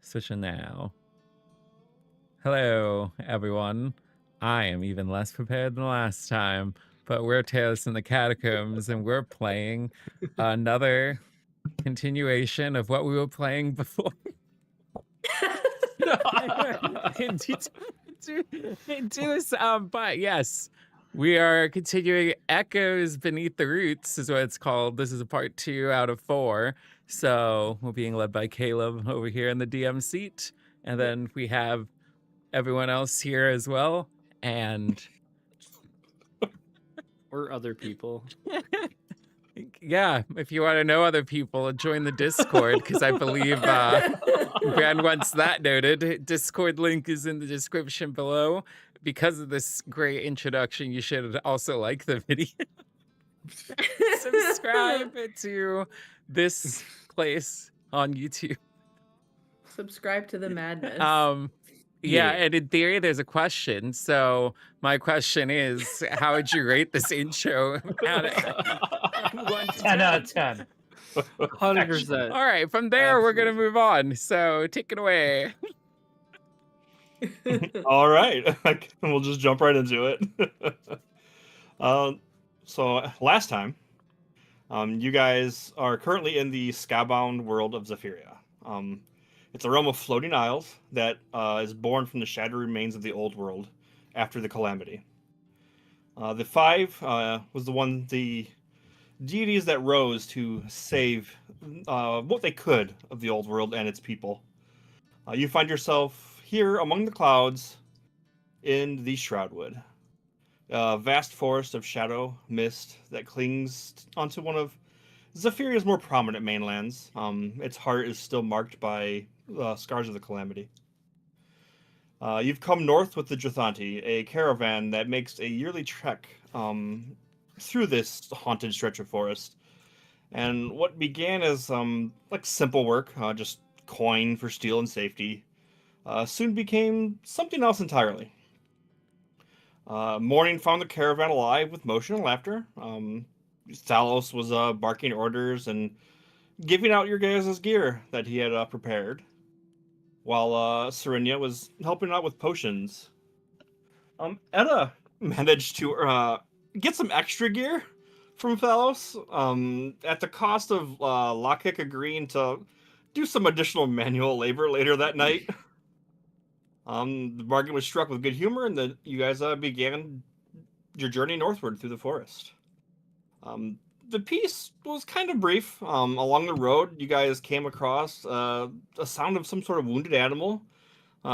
Switching now. Hello, everyone. I am even less prepared than last time, but we're Tales in the Catacombs, and we're playing another continuation of what we were playing before. But yes, we are continuing Echoes Beneath the Roots is what it's called. This is a part 2 out of 4. So we're being led by Caleb over here in the DM seat. And then we have everyone else here as well. And or other people. yeah, if you want to know other people, join the Discord, because I believe Brand wants that noted. Discord link is in the description below. Because of this great introduction, you should also like the video. Subscribe to this place on YouTube. Subscribe to the madness. Yeah, and in theory, there's a question. So my question is, how would you rate this intro? 10 out of 10. 100%. All right, from there, we're going to move on. So take it away. All right, we'll just jump right into it. So last time, you guys are currently in the skybound world of Zephyria. It's a realm of floating isles that is born from the shattered remains of the old world after the calamity. The five was the deities that rose to save what they could of the old world and its people. You find yourself here among the clouds in the Shroudwood, a vast forest of shadow mist that clings onto one of Zephyria's more prominent mainlands. Its heart is still marked by scars of the calamity. You've come north with the Juthanti, a caravan that makes a yearly trek through this haunted stretch of forest. And what began as like simple work, just coin for steel and safety, soon became something else entirely. Morning found the caravan alive with motion and laughter. Thalos was barking orders and giving out your guys' gear that he had prepared, while Serenia was helping out with potions. Edda managed to get some extra gear from Thalos at the cost of Lockhick agreeing to do some additional manual labor later that night. The bargain was struck with good humor, and you guys began your journey northward through the forest. The piece was kind of brief. Along the road, you guys came across a sound of some sort of wounded animal,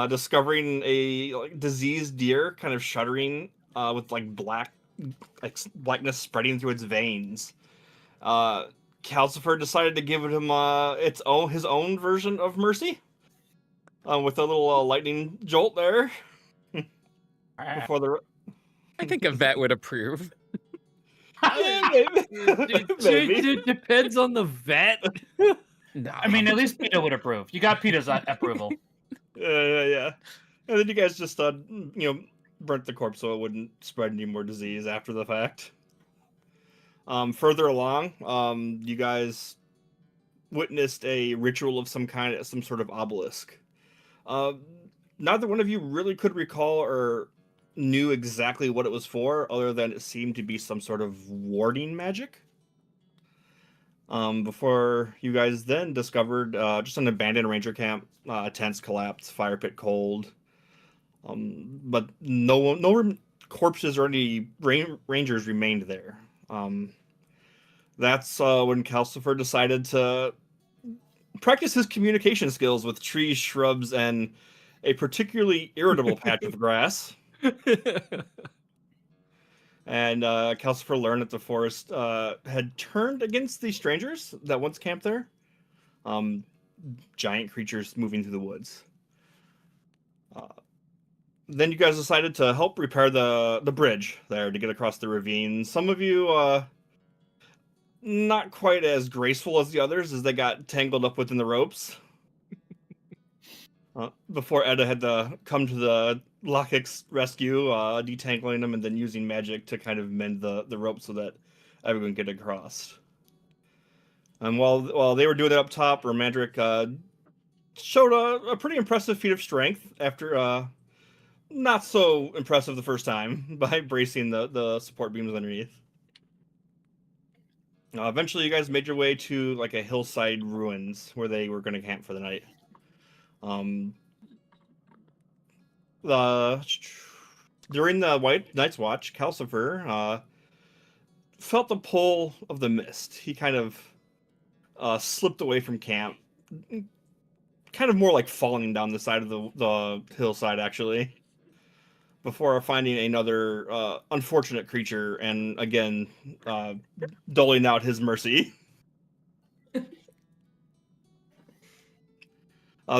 discovering a diseased deer kind of shuddering with blackness spreading through its veins. Calcifer decided to give him his own version of mercy, with a little lightning jolt there. I think a vet would approve. Yeah, maybe. It depends on the vet. No. I mean, at least PETA would approve. You got PETA's approval. Yeah. And then you guys just burnt the corpse so it wouldn't spread any more disease after the fact. Further along, you guys witnessed a ritual of some sort of obelisk. Neither one of you really could recall or knew exactly what it was for, other than it seemed to be some sort of warding magic. Before you guys then discovered just an abandoned ranger camp, tents collapsed, fire pit cold, but no corpses or any rangers remained there. That's when Calcifer decided to practice his communication skills with trees, shrubs, and a particularly irritable patch of grass. And Calcifer learned that the forest had turned against the strangers that once camped there. Giant creatures moving through the woods. Then you guys decided to help repair the bridge there to get across the ravine. Some of you not quite as graceful as the others, as they got tangled up within the ropes. Before Edda had to come to the Lockhick's rescue, detangling them and then using magic to kind of mend the rope so that everyone could get across. And while they were doing it up top, Romandric showed a pretty impressive feat of strength after not so impressive the first time by bracing the support beams underneath. Eventually, you guys made your way to like a hillside ruins where they were going to camp for the night. The During the White Night's Watch, Calcifer felt the pull of the mist. He kind of slipped away from camp, kind of more like falling down the side of the hillside, actually, before finding another unfortunate creature and again doling out his mercy.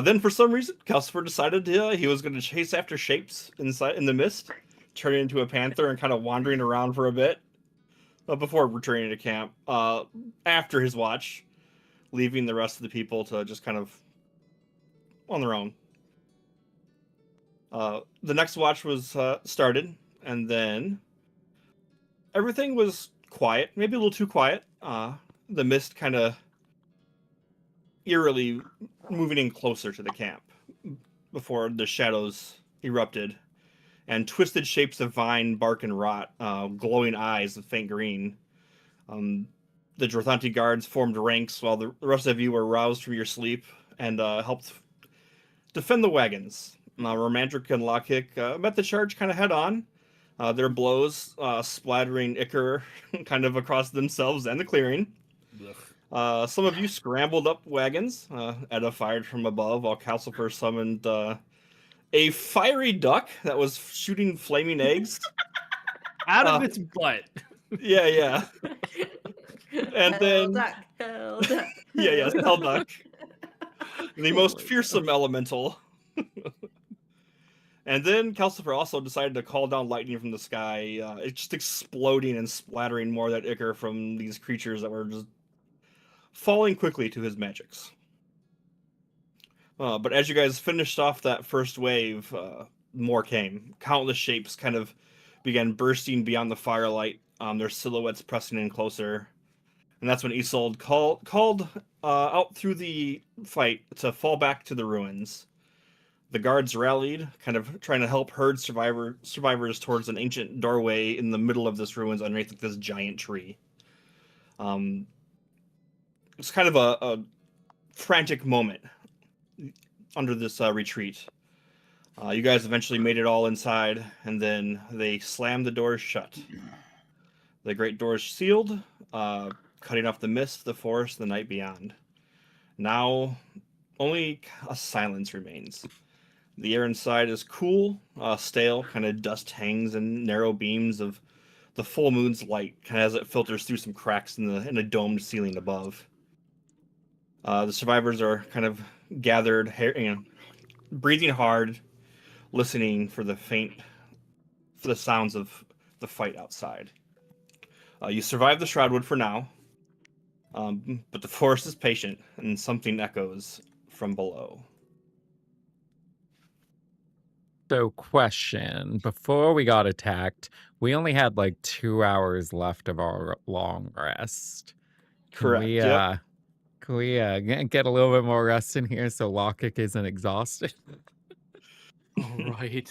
Then, for some reason, Calcifer decided he was going to chase after shapes in the mist, turning into a panther and kind of wandering around for a bit before returning to camp after his watch, leaving the rest of the people to just kind of on their own. The next watch was started, and then everything was quiet, maybe a little too quiet. The mist kind of eerily moving in closer to the camp before the shadows erupted, and twisted shapes of vine, bark, and rot, glowing eyes of faint green. The Drothanti guards formed ranks while the rest of you were roused from your sleep and helped defend the wagons. Romandric and Lockhick met the charge kind of head on, their blows splattering ichor kind of across themselves and the clearing. Some of you scrambled up wagons. Edda fired from above while Calcifer summoned a fiery duck that was shooting flaming eggs. Out of its butt. Yeah. And then... Hell duck. Yeah, hell duck. The most my fearsome elemental. And then Calcifer also decided to call down lightning from the sky. It's just exploding and splattering more of that ichor from these creatures that were just falling quickly to his magics. But as you guys finished off that first wave, more came. Countless shapes kind of began bursting beyond the firelight, their silhouettes pressing in closer. And that's when Isolde called out through the fight to fall back to the ruins. The guards rallied, kind of trying to help herd survivors towards an ancient doorway in the middle of this ruins underneath this giant tree. It's kind of a frantic moment under this retreat. You guys eventually made it all inside, and then they slammed the doors shut. The great doors sealed, cutting off the mist, the forest, the night beyond. Now, only a silence remains. The air inside is cool, stale, kind of dust hangs in narrow beams of the full moon's light, kind of as it filters through some cracks in the domed ceiling above. The survivors are kind of gathered, breathing hard, listening for the sounds of the fight outside. You survive the Shroudwood for now, but the forest is patient, and something echoes from below. So, question: before we got attacked, we only had like 2 hours left of our long rest. Correct. Can we get a little bit more rest in here so Lockhick isn't exhausted? All right.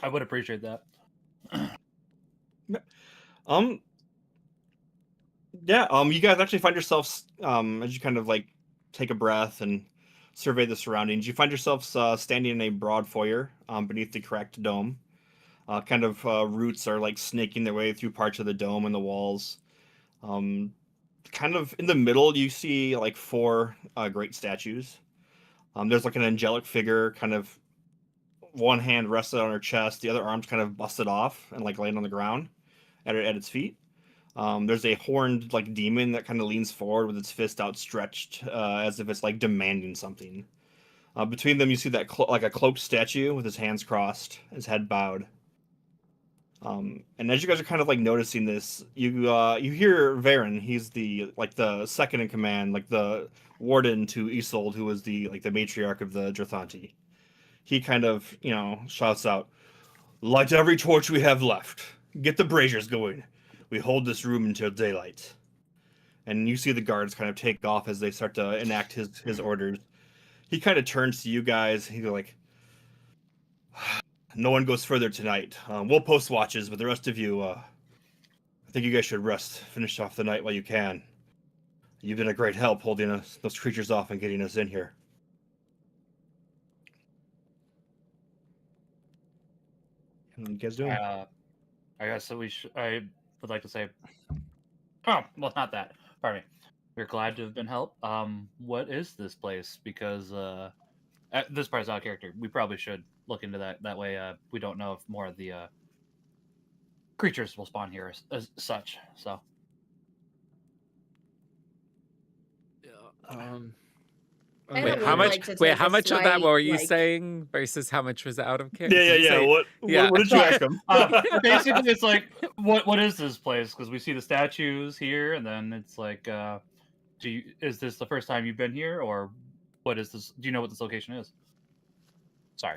I would appreciate that. You guys actually find yourselves as you kind of like take a breath and survey the surroundings, you find yourselves standing in a broad foyer beneath the cracked dome. Roots are like snaking their way through parts of the dome and the walls. Kind of in the middle, you see like 4 great statues. There's like an angelic figure, kind of one hand rested on her chest, the other arm's kind of busted off and like laying on the ground at its feet. There's a horned like demon that kind of leans forward with its fist outstretched, as if it's like demanding something. Between them, you see that like a cloaked statue with his hands crossed, his head bowed. And as you guys are kind of like noticing this, you hear Varen. He's the second in command, like the warden to Isolde, who was the matriarch of the Drothanti. He kind of shouts out, "Light every torch we have left. Get the braziers going. We hold this room until daylight." And you see the guards kind of take off as they start to enact his orders. he kind of turns to you guys. He's like, no one goes further tonight. We'll post watches, but the rest of you, I think you guys should rest. Finish off the night while you can. You've been a great help holding those creatures off and getting us in here. What you guys doing? I guess that I would like to say, oh, well, not that. Pardon me. We're glad to have been helped. What is this place? Because this part's out of character. We probably should look into that. That way, we don't know if more of the creatures will spawn here as such. So. I Wait, would how much? like to Wait, take how a much of that slight, were you like- saying versus how much was out of character? Yeah. Did you say- What did you ask him? Basically, it's like, what is this place? Because we see the statues here, and then it's like, is this the first time you've been here, or what is this? Do you know what this location is? Sorry.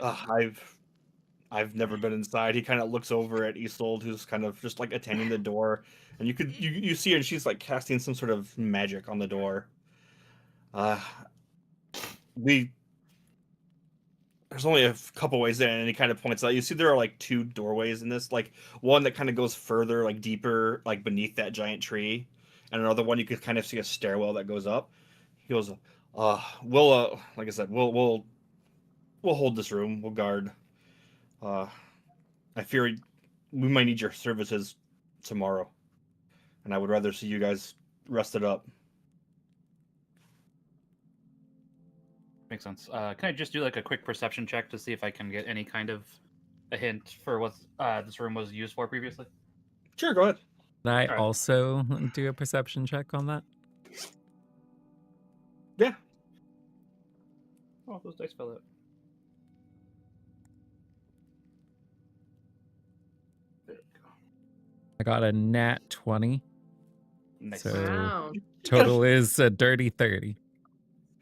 I've never been inside. He kind of looks over at Isolde, who's kind of just like attending the door, and you see her, and she's like casting some sort of magic on the door. There's only a couple ways in, and he kind of points out. You see, there are like two doorways in this, like one that kind of goes further, like deeper, like beneath that giant tree, and another one you could kind of see a stairwell that goes up. He goes, we'll like I said, we'll hold this room. We'll guard. I fear we might need your services tomorrow, and I would rather see you guys rested up. Makes sense. Can I just do like a quick perception check to see if I can get any kind of a hint for what this room was used for previously? Sure, go ahead. Can I Alright. also do a perception check on that? Yeah. Oh, those dice fell out. There we go. I got a nat 20. Nice. So- Wow. Total is a dirty 30.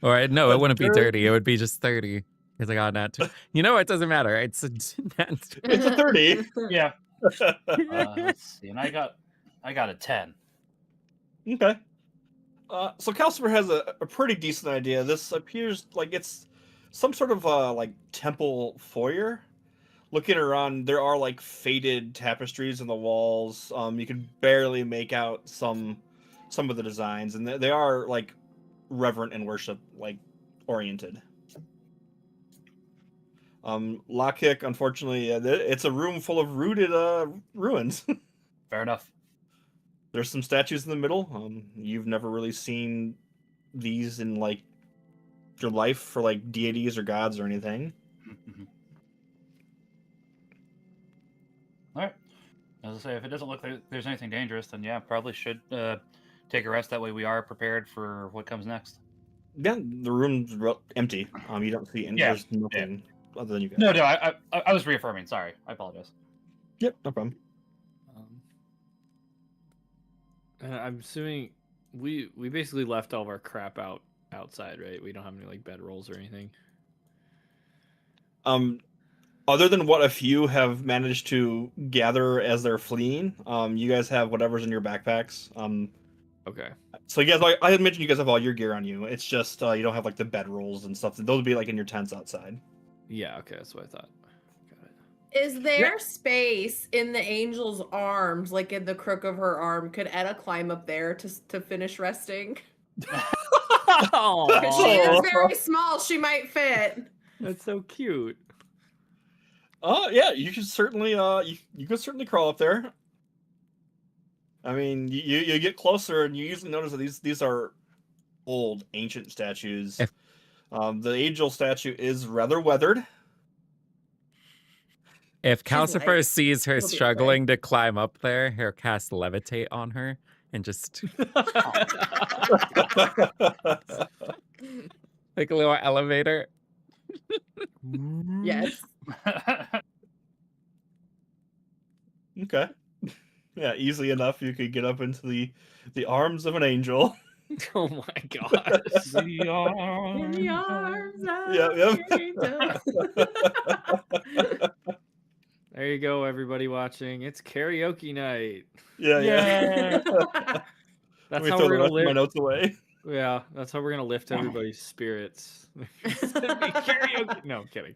Or no, it wouldn't be dirty. It would be just 30 because I got a nat 2. You know, it doesn't matter. It's a nat. It's a 30. Yeah. Let's see. And I got a 10. Okay. So Calcifer has a pretty decent idea. This appears like it's some sort of like temple foyer. Looking around, there are like faded tapestries in the walls. You can barely make out some of the designs, and they are like reverent and worship like oriented. Lockkick, unfortunately, it's a room full of rooted ruins. Fair enough. There's some statues in the middle. You've never really seen these in like your life for like deities or gods or anything. Mhm. All right. As I say, if it doesn't look like there's anything dangerous, then yeah, probably should take a rest. That way we are prepared for what comes next. Yeah, the room's empty. You don't see any. Yeah, There's nothing other than you guys. No, I was reaffirming. Sorry. I apologize. Yep, no problem. I'm assuming we basically left all of our crap outside, right? We don't have any like bedrolls or anything. Other than what a few have managed to gather as they're fleeing, you guys have whatever's in your backpacks. Okay. So you guys, I had mentioned you guys have all your gear on you. It's just you don't have like the bedrolls and stuff. Those would be like in your tents outside. Yeah. Okay. That's what I thought. Got it. Is there space in the angel's arms, like in the crook of her arm? Could Etta climb up there to finish resting? 'Cause she is very small. She might fit. That's so cute. Yeah, you could certainly you could certainly crawl up there. I mean, you get closer and you usually notice that these are old ancient statues. If- The angel statue is rather weathered. If She's Calcifer light. sees her She'll be struggling to climb up there, he'll cast levitate on her and just like a little elevator. Yes. Okay. Yeah, easily enough you could get up into the arms of an angel. Oh my god. In the arms of Yep, yep. the angel. There you go, everybody watching. It's karaoke night. Yeah. That's Let me how throw we're the gonna rest of my live. notes away. Yeah, that's how we're gonna lift everybody's spirits. It's gonna be karaoke. No, I'm kidding.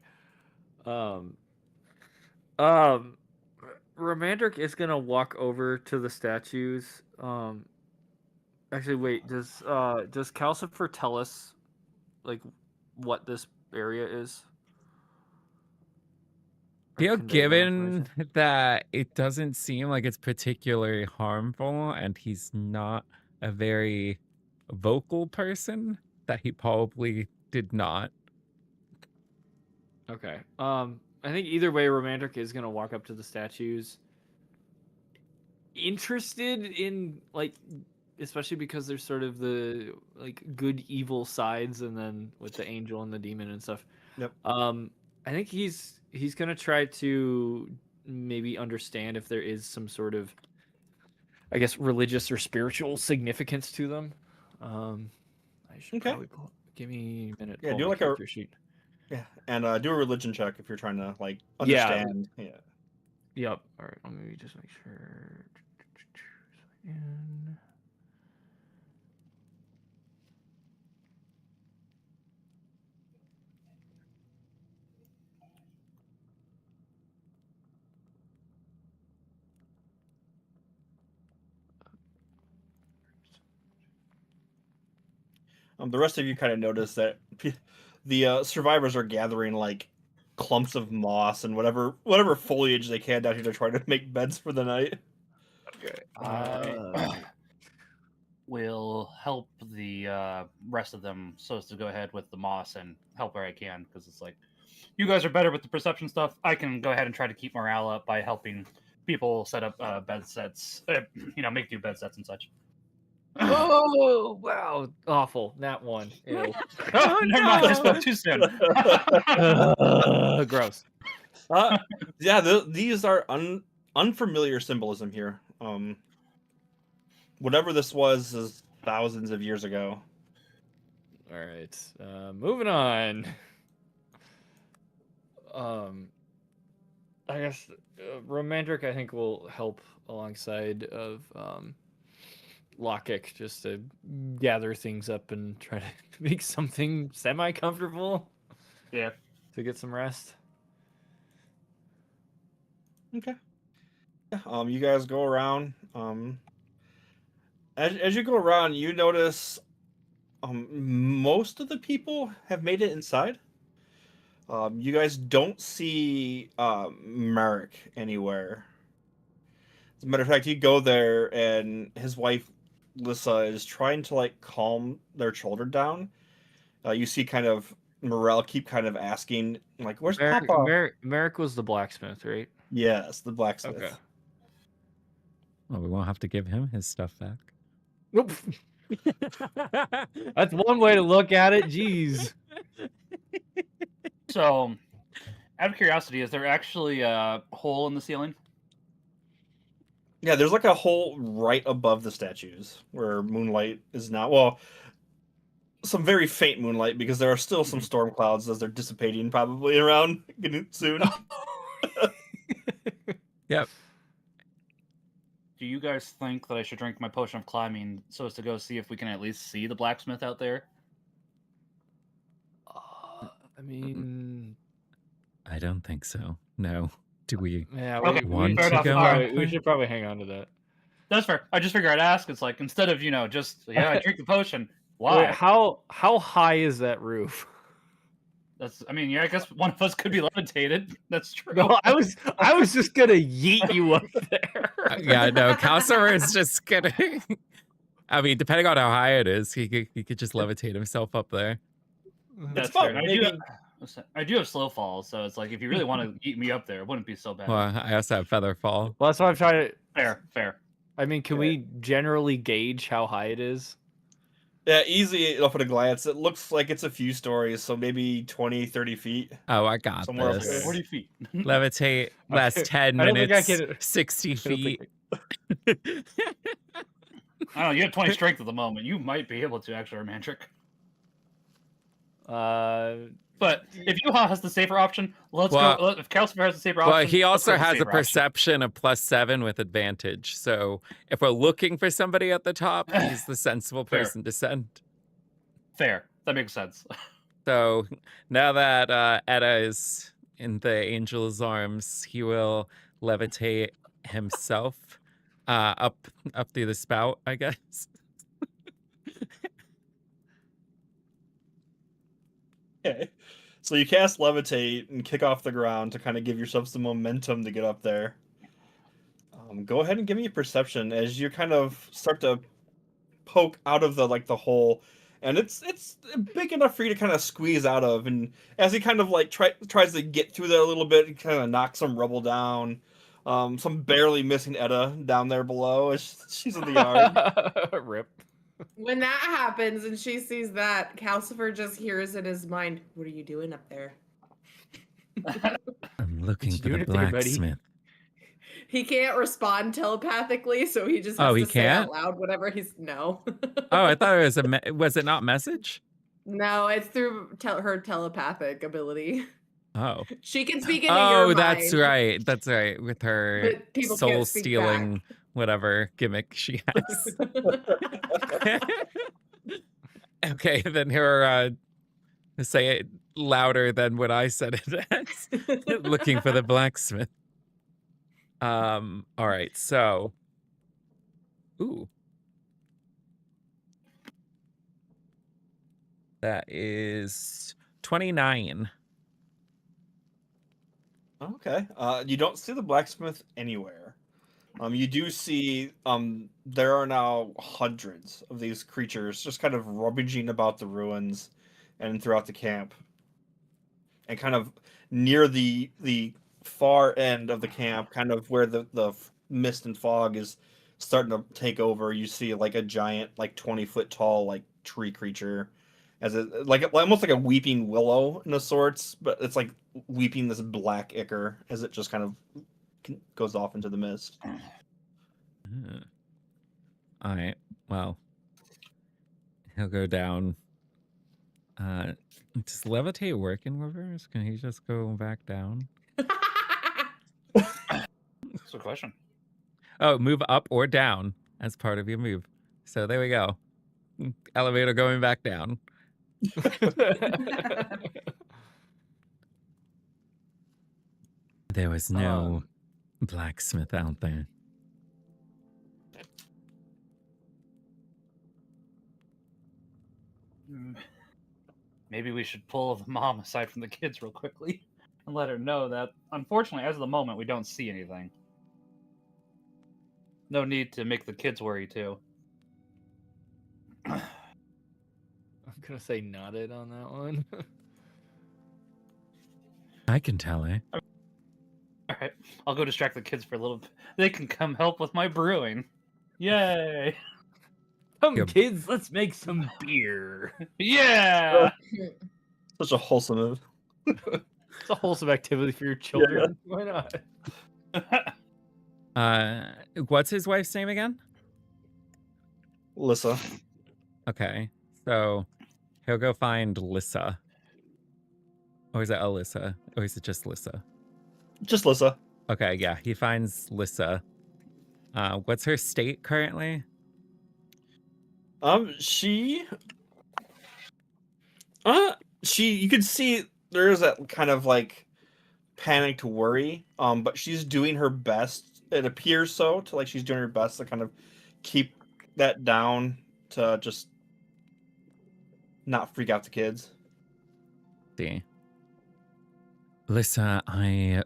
Um, um, Romandric is gonna walk over to the statues. Actually, wait. Does Calcifer tell us like what this area is? Or Feel convey that given information? that it doesn't seem like it's particularly harmful, and he's not a very vocal person, that he probably did not. Okay. I think either way, Romandric is gonna walk up to the statues, interested in like, especially because there's sort of the like good evil sides, and then with the angel and the demon and stuff. Yep. I think he's gonna try to maybe understand if there is some sort of, I guess, religious or spiritual significance to them. I should Okay. probably give me a minute. Yeah, Pull do my like a character sheet. yeah, and do a religion check if you're trying to like Yeah. understand. Yeah. Yep. All right. Let me just make sure. And The rest of you kind of notice that the survivors are gathering like clumps of moss and whatever foliage they can down here to try to make beds for the night. okay. I will help the rest of them so as to go ahead with the moss and help where I can, because it's like you guys are better with the perception stuff. I can go ahead and try to keep morale up by helping people set up bed sets, make do bed sets and such. Oh wow! Awful. That one. Ew. Oh, never mind. I no. spoke too soon. Gross. Yeah, these are unfamiliar symbolism here. Whatever this was is thousands of years ago. All right. Moving on. I guess Romandric, I think, will help alongside of Lockik just to gather things up and try to make something semi-comfortable. Yeah. To get some rest. Okay. Yeah, you guys go around. As you go around, you notice most of the people have made it inside. You guys don't see Merrick anywhere. As a matter of fact, you go there and his wife Lissa is trying to like calm their children down. You see kind of Morel keep kind of asking like, "Where's Papa?" Merrick was the blacksmith, right? Yes, the blacksmith. Okay. Well, we won't have to give him his stuff back. Nope. That's one way to look at it. Jeez. So, out of curiosity, is there actually a hole in the ceiling? Yeah, there's like a hole right above the statues where moonlight is not. Well, some very faint moonlight because there are still some storm clouds as they're dissipating probably around soon. Yep. Do you guys think that I should drink my potion of climbing so as to go see if we can at least see the blacksmith out there? I mean, I don't think so. No. Do we? yeah. Okay, want fair to enough. go All out right. We should probably hang on to that. That's fair. I just figured I'd ask. It's like, instead of, just, I drink the potion. Why? Wait, how high is that roof? I guess one of us could be levitated. That's true. No, I was just gonna yeet you up there. Yeah, no. Calcifer is just kidding. I mean, depending on how high it is, he could just levitate himself up there. That's fun. fair. Maybe... I do have slow fall, so it's like if you really want to eat me up there, it wouldn't be so bad. Well, I also have feather fall. Well, that's why I'm trying to. Fair. I mean, can we generally gauge how high it is? Yeah, easy off at a glance. It looks like it's a few stories, so maybe 20, 30 feet. Oh, I got Somewhere up this. there. 40 feet. Levitate lasts 10 I don't think I minutes, can- 60 feet. I don't know. You have 20 strength at the moment. You might be able to actually, Romantic. But if Yuha has the safer option, let's go. If Calcifer has the safer option, Well, he also let's go with the has a safer option. perception of +7 with advantage. So if we're looking for somebody at the top, he's the sensible Fair. person to send. Fair. That makes sense. So now that Etta is in the angel's arms, he will levitate himself up through the spout, I guess. Okay. So you cast levitate and kick off the ground to kind of give yourself some momentum to get up there. Go ahead and give me a perception as you kind of start to poke out of the hole, and it's big enough for you to kind of squeeze out of. And as he kind of like tries to get through there a little bit, he kind of knocks some rubble down. Some barely missing Etta down there below as she's in the yard. Rip. When that happens and she sees that, Calcifer just hears in his mind, "What are you doing up there?" I'm looking you for the doing up there, buddy? blacksmith. He can't respond telepathically, so he just Oh, has he to say out can't? loud whatever he's no. Oh, I thought it was was it not message? No, it's through her telepathic ability. Oh. She can speak into your Oh, mind. that's right. That's right. With her But people soul can't speak stealing back. whatever gimmick she has. Okay, then her say it louder than what I said it as. Looking for the blacksmith. All right, so ooh. That is 29. Okay. You don't see the blacksmith anywhere. You do see there are now hundreds of these creatures just kind of rummaging about the ruins and throughout the camp. And kind of near the far end of the camp, kind of where the mist and fog is starting to take over, you see like a giant, like 20-foot tall, like tree creature, as it like almost like a weeping willow in a sorts, but it's like weeping this black ichor as it just kind of goes off into the mist. All right. Well, he'll go down. Does levitate work in reverse? Can he just go back down? That's a question. Oh, move up or down as part of your move. So there we go. Elevator going back down. There was no blacksmith out there. Maybe we should pull the mom aside from the kids real quickly and let her know that, unfortunately, as of the moment, we don't see anything. No need to make the kids worry, too. I'm gonna say nodded on that one. I can tell, eh? All right, I'll go distract the kids for a little bit. They can come help with my brewing. Yay! Come, Yep. kids, let's make some beer. Yeah! Such a wholesome move. It's a wholesome activity for your children. Why not? What's his wife's name again? Lissa. Okay, so he'll go find Lissa. Or is it Alyssa? Or is it just Lissa? Just Lissa. Okay, yeah, he finds Lissa. What's her state currently? She you can see there is that kind of like panicked worry. But she's doing her best. It appears so to like she's doing her best to kind of keep that down to just not freak out the kids. See. Lissa, I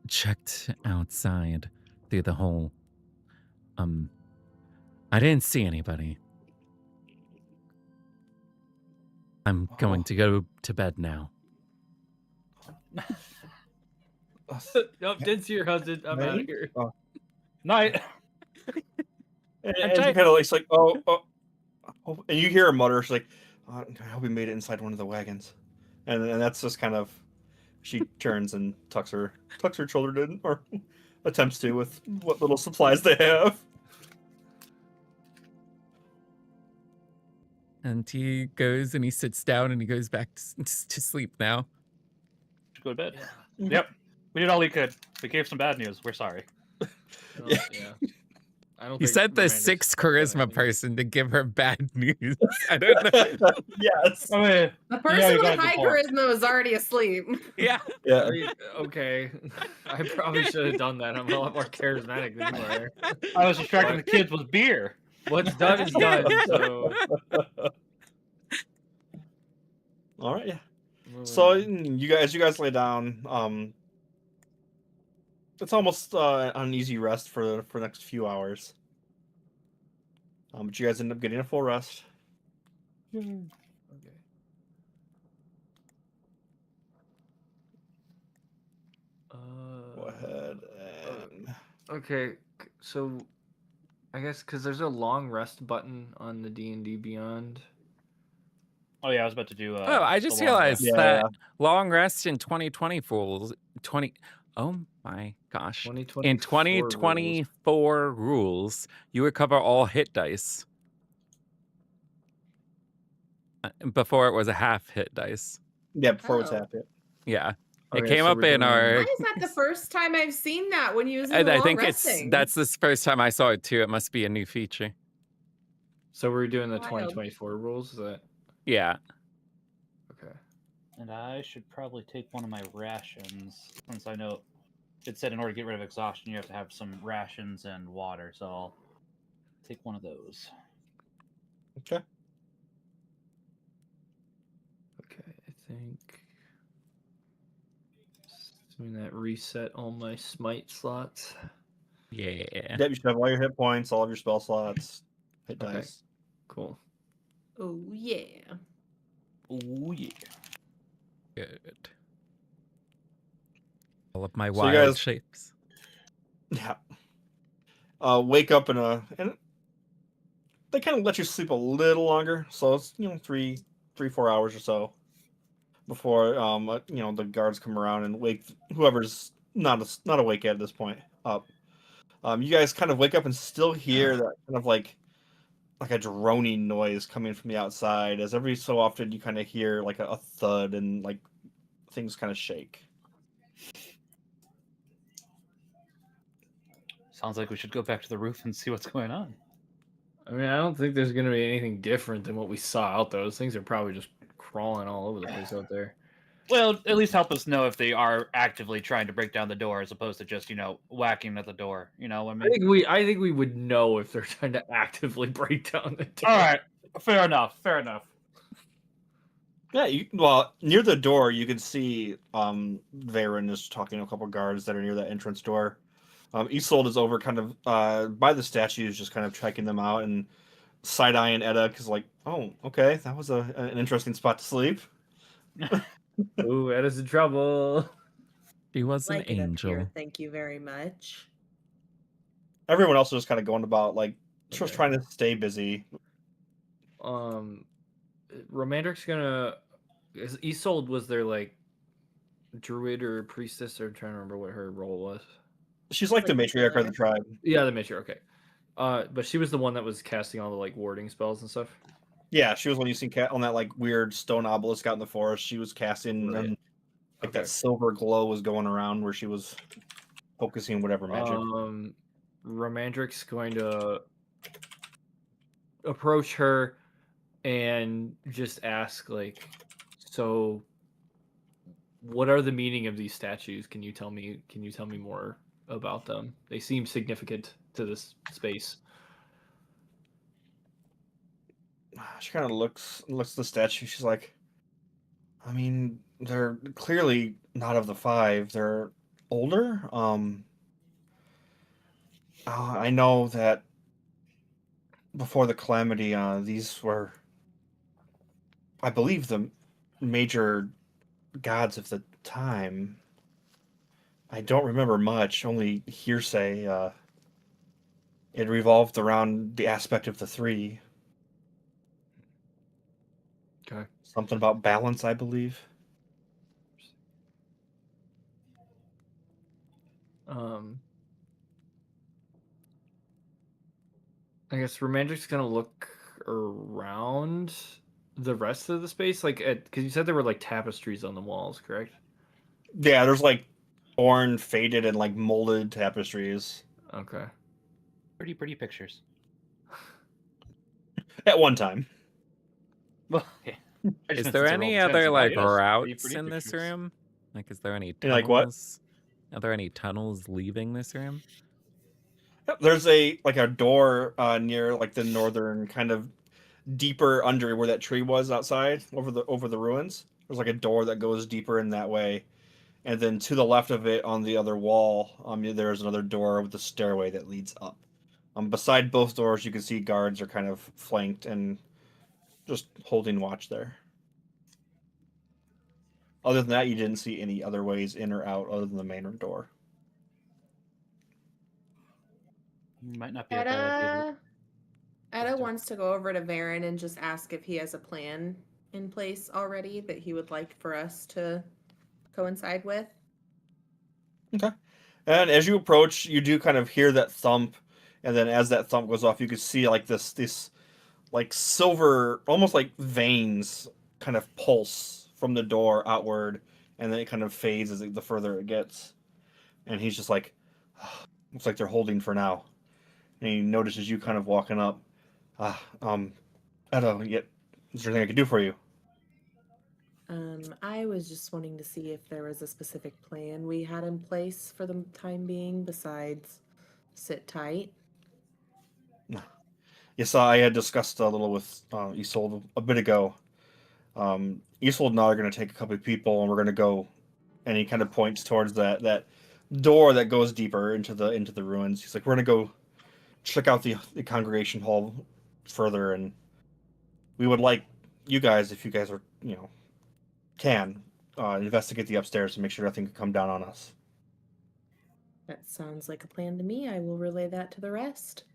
checked outside through the hole. I didn't see anybody. I'm going to go to bed now. Nope, didn't see your husband. I'm out of here. Night. And she kind of like, oh, and you hear her mutter. She's like, I hope we made it inside one of the wagons. And that's just kind of, she turns and tucks her children in, or attempts to with what little supplies they have. And he goes and he sits down and he goes back to sleep now. Go to bed. Yep. We did all we could. We gave some bad news. We're sorry. Yeah. I don't You think sent the Romantic's 6 done charisma anything. person to give her bad news. I don't know. Yes. I mean, The you person know, you with got a high good point. charisma was already asleep. Yeah. Yeah. I mean, okay. I probably should have done that. I'm a lot more charismatic than you are. I was distracting the But- kids with beer. What's done is done. So All right. Yeah. moving So on. you guys lay down. It's almost an easy rest for the next few hours. But you guys end up getting a full rest. Okay. Go ahead and Okay, so I guess because there's a long rest button on the D&D Beyond. Oh yeah, I was about to do. Oh, I just the long rest. realized that long rest in 2024 oh my gosh. In 2024 2024 rules, you recover all hit dice. Before it was a half hit dice. yeah, before it's Oh. half it. Yeah. It Okay, came so up we're in doing- our. Why is that the first time I've seen that when using And the I long think resting? that's the first time I saw it too. It must be a new feature. So we're doing the Wild. 2024 rules. Is that Yeah. okay? And I should probably take one of my rations, since I know it said in order to get rid of exhaustion, you have to have some rations and water. So I'll take one of those. Okay. Okay, I think just doing that reset all my smite slots. Yeah. Yep, you should have all your hit points, all of your spell slots, hit Okay. dice. Cool. Oh yeah. Oh yeah. Good. All of my So you wild guys- shapes. Yeah. Wake up and they kind of let you sleep a little longer, so it's 3-4 hours or so before the guards come around and wake whoever's not awake at this point up. You guys kind of wake up and still hear that kind of like a droning noise coming from the outside, as every so often you kind of hear like a thud and like things kind of shake. Sounds like we should go back to the roof and see what's going on. I mean, I don't think there's gonna be anything different than what we saw out there. Those things are probably just crawling all over the place out there. Well, at least help us know if they are actively trying to break down the door, as opposed to just whacking at the door. You know what I mean? I think we would know if they're trying to actively break down the door. All right, fair enough. Fair enough. Yeah, near the door you can see Varen is talking to a couple guards that are near that entrance door. Isolde is over kind of by the statues, just kind of checking them out and side-eyeing Edda because like, oh, okay, that was an interesting spot to sleep. Ooh, Edda's in trouble. She was an Like it up angel. here. Thank you very much. Everyone else is just kind of going about like just Okay. trying to stay busy. Romandric's gonna. Isolde was their like druid or priestess, or I'm trying to remember what her role was. She's like the Like matriarch of killer. the tribe. Yeah, the matriarch. Okay. But she was the one that was casting all the like warding spells and stuff. Yeah, she was when you seen Cat on that like weird stone obelisk out in the forest. She was casting Right. and like Okay. that silver glow was going around where she was focusing whatever magic. Romandric's going to approach her and just ask, like, so what are the meaning of these statues? Can you tell me more about them? They seem significant to this space. She kind of looks at the statue. She's like, I mean, they're clearly not of the five. They're older. I know that before the calamity, these were, I believe, the major gods of the time. I don't remember much, only hearsay. It revolved around the aspect of the three. Okay. Something about balance, I believe. I guess Romandric's gonna look around the rest of the space, like, because you said there were like tapestries on the walls, correct? Yeah, there's like torn, faded, and like molded tapestries. Okay. Pretty pictures. At one time. Well, yeah. I just Is meant there since we're any all other fancy like bios, routes pretty in this pictures. room? Like, is there any You're like, what? tunnels? Are there any tunnels leaving this room? Yep, there's a door near like the northern kind of deeper under where that tree was outside over the ruins. There's like a door that goes deeper in that way, and then to the left of it on the other wall, there's another door with a stairway that leads up. Beside both doors, you can see guards are kind of flanked and just holding watch there. Other than that, you didn't see any other ways in or out other than the main door. Might not be a bad idea. Etta wants to go over to Varen and just ask if he has a plan in place already that he would like for us to coincide with. Okay. And as you approach, you do kind of hear that thump, and then as that thump goes off, you can see like this like silver, almost like veins, kind of pulse from the door outward, and then it kind of fades the further it gets. And he's just like, looks like they're holding for now. And he notices you kind of walking up. Edo, yet is there anything I can do for you? I was just wanting to see if there was a specific plan we had in place for the time being besides sit tight. Yes, I had discussed a little with Isolde a bit ago. Isolde and I are going to take a couple of people, and we're going to go. And he kind of points towards that door that goes deeper into the ruins. He's like, we're going to go check out the congregation hall further, and we would like you guys, if you guys are can investigate the upstairs and make sure nothing can come down on us. That sounds like a plan to me. I will relay that to the rest.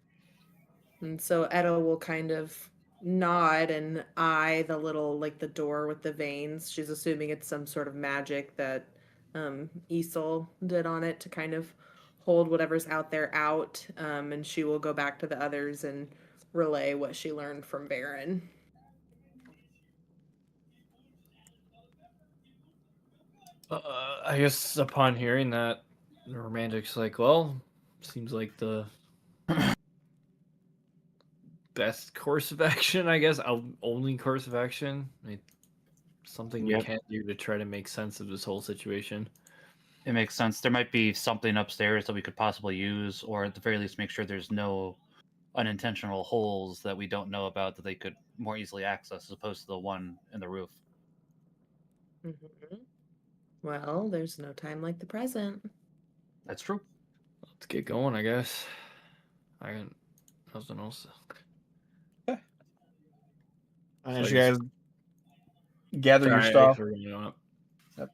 And so Etta will kind of nod and eye the little, like the door with the veins. She's assuming it's some sort of magic that Isol did on it to kind of hold whatever's out there out. And she will go back to the others and relay what she learned from Baron. I guess upon hearing that, the romantic's like, well, seems like the best course of action, I guess. Only course of action. Something we can do to try to make sense of this whole situation. It makes sense. There might be something upstairs that we could possibly use, or at the very least make sure there's no unintentional holes that we don't know about that they could more easily access as opposed to the one in the roof. Mm-hmm. Well, there's no time like the present. That's true. Let's get going, I guess. I got nothing else. Okay. So As you guys gather your Sorry, stuff. Yep.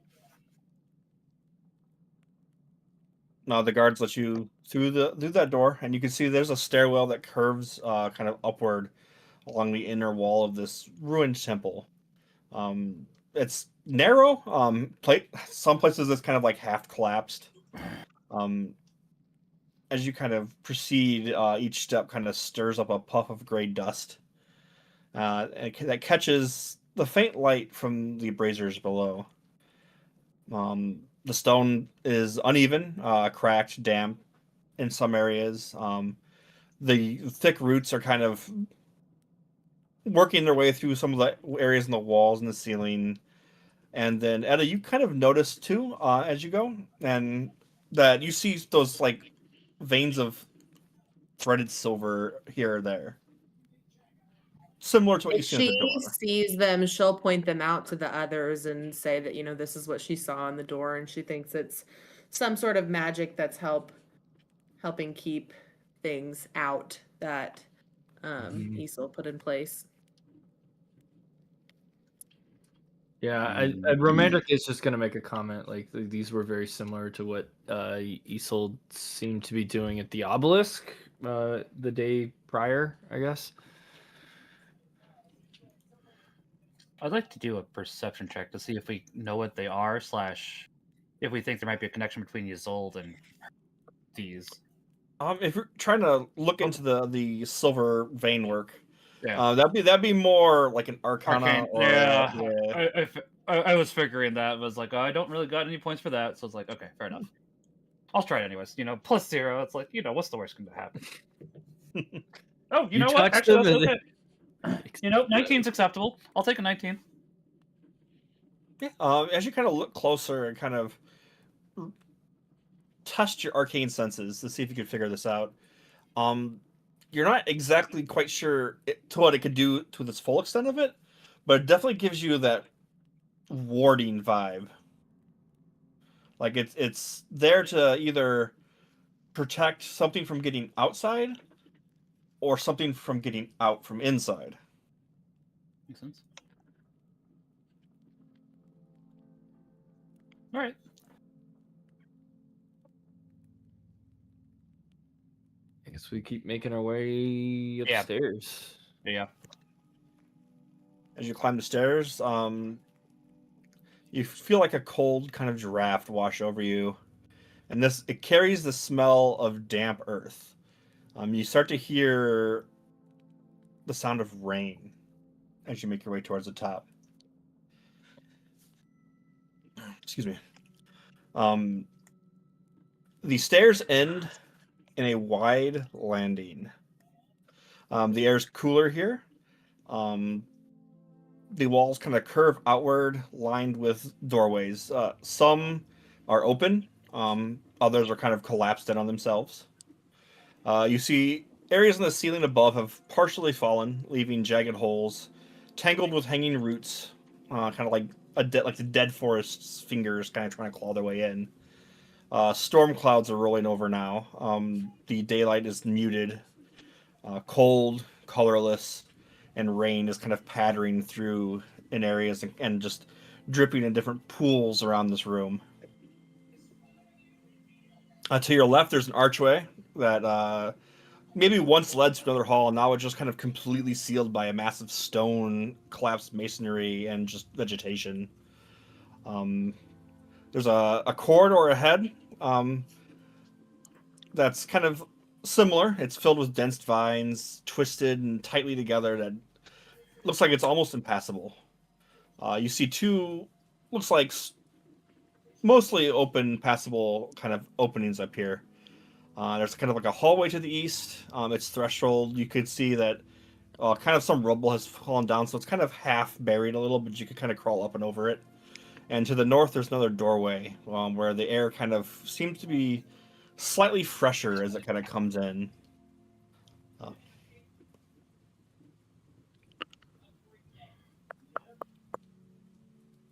No, the guards let you through that door, and you can see there's a stairwell that curves kind of upward along the inner wall of this ruined temple. It's narrow. Some places it's kind of like half collapsed. As you kind of proceed, each step kind of stirs up a puff of gray dust that catches the faint light from the braziers below. The stone is uneven, cracked, damp in some areas. The thick roots are kind of working their way through some of the areas in the walls and the ceiling. And then, Etta, you kind of notice too, as you go, and that you see those like veins of threaded silver here or there. Similar to what you If see at the she door. sees them, she'll point them out to the others and say that, this is what she saw on the door, and she thinks it's some sort of magic that's helping keep things out that Isol put in place. Yeah, Romantic is just gonna make a comment like these were very similar to what Isolde seemed to be doing at the obelisk the day prior, I guess. I'd like to do a perception check to see if we know what they are, / if we think there might be a connection between Isolde and these. If you're trying to look into the silver vein work, Yeah, that'd be more like an arcana. Arcane. Or Yeah. I was figuring that. I was like, oh, I don't really got any points for that, so it's like, okay, fair enough. I'll try it anyways. +0. It's like, what's the worst going to happen? Oh, You know what? touched Actually, them that's and okay. You know, 19's acceptable. I'll take a 19. Yeah. As you kind of look closer and kind of test your arcane senses to see if you can figure this out, you're not exactly quite sure to what it could do to this full extent of it, but it definitely gives you that warding vibe. Like it's there to either protect something from getting outside or something from getting out from inside. Makes sense. All right. I guess we keep making our way Yeah. upstairs. Yeah. As you climb the stairs, you feel like a cold kind of draft wash over you, and it carries the smell of damp earth. You start to hear the sound of rain as you make your way towards the top. Excuse me. The stairs end in a wide landing. The air's cooler here. The walls kind of curve outward, lined with doorways. Some are open, others are kind of collapsed in on themselves. You see areas in the ceiling above have partially fallen, leaving jagged holes, tangled with hanging roots, kind of like like the dead forest's fingers, kind of trying to claw their way in. Storm clouds are rolling over now. The daylight is muted, cold, colorless, and rain is kind of pattering through in areas and just dripping in different pools around this room. To your left, there's an archway that maybe once led to another hall, and now it's just kind of completely sealed by a massive stone, collapsed masonry, and just vegetation. There's a corridor ahead that's kind of similar. It's filled with dense vines, twisted and tightly together, that looks like it's almost impassable. You see two, looks like mostly open, passable kind of openings up here. There's kind of like a hallway to the east. Its threshold, you could see that kind of some rubble has fallen down, so it's kind of half buried a little, but you could kind of crawl up and over it. And to the north, there's another doorway where the air kind of seems to be slightly fresher as it kind of comes in. What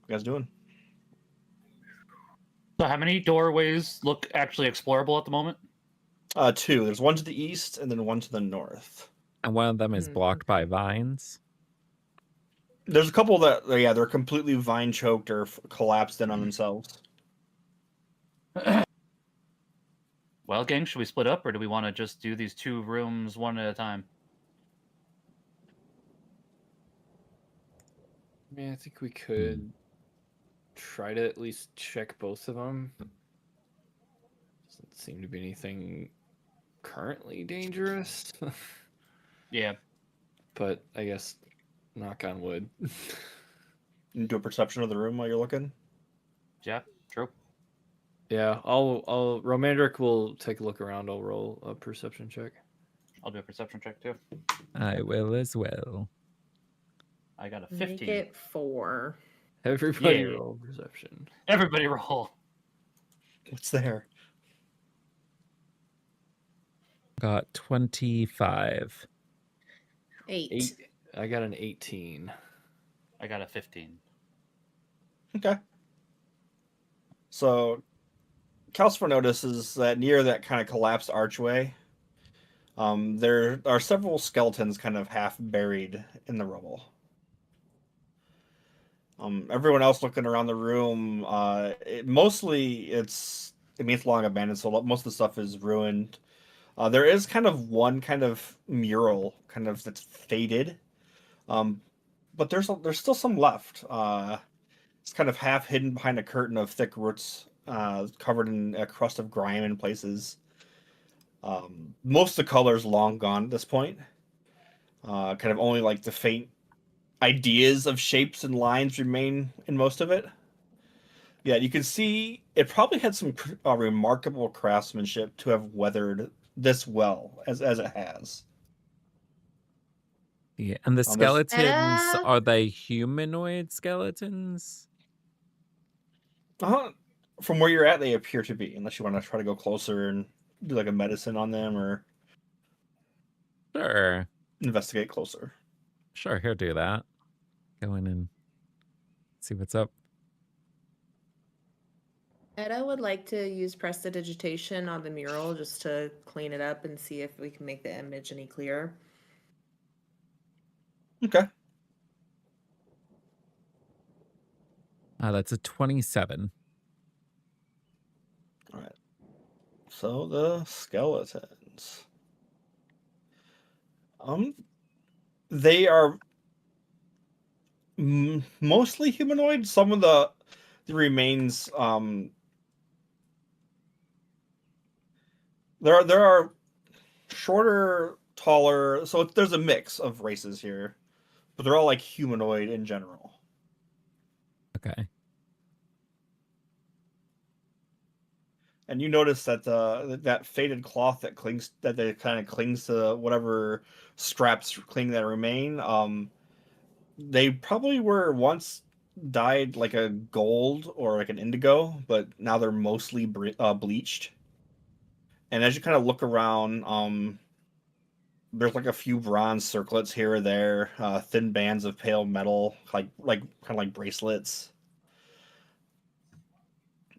you guys doing? So, how many doorways look actually explorable at the moment? Two. There's one to the east and then one to the north. And one of them is blocked by vines. There's a couple that, yeah, they're completely vine choked or collapsed in on themselves. Well, gang, should we split up, or do we want to just do these two rooms one at a time? I mean, I think we could try to at least check both of them. Doesn't seem to be anything currently dangerous. Yeah. But I guess, knock on wood. You do a perception of the room while you're looking. Yeah, true. Yeah, I'll Romandric will take a look around. I'll roll a perception check. I'll do a perception check too. I will as well. I got a Make 15. it 4. Everybody Yeah. roll perception. Everybody roll. What's there? Got 25. 8. I got an 18. I got a 15. Okay. So, Calcifer notices that near that kind of collapsed archway, there are several skeletons kind of half buried in the rubble. Everyone else looking around the room, it means long abandoned, so most of the stuff is ruined. There is kind of one kind of mural, kind of that's faded, but there's still some left. It's kind of half hidden behind a curtain of thick roots, covered in a crust of grime in places. Most of the color's long gone at this point. Kind of only like the faint ideas of shapes and lines remain in most of it. Yeah, you can see it probably had some remarkable craftsmanship to have weathered this well as it has. Yeah, and the there's- skeletons, Etta? are they humanoid skeletons? From where you're at, they appear to be, unless you want to try to go closer and do like a medicine on them or Sure. investigate closer. Sure, he'll do that. Go in and see what's up. Etta would like to use prestidigitation on the mural just to clean it up and see if we can make the image any clearer. Okay. That's a 27. All right. So the skeletons. They are mostly humanoid. Some of the remains, there are shorter, taller. So there's a mix of races here, but they're all like humanoid in general. Okay. And you notice that that faded cloth that kind of clings to whatever scraps cling that remain. They probably were once dyed like a gold or like an indigo, but now they're mostly bleached. And as you kind of look around, there's like a few bronze circlets here or there, thin bands of pale metal, like kind of like bracelets.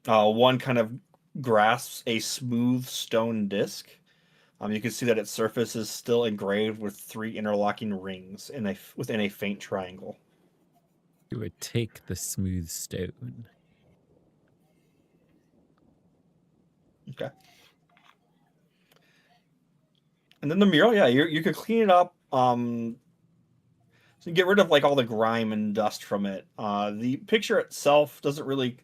One kind of grasps a smooth stone disc. You can see that its surface is still engraved with 3 interlocking rings within a faint triangle. You would take the smooth stone. Okay. And then the mural, yeah, you could clean it up. So you get rid of like all the grime and dust from it. The picture itself doesn't really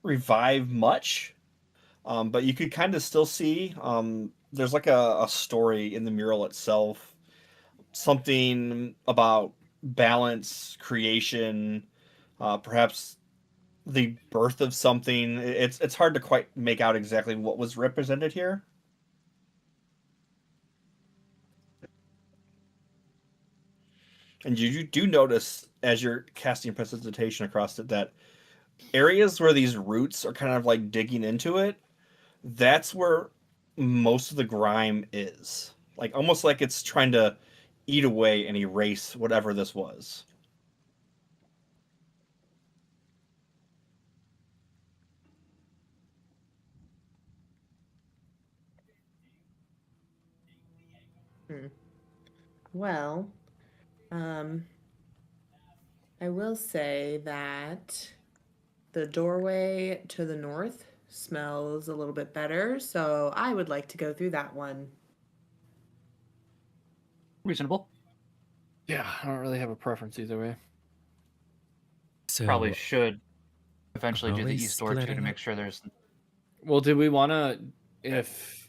revive much, but you could kind of still see there's like a story in the mural itself, something about balance, creation, perhaps the birth of something. It's hard to quite make out exactly what was represented here. And you do notice as you're casting precipitation across it that areas where these roots are kind of like digging into it, that's where most of the grime is. Like almost like it's trying to eat away and erase whatever this was. Well, I will say that the doorway to the north smells a little bit better, so I would like to go through that one. Reasonable. Yeah, I don't really have a preference either way. So Probably should eventually do the always east door too to splitting make sure there's. Well, did we want to, if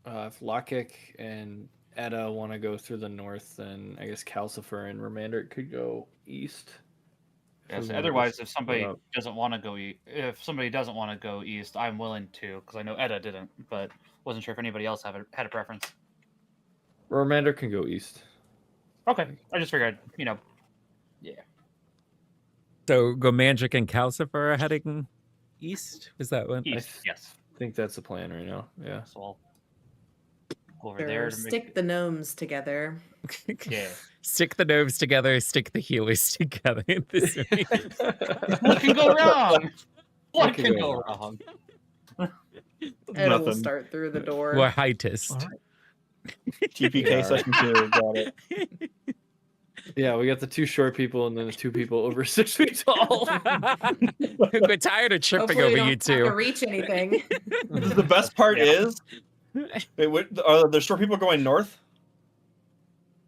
Lockkick and Etta want to go through the north, then I guess Calcifer and Romander could go east. Yes. we wanna Otherwise, just if somebody split up. doesn't want to go if somebody doesn't want to go east, I'm willing to because I know Edda didn't, but wasn't sure if anybody else had a preference. Romander can go east. Okay, I just figured, yeah. So Gomanjic and Calcifer are heading east? Was that what? East, yes. I think that's the plan right now. Yeah. So I'll go over Or there to stick make. the gnomes together. Yeah. Stick the gnomes together, stick the healers together. What can go wrong? What What can can go go wrong? Etta will Nothing. start through the door. We're heightist. All right. TPK Yeah. session 2, got it. Yeah, we got the 2 short people and then the 2 people over 6 feet tall. We're tired of tripping Hopefully we over don't you have to two. reach anything. The best part Yeah. is, are there still people going north?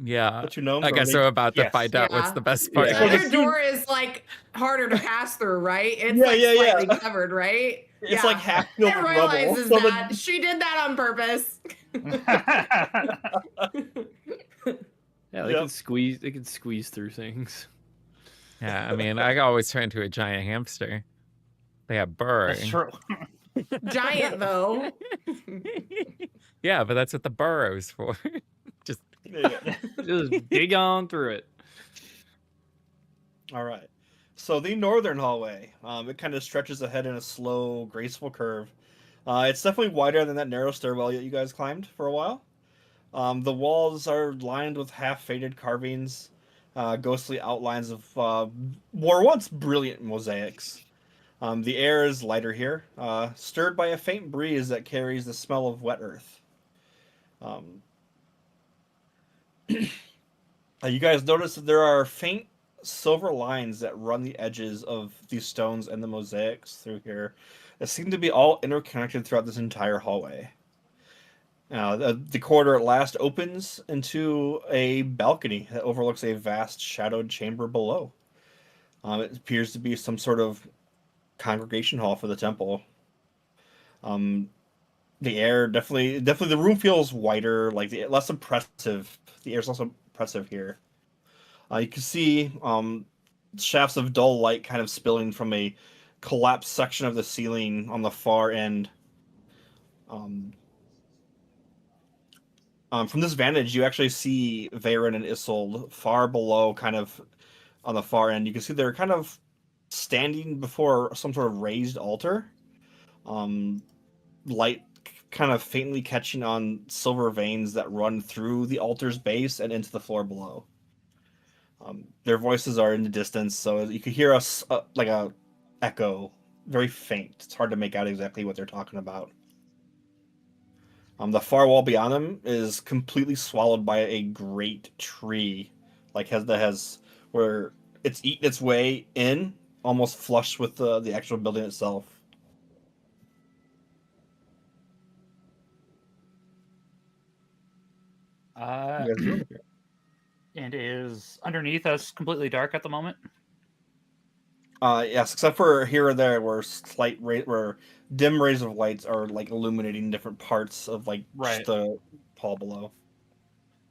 Yeah. The 2 gnomes? I or guess they- I'm about to Yes. find out what's Yeah. the best The part. Yeah. other door is like harder to pass through, right? It's like Yeah. slightly covered, right? It's like half filled It with rubble. realizes So that she did that on purpose. Yeah, they Yep. can squeeze. They can squeeze through things. Yeah, I mean, I always turn into a giant hamster. They have burr. That's true. Giant though. Yeah, but that's what the burrow's for. Just Yeah. Just dig on through it. All right. So the northern hallway, it kind of stretches ahead in a slow, graceful curve. It's definitely wider than that narrow stairwell that you guys climbed for a while. The walls are lined with half-faded carvings, ghostly outlines of were once brilliant mosaics. The air is lighter here, stirred by a faint breeze that carries the smell of wet earth. Um, you guys notice that there are faint silver lines that run the edges of these stones and the mosaics through here that seem to be all interconnected throughout this entire hallway. The corridor at last opens into a balcony that overlooks a vast shadowed chamber below. It appears to be some sort of congregation hall for the temple. The air definitely the room feels whiter, like less oppressive. The air's less oppressive here. You can see shafts of dull light kind of spilling from a collapsed section of the ceiling on the far end. From this vantage, you actually see Varen and Isolde far below, kind of on the far end. You can see they're kind of standing before some sort of raised altar. Light kind of faintly catching on silver veins that run through the altar's base and into the floor below. Their voices are in the distance, so you could hear us like a echo, very faint. It's hard to make out exactly what they're talking about. The far wall beyond them is completely swallowed by a great tree, like where it's eaten its way in, almost flush with the actual building itself. You guys doing here? And is underneath us completely dark at the moment? Yes, except for here or there where where dim rays of lights are like illuminating different parts of like Right. the hall below.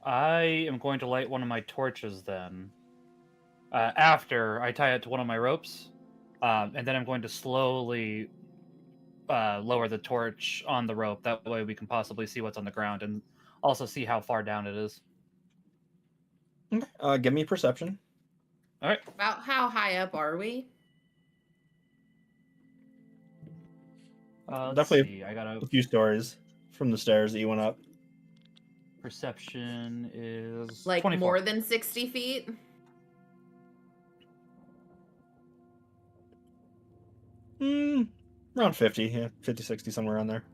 I am going to light one of my torches then. After I tie it to one of my ropes, and then I'm going to slowly lower the torch on the rope. That way we can possibly see what's on the ground and also see how far down it is. Give me perception. All right. About how high up are we? Let's Definitely see. I got a few stories from the stairs that you went up. Perception is Like 24. more than 60 feet? Around 50, yeah, 50, 60, somewhere around there.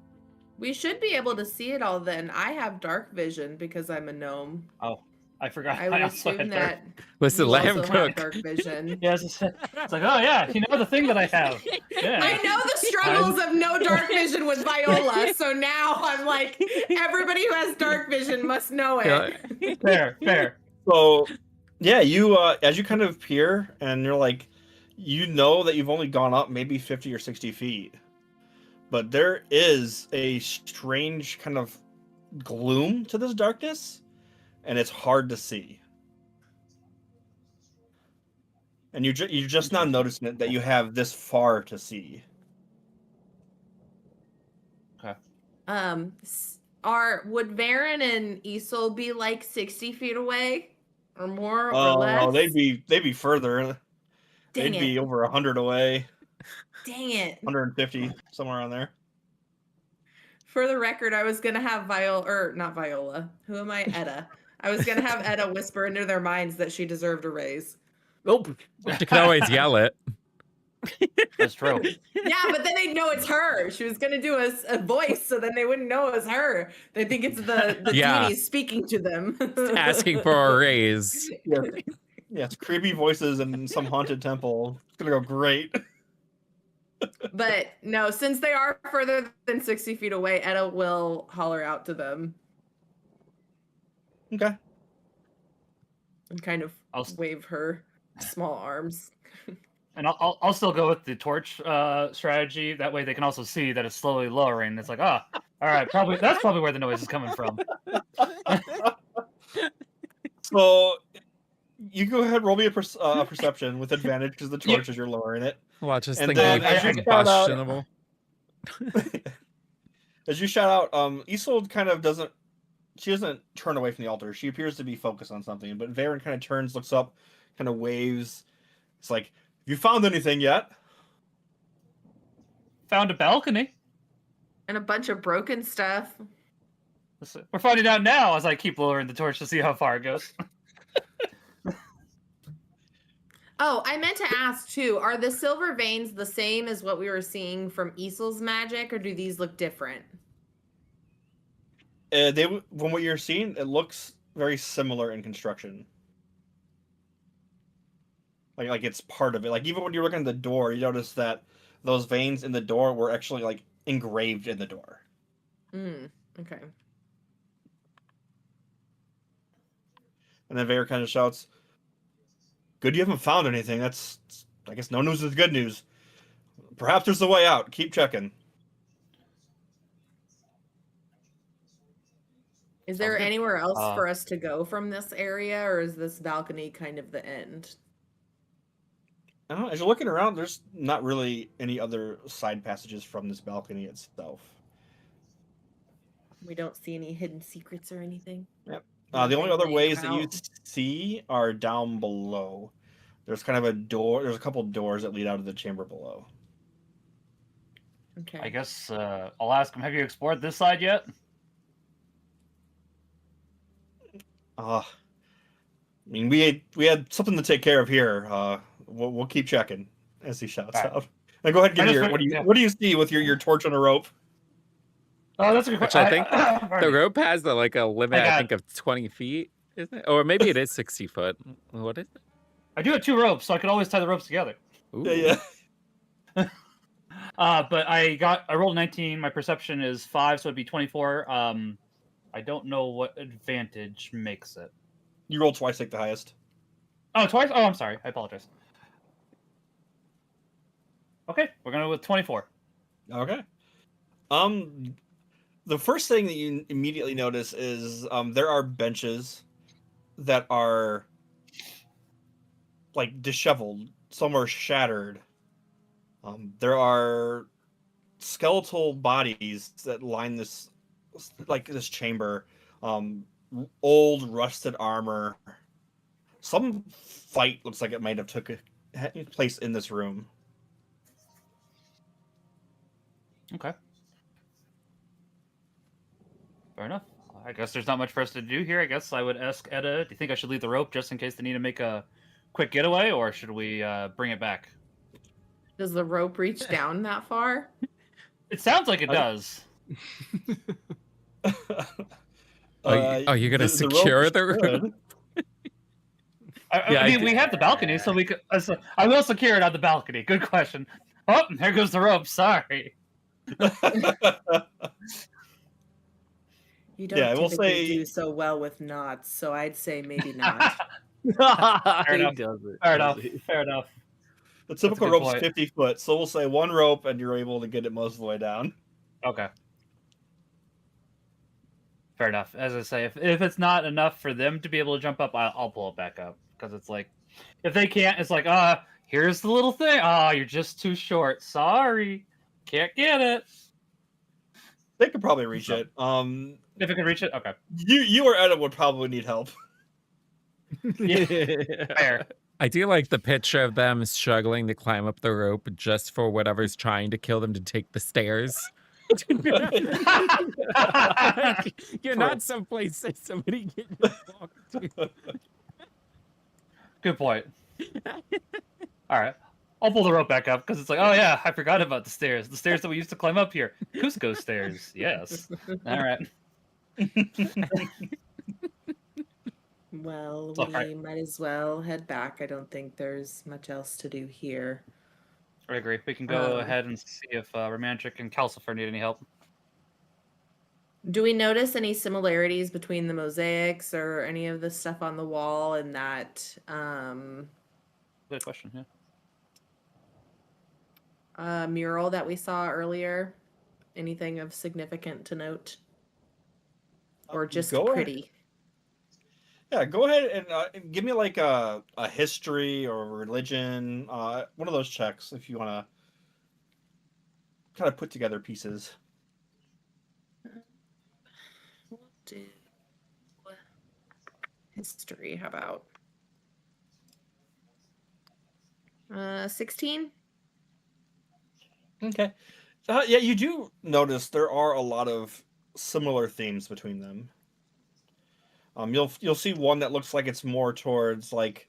We should be able to see it all then. I have dark vision because I'm a gnome. Oh, I forgot. I would also assume had that listen, you let him also have cook. dark vision. Yeah, it's like, oh yeah, you know the thing that I have. Yeah. I know the struggles of no dark vision with Viola, so now I'm like, everybody who has dark vision must know it. Fair. So, yeah, you as you kind of peer, and you're like, you know that you've only gone up maybe 50 or 60 feet, but there is a strange kind of gloom to this darkness, and it's hard to see. And you're just not noticing it that you have this far to see. Okay. Would Varen and Isol be like 60 feet away, or more, or Oh, less? no, they'd be further. Dang They'd it. be over 100 away, Dang it. 150, somewhere around there. For the record, I was gonna have not Viola. Who am I? Edda. I was gonna have Edda whisper into their minds that she deserved a raise. Nope. You can always yell it. That's true. Yeah, but then they'd know it's her. She was gonna do a voice, so then they wouldn't know it was her. They think it's the Yeah. genie speaking to them. Asking for a raise. Yeah, it's creepy voices in some haunted temple. It's gonna go great. But no, since they are further than 60 feet away, Edda will holler out to them Okay. and kind of wave her small arms. And I'll still go with the torch strategy. That way they can also see that it's slowly lowering. It's like, all right, that's probably where the noise is coming from. So you go ahead, roll me a perception with advantage because the torch as you're lowering it. Watch this And thing then be as you start out- questionable. As you shout out, Isolde kind of doesn't. She doesn't turn away from the altar. She appears to be focused on something. But Varen kind of turns, looks up, kind of waves. It's like, have you found anything yet? Found a balcony. And a bunch of broken stuff. We're finding out now as I keep lowering the torch to see how far it goes. Oh, I meant to ask too, are the silver veins the same as what we were seeing from Isol's magic, or do these look different? From what you're seeing, it looks very similar in construction. Like it's part of it. Like even when you're looking at the door, you notice that those veins in the door were actually like engraved in the door. Okay. And then Vader kind of shouts, "Good, you haven't found anything. That's, I guess, no news is good news. Perhaps there's a way out. Keep checking." Is there anywhere else Uh, for us to go from this area, or is this balcony kind of the end? I don't know, as you're looking around, there's not really any other side passages from this balcony itself. We don't see any hidden secrets or anything. Yep. The only other Nothing ways that you about- see are down below. There's kind of a door. There's a couple doors that lead out of the chamber below. Okay. I guess I'll ask him. Have you explored this side yet? I mean, we had something to take care of here. We'll keep checking as he shouts All right. out. Now go ahead and give me I your. just- What do you see with your torch on a rope? Oh, that's a good Which question. I think the rope has like a limit, I I got- think, of 20 feet, isn't it? Or maybe it is 60 foot. What is it? I do have 2 ropes, so I could always tie the ropes together. Ooh. Yeah. But I rolled 19. My perception is 5, so it'd be 24. I don't know what advantage makes it. You roll twice, take the highest. Oh, twice? Oh, I'm sorry. I apologize. Okay, we're gonna go with 24. Okay. The first thing that you immediately notice is there are benches that are like disheveled. Some are shattered. There are skeletal bodies that line this chamber. Old rusted armor. Some fight looks like it might have took place in this room. Okay. Fair enough. I guess there's not much for us to do here. I guess I would ask Edda, do you think I should leave the rope just in case they need to make a quick getaway, or should we bring it back? Does the rope reach down that far? It sounds like it does. You're gonna the secure rope the room? should. Yeah, I mean, we have the balcony, so we could. I will secure it on the balcony. Good question. Oh, there goes the rope. Sorry. You don't Yeah, I will typically say- do so well with knots, so I'd say maybe not. Fair enough. Does it. Fair does enough. he? Fair enough. The typical good rope's point. 50 foot, so we'll say one rope and you're able to get it most of the way down. Okay. Fair enough. As I say, if it's not enough for them to be able to jump up, I'll pull it back up. Because it's like, if they can't, it's like, here's the little thing. You're just too short. Sorry. Can't get it. They could probably reach it. If it can reach it, okay. You or Edda would probably need help. Fair. I do like the picture of them struggling to climb up the rope just for whatever's trying to kill them to take the stairs. You're not someplace that somebody can walk to. Good point. All right. I'll pull the rope back up because it's like, oh yeah, I forgot about the stairs. The stairs that we used to climb up here. Cusco stairs. Yes. All right. Well, All we right. might as well head back. I don't think there's much else to do here. I agree. We can go Um, ahead and see if Romantic and Calcifer need any help. Do we notice any similarities between the mosaics or any of the stuff on the wall and that Good question. Yeah. mural that we saw earlier? Anything of significant to note? Or just Go ahead. pretty? Yeah, go ahead and give me like a history or religion, one of those checks if you want to kind of put together pieces. do history. How about 16? Okay. Yeah, you do notice there are a lot of similar themes between them. You'll see one that looks like it's more towards like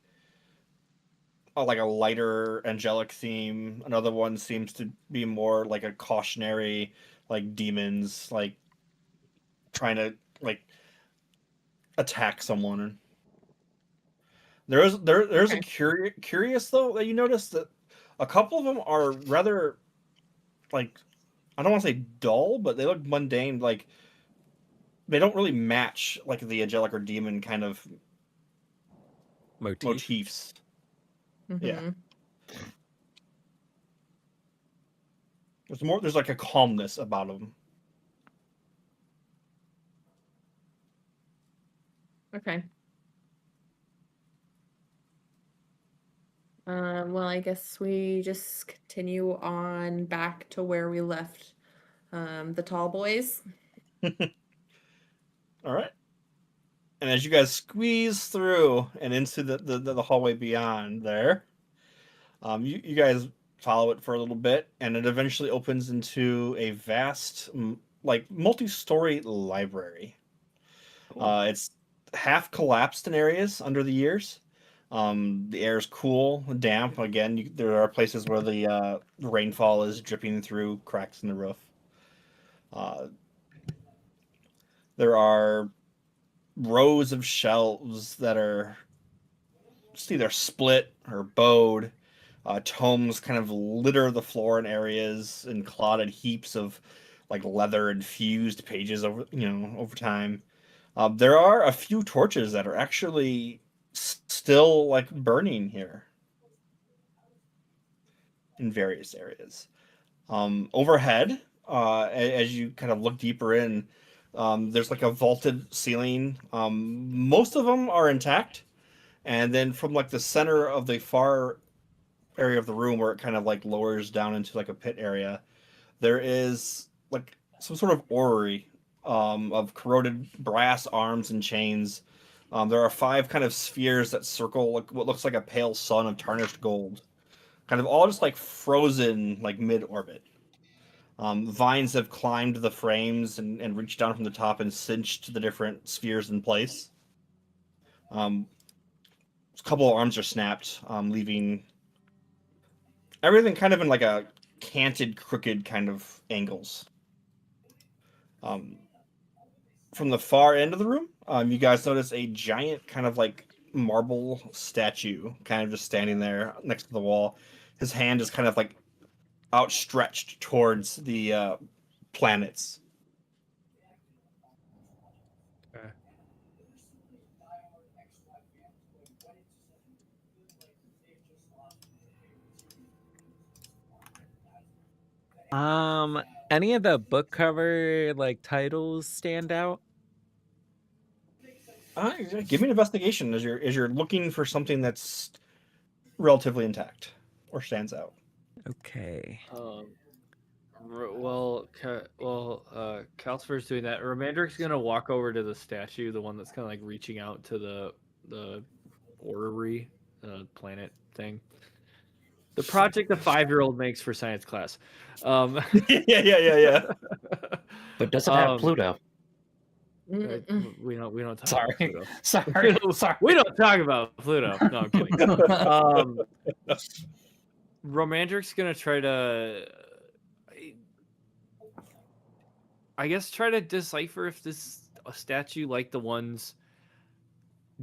a lighter angelic theme. Another one seems to be more like a cautionary, like demons, like trying to like attack someone. There's a Okay. curious though that you notice that a couple of them are rather like I don't want to say dull, but they look mundane. Like they don't really match like the angelic or demon kind of Motif. motifs. Mm-hmm. Yeah. There's like a calmness about them. Okay. Well, I guess we just continue on back to where we left the tall boys. All right. And as you guys squeeze through and into the hallway beyond there, you guys follow it for a little bit, and it eventually opens into a vast, like multi-story library. Cool. It's half collapsed in areas under the years. The air is cool, damp. Again, there are places where the rainfall is dripping through cracks in the roof. Uh, there are rows of shelves that are just either split or bowed. Tomes kind of litter the floor in areas and clotted heaps of like leather and fused pages over time. There are a few torches that are actually still like burning here in various areas. Overhead, as you kind of look deeper in, there's like a vaulted ceiling. Most of them are intact, and then from like the center of the far area of the room where it kind of like lowers down into like a pit area, there is like some sort of orrery of corroded brass arms and chains. There are 5 kind of spheres that circle like what looks like a pale sun of tarnished gold, kind of all just like frozen like mid orbit. Vines have climbed the frames and reached down from the top and cinched the different spheres in place. Um, a couple of arms are snapped, leaving everything kind of in like a canted, crooked kind of angles. Um, from the far end of the room, you guys notice a giant kind of like marble statue kind of just standing there next to the wall. His hand is kind of like outstretched towards the planets. Okay. Any of the book cover like titles stand out? Give me an investigation as you're looking for something that's relatively intact or stands out. Okay. Calcifer's doing that. Romandric's gonna walk over to the statue, the one that's kind of like reaching out to the orrery, planet thing. The project a 5-year-old makes for science class. Yeah. But does it have Pluto? Mm-mm. We don't talk Sorry. about Pluto. Sorry. We don't talk about Pluto. No, I'm kidding. Romandric's gonna try to, I guess, try to decipher if this a statue like the ones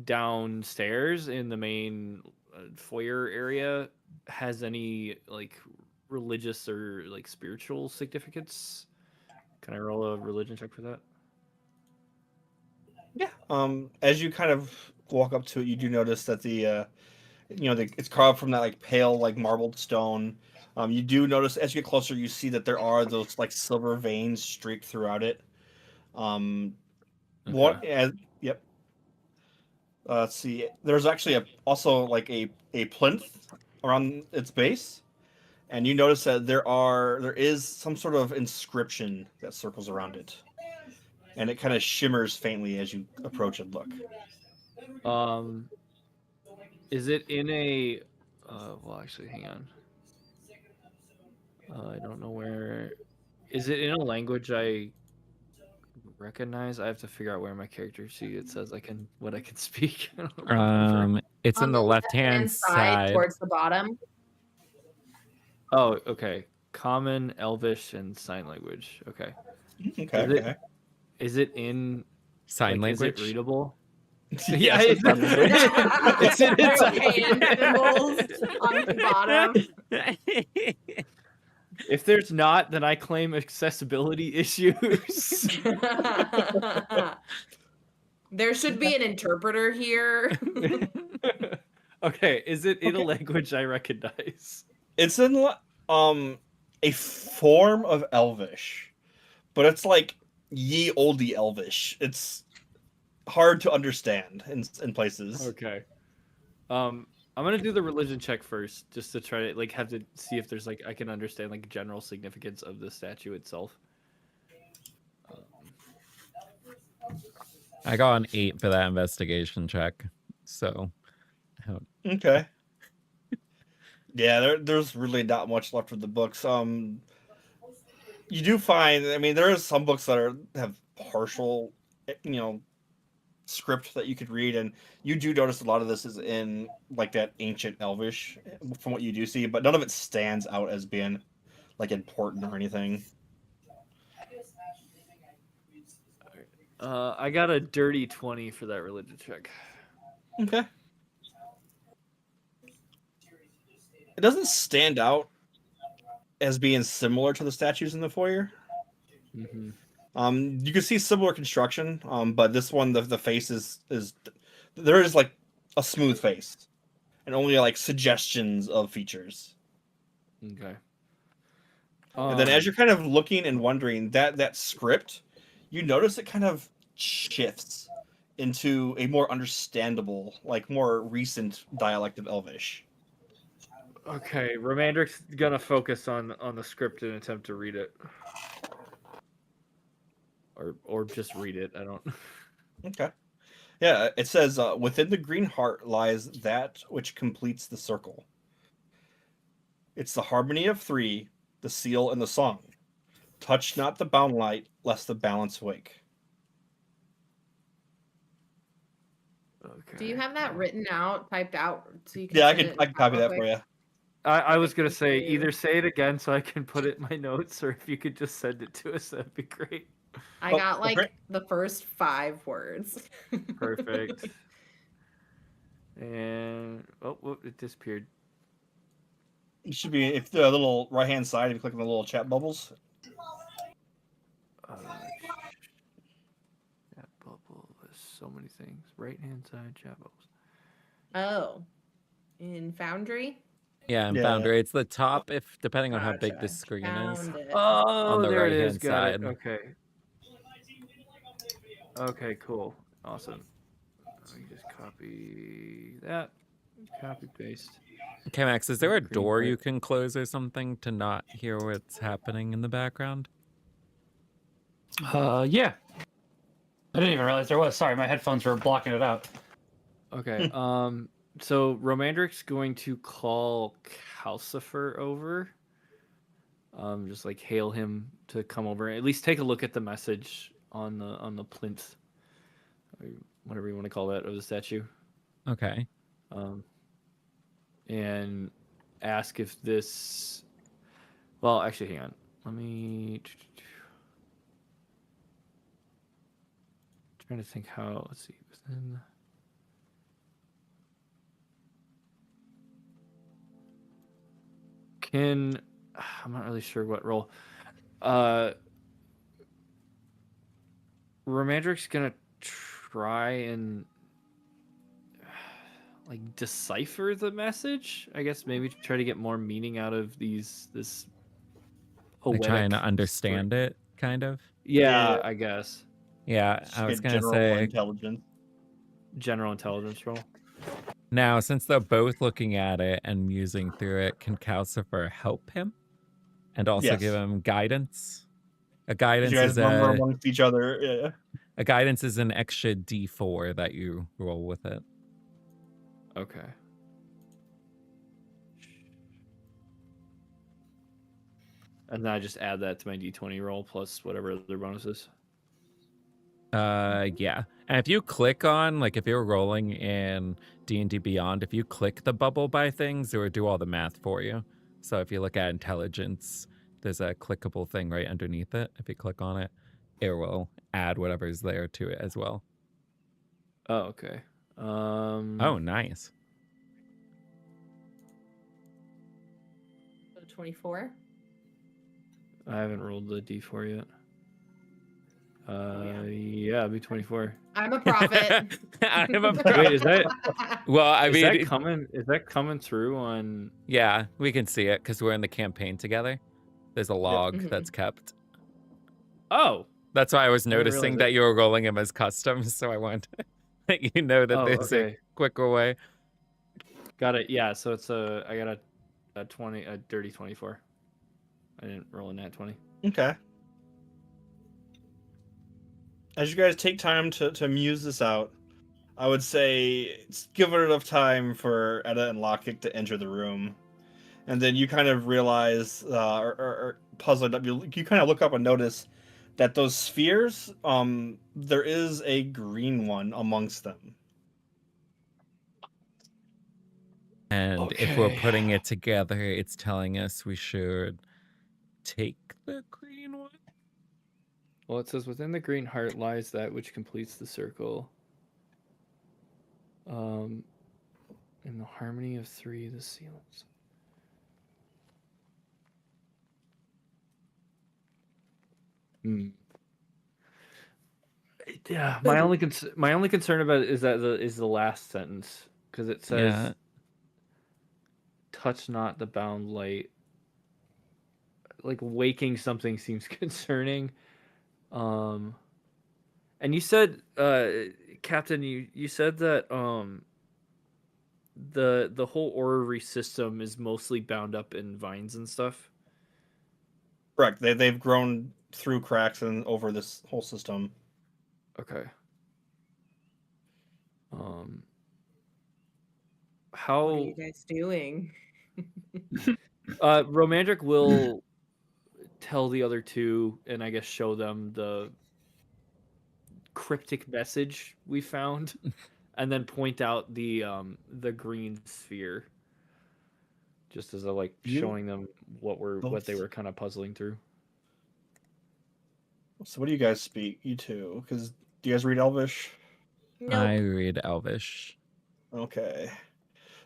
downstairs in the main foyer area has any like religious or like spiritual significance. Can I roll a religion check for that? Yeah. As you kind of walk up to it, you do notice that it's carved from that like pale like marbled stone. You do notice as you get closer, you see that there are those like silver veins streaked throughout it. What? Yep. Let's see. There's actually also like a plinth around its base, and you notice that there is some sort of inscription that circles around it. and it kind of shimmers faintly as you approach and look. Is it in a? Well, actually, hang on. I don't know where. Is it in a language I recognize? I have to figure out where my character sheet it says what I can speak. I don't remember. It's On in the left-hand side. towards the bottom. Oh, okay. Common, Elvish, and sign language. Okay. Okay. Is it in Sign language. Is it readable? Yeah, it's in its hand symbols on the bottom. If there's not, then I claim accessibility issues. There should be an interpreter here. Okay, is it in a language I recognize? It's in a form of Elvish, but it's like ye olde Elvish. It's hard to understand in places. Okay. I'm gonna do the religion check first, just to try to have to see if there's I can understand general significance of the statue itself. I got an 8 for that investigation check. So okay. Yeah, there's really not much left of the books. You do find, I mean, there are some books that have partial, script that you could read, and you do notice a lot of this is in that ancient Elvish, from what you do see, but none of it stands out as being important or anything. I got a dirty 20 for that religion check. Okay. It doesn't stand out as being similar to the statues in the foyer. Mm-hmm. You can see similar construction, but this one, the face is there is a smooth face, and only suggestions of features. Okay. And then as you're kind of looking and wondering that script, you notice it kind of shifts into a more understandable, more recent dialect of Elvish. Okay, Romandric's gonna focus on the script and attempt to read it. Or just read it. I don't. Okay. Yeah, it says, within the green heart lies that which completes the circle. It's the harmony of three, the seal and the song. Touch not the bound light, lest the balance wake. Okay. Do you have that written out, typed out, so you can? Yeah, I send can it in copy real that quick? for you. I was gonna say you. either say it again so I can put it in my notes, or if you could just send it to us, that'd be great. I got the first 5 words. Perfect. And it disappeared. It should be, if the little right hand side, if you click on the little chat bubbles. Chat bubble. There's so many things. Right hand side chat bubbles. Oh, in Foundry. yeah, in Yeah. Foundry, it's the top. If depending on how big the Gotcha. screen is. Found it. Oh, the there it right-hand is. Got it. side. Okay. Okay, cool. Awesome. Let me just copy that. Copy paste. Okay, Max, is there a Green door light. you can close or something to not hear what's happening in the background? Yeah. I didn't even realize there was. Sorry, my headphones were blocking it out. Okay. So Romandric's going to call Calcifer over. Just hail him to come over. At least take a look at the message on the plinth, or whatever you want to call that, of the statue. Okay. And ask if this. Well, actually, hang on. Let me. Trying to think how. Let's see. Within. I'm not really sure what role. Romandric's gonna try and decipher the message. I guess maybe try to get more meaning out of this. Trying to understand it, kind of. Yeah, Yeah. I guess. Yeah, I was gonna say. General Intelligence roll. Now, since they're both looking at it and musing through it, can Calcifer help him? And also give Yes. him guidance? A guidance You guys is number a amongst each other. Yeah. a guidance is an extra D4 that you roll with it. Okay. And then I just add that to my D20 roll plus whatever other bonuses. Yeah. And if you click on, like if you're rolling in D&D Beyond, if you click the bubble by things, it will do all the math for you. So if you look at intelligence, there's a clickable thing right underneath it. If you click on it, it will add whatever's there to it as well. Oh, okay. Oh, nice. So 24. I haven't rolled the D4 yet. yeah. Yeah, it'd be 24. I'm a prophet. I'm a Wait, is that Well, I is mean, that coming? Is that coming through on? yeah, we can see it because we're in the campaign together. There's a log Mhm. that's kept. Oh, That's why I was I didn't noticing realize that that. you were rolling them as customs, so I wanted to let you know that Oh, there's a okay. quicker way. Got it. Yeah. So it's I got a dirty 24. I didn't roll a nat 20. Okay. As you guys take time to muse this out, I would say give it enough time for Edda and Lockett to enter the room. And then you kind of realize, or puzzled up, you kind of look up and notice that those spheres, there is a green one amongst them. And if we're Okay. putting it together, it's telling us we should take the green one. Well, it says within the green heart lies that which completes the circle. In the harmony of three, the seals. Yeah, my only concern about it is that the last sentence, because it says, Yeah. "Touch not the bound light." Like waking something seems concerning. And you said, Captain, you said that the whole orrery system is mostly bound up in vines and stuff. Correct. They've grown through cracks and over this whole system. Okay. What are How you guys doing? Romandric will tell the other two, and I guess show them the cryptic message we found, and then point out the green sphere, just as a showing them what they were kind of puzzling through. So what do you guys speak? You two, because do you guys read Elvish? Nope. I read Elvish. Okay.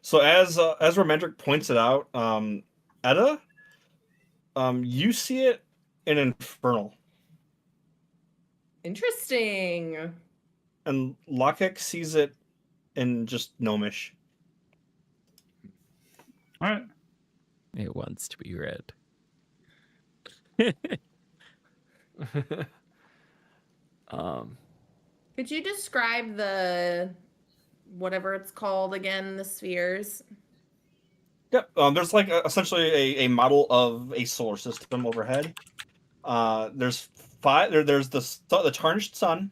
So as Romandric points it out, Edda, you see it in Infernal. Interesting. And Lockheck sees it in just Gnomish. All right. It wants to be read. Could you describe the whatever it's called again, the spheres? Yep. There's like essentially a model of a solar system overhead. There's five. There's the tarnished sun,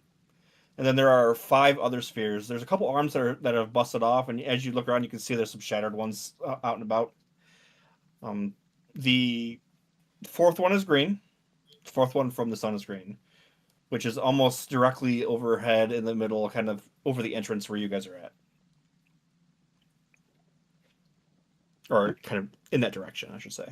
and then there are 5 other spheres. There's a couple arms that have busted off, and as you look around, you can see there's some shattered ones out and about. The 4th one is green. The 4th one from the sun is green, which is almost directly overhead in the middle, kind of over the entrance where you guys are at. Or kind of in that direction, I should say.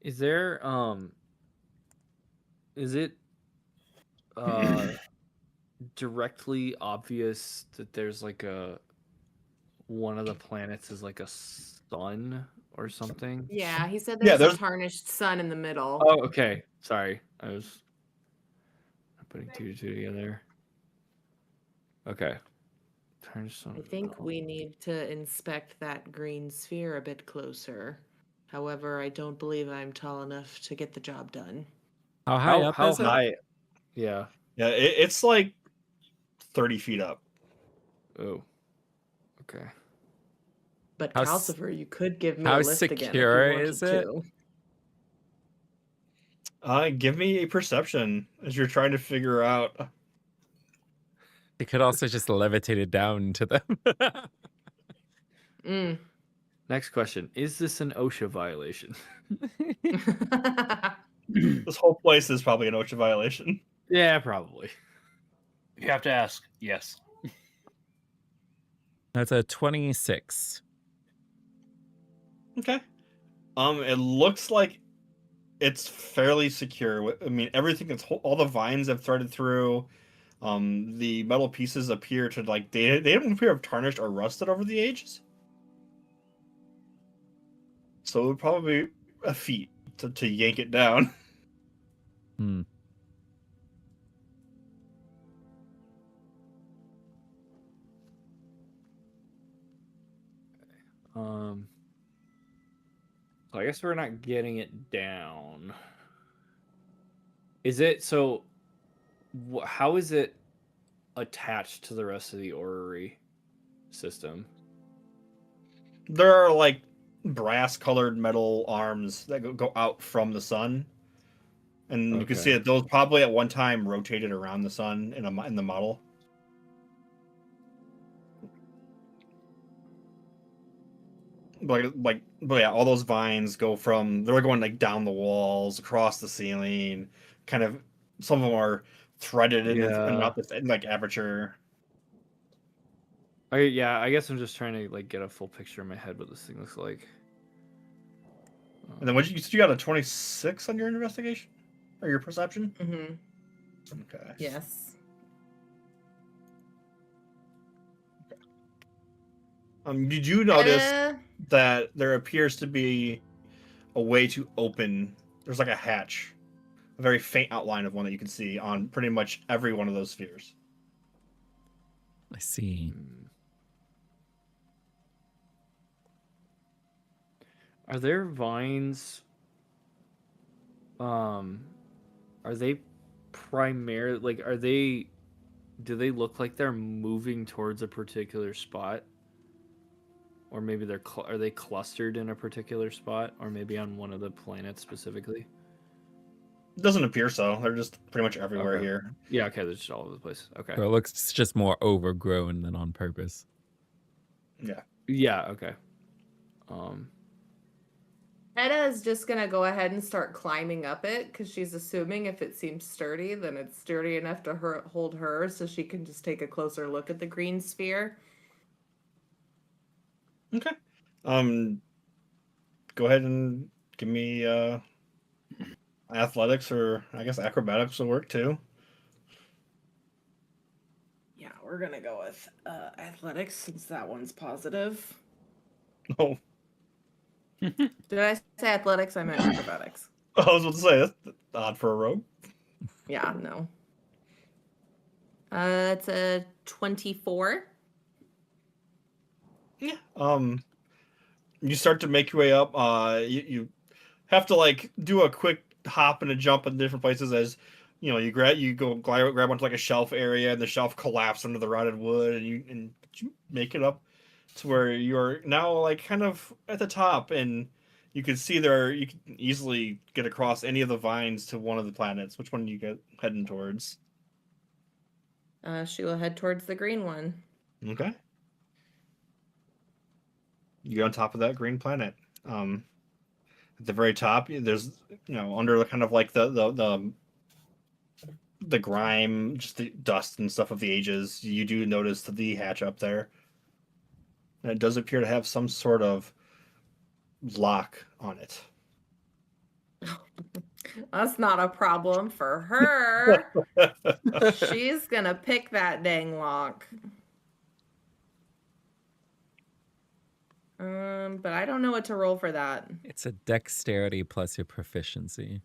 Is there is it directly obvious that there's like one of the planets is like a sun or something? Yeah, he said Yeah, there's a there's- tarnished sun in the middle. Oh, okay. Sorry, I was putting 2 to 2 together. Okay. Tarnished sun. I think we need to inspect that green sphere a bit closer. However, I don't believe I'm tall enough to get the job done. How high up How is it? high? Yeah. Yeah, it's like 30 feet up. Oh. Okay. But How s- Calcifer, you could give me how a lift again if you secure wanted is it? to. Give me a perception as you're trying to figure out. They could also just levitate it down to them. Mm. Next question. Is this an OSHA violation? This whole place is probably an OSHA violation. Yeah, probably. You have to ask. Yes. That's a 26. Okay. It looks like it's fairly secure. I mean, everything that's all the vines have threaded through. The metal pieces appear to like they don't appear to have tarnished or rusted over the ages. So it would probably be a feat to yank it down. Hmm. So I guess we're not getting it down. Is it so? How is it attached to the rest of the orrery system? There are like brass-colored metal arms that go out from the sun, and you can see Okay. that those probably at one time rotated around the sun in the model. But yeah, all those vines go from they're going like down the walls, across the ceiling, kind of. Some of them are threaded in and Yeah. out the like aperture. I guess I'm just trying to like get a full picture in my head what this thing looks like. And then what you got a 26 on your investigation or your perception? Mm-hmm. Okay. Yes. Did you notice Uh, that there appears to be a way to open? There's like a hatch, a very faint outline of one that you can see on pretty much every one of those spheres. I see. Are there vines? Are they primarily like? Do they look like they're moving towards a particular spot? Or maybe are they clustered in a particular spot, or maybe on one of the planets specifically? It doesn't appear so. They're just pretty much everywhere Okay. here. Yeah, okay, they're just all over the place. Okay. So it looks just more overgrown than on purpose. Yeah. Yeah, okay. Edda is just gonna go ahead and start climbing up it because she's assuming if it seems sturdy, then it's sturdy enough to hold her, so she can just take a closer look at the green sphere. Okay. Go ahead and give me athletics, or I guess acrobatics will work too. Yeah, we're gonna go with athletics since that one's positive. Oh, Did I say athletics? I meant acrobatics. I was about to say that's odd for a rogue. Yeah, no. It's a 24. Yeah. You start to make your way up. You have to like do a quick hop and a jump in different places as you grab onto like a shelf area, and the shelf collapses under the rotted wood, and you make it up to where you're now like kind of at the top, and you can see you can easily get across any of the vines to one of the planets. Which one do you get heading towards? She will head towards the green one. Okay. You get on top of that green planet. At the very top, there's under kind of like the grime, just the dust and stuff of the ages. You do notice the hatch up there, and it does appear to have some sort of lock on it. That's not a problem for her. She's gonna pick that dang lock. But I don't know what to roll for that. It's a dexterity plus your proficiency.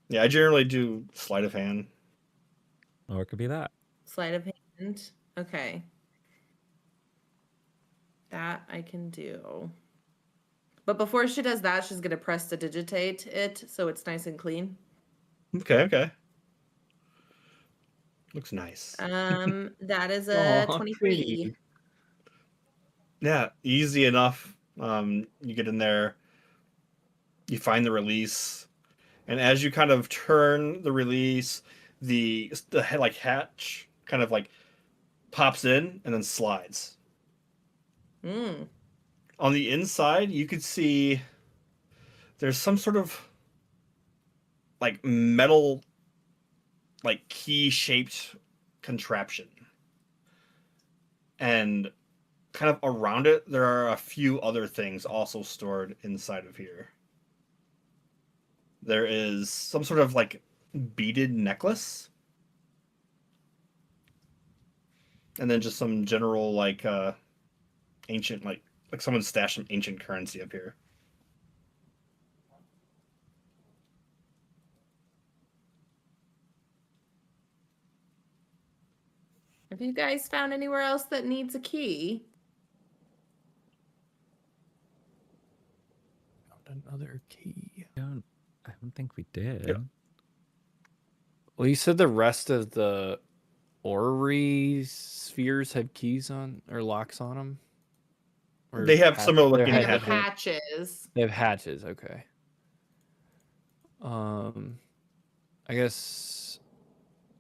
Yeah, I generally do sleight of hand. Or it could be that. Sleight of hand. Okay. That I can do. But before she does that, she's gonna press to digitate it so it's nice and clean. Okay. Looks nice. That is a Aw, 23. pretty. Yeah, easy enough. You get in there, you find the release, and as you kind of turn the release, the like hatch kind of like pops in and then slides. Mm. On the inside, you could see there's some sort of like metal, like key shaped contraption, and kind of around it, there are a few other things also stored inside of here. There is some sort of like beaded necklace, and then just some general like ancient like someone stashed some ancient currency up here. Have you guys found anywhere else that needs a key? Found another key. I don't think we did. Yeah. Well, you said the rest of the orrery spheres had keys on or locks on them. Or They have similar they're looking They have hatches. hatches. They have hatches. Okay. I guess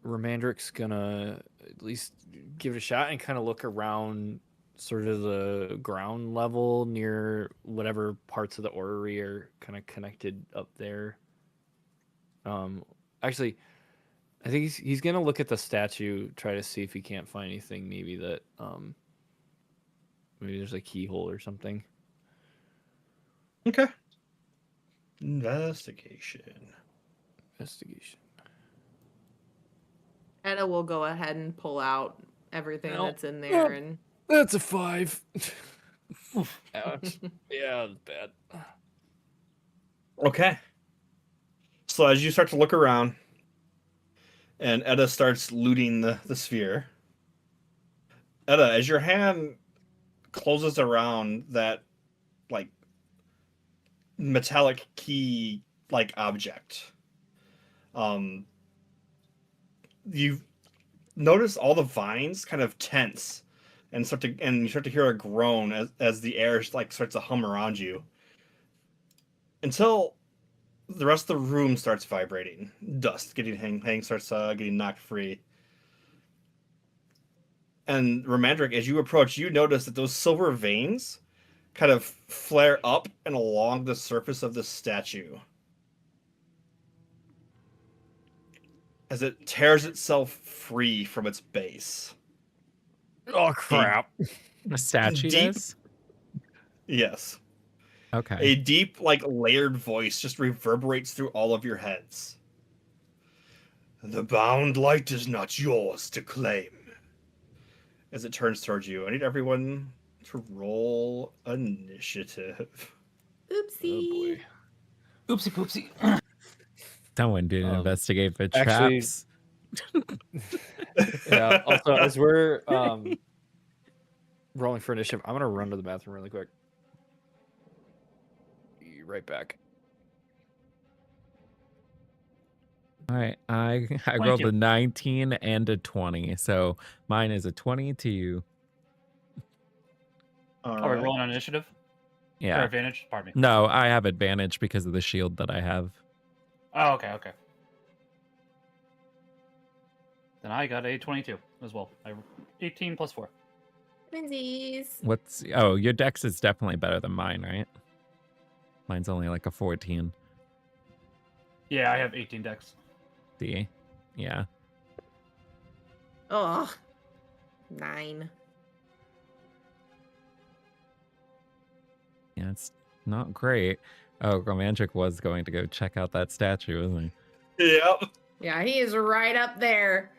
Romandric's gonna at least give it a shot and kind of look around sort of the ground level near whatever parts of the orrery are kind of connected up there. Actually, I think he's gonna look at the statue, try to see if he can't find anything. Maybe that maybe there's a keyhole or something. Okay. Investigation. Etta will go ahead and pull out everything Well, that's in there and That's a 5. Ouch. Yeah, that's bad. Okay. So as you start to look around, and Etta starts looting the sphere. Etta, as your hand closes around that like metallic key like object, you notice all the vines kind of tense and you start to hear a groan as the air like starts to hum around you until the rest of the room starts vibrating. Dust starts getting knocked free. And Romandric, as you approach, you notice that those silver veins kind of flare up and along the surface of the statue as it tears itself free from its base. Oh crap! A statue Deep- does? Yes. Okay. A deep, like, layered voice just reverberates through all of your heads. The bound light is not yours to claim. As it turns towards you, I need everyone to roll initiative. oopsie. Oh boy. Oopsie poopsie. Someone didn't investigate the actually- traps. Yeah. Also, as we're rolling for initiative, I'm gonna run to the bathroom really quick. Be right back. All right, I Thank rolled you. a 19 and a 20, so mine is a 22. All Are we right. rolling on initiative? Or Yeah. advantage? Pardon me. No, I have advantage because of the shield that I have. Oh, okay, okay. Then I got a 22 as well. 18 plus 4. Twinsies. Your dex is definitely better than mine, right? Mine's only like a 14. Yeah, I have 18 dex. See? Yeah. Oh, 9. Yeah, it's not great. Oh, Romandric was going to go check out that statue, wasn't he? Yep. Yeah, he is right up there.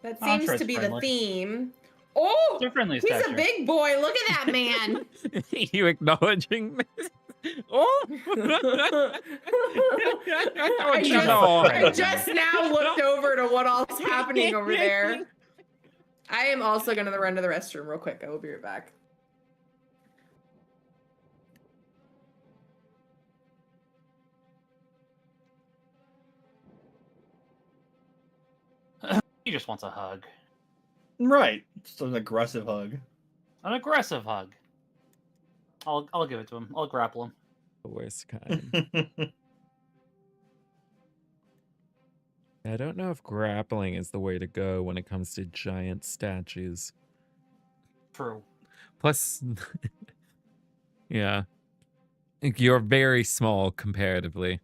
That Oh, I'm seems sure to it's be the friendly. theme. Oh, It's a friendly he's statue. a big boy. Look at that man. You acknowledging me? Oh! I just now looked over to what all's happening over there. I am also going to run to the restroom real quick. I will be right back. He just wants a hug. Right. Just an aggressive hug. An aggressive hug. I'll give it to him. I'll grapple him. The worst kind. I don't know if grappling is the way to go when it comes to giant statues. True. Plus, yeah, you're very small comparatively.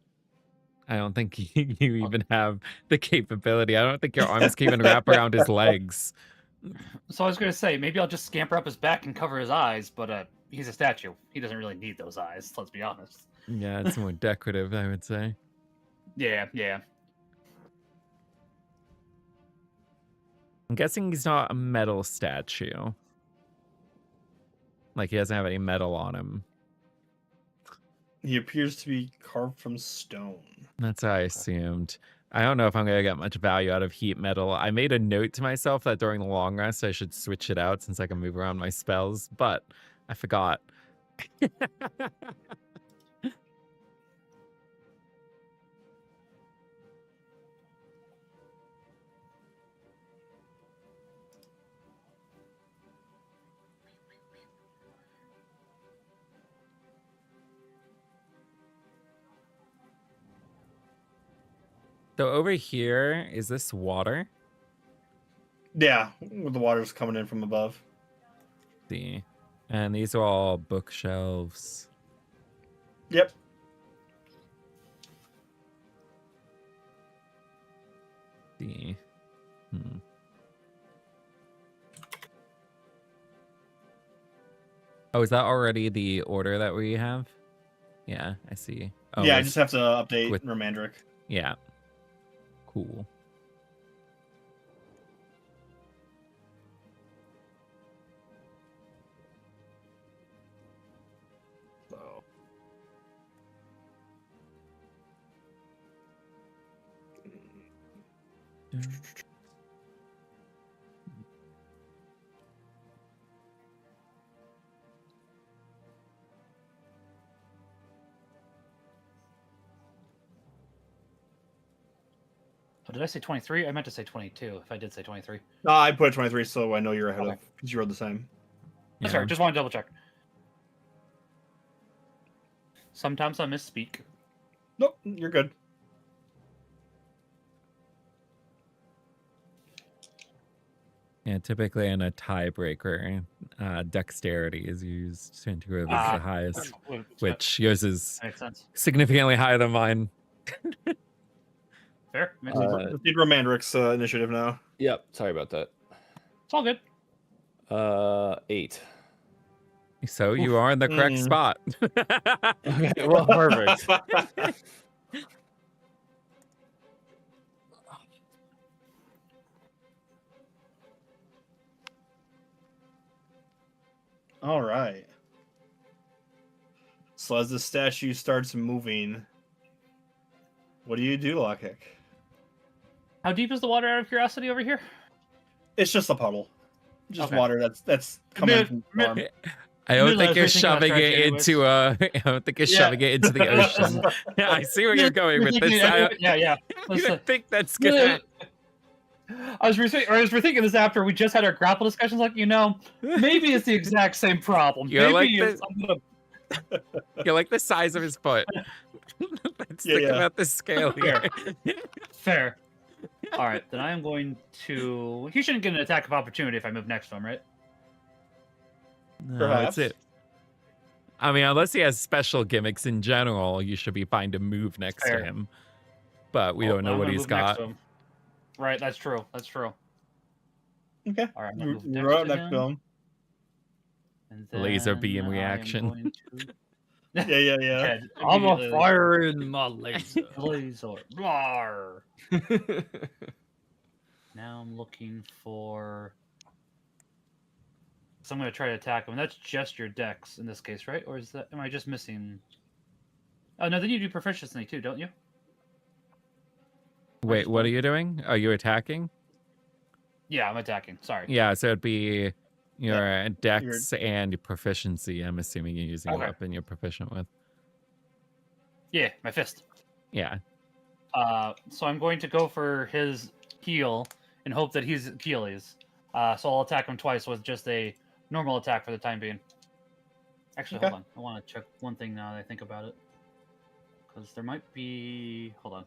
I don't think you even have the capability. I don't think your arms can even wrap around his legs. So I was going to say, maybe I'll just scamper up his back and cover his eyes, but he's a statue. He doesn't really need those eyes, let's be honest. Yeah, it's more decorative, I would say. Yeah, yeah. I'm guessing he's not a metal statue. Like, he doesn't have any metal on him. He appears to be carved from stone. That's how I assumed. I don't know if I'm going to get much value out of heat metal. I made a note to myself that during the long rest, I should switch it out since I can move around my spells, but I forgot. So over here, is this water? Yeah, with the water's coming in from above. See. And these are all bookshelves. Yep. See. Oh, is that already the order that we have? Yeah, I see. Oh, Yeah, I it's- just have to update with- Romandric. Yeah. Cool. So. Oh, did I say 23? I meant to say 22, if I did say 23. No, I put 23 so I know you're ahead Okay. of, because you rolled the same. That's Yeah. right, just want to double check. Sometimes I misspeak. Nope, you're good. Yeah, typically in a tiebreaker, dexterity is used to enter whoever's Ah, the highest, That which yours is makes sense. significantly higher than mine. Fair. Makes sense. Let's need Romandric's initiative now. Yep. Sorry about that. It's all good. 8. So you are in the correct Mm. spot. Okay. Well, perfect. All right. So as the statue starts moving, what do you do, Lockheck? How deep is the water, out of curiosity, over here? It's just a puddle. Just Okay. water that's coming Mid- from the storm. I don't Realize think you're we're thinking about shoving it strategy into I don't think you're Yeah. shoving it into the ocean. Yeah, I see where you're going with this. I Yeah. don't think that's Yeah. good. I was rethinking this after we just had our grapple discussions. Like, maybe it's the exact same problem. You're Maybe like it's something You're like the size of his foot. Let's Yeah, think yeah. about the scale here. fair. All right, then I am going to. He shouldn't get an attack of opportunity if I move next to him, right? No, Perhaps. that's it. I mean, unless he has special gimmicks in general, you should be fine to move next Fair. to him. But we Oh, don't know I'm what gonna he's move next got. to him. Right, that's true. That's true. Okay. All right, I'm gonna move You're up next to him. him. Laser Laser beam reaction. Yeah. Yeah, I'm a immediately- fire in my laser. Laser. Rawr. Now I'm looking for. So I'm going to try to attack him. That's just your dex in this case, right? Or am I just missing? Oh no, then you do proficiency too, don't you? Wait, just what are one. you doing? Are you attacking? Yeah, I'm attacking. Sorry. Yeah, so it'd be your dex and your proficiency. I'm assuming you're using a Okay. weapon you're proficient with. Yeah, my fist. Yeah. So I'm going to go for his heal and hope that he's Achilles. So I'll attack him twice with just a normal attack for the time being. Actually, Okay. hold on. I want to check one thing now that I think about it. Because there might be... Hold on.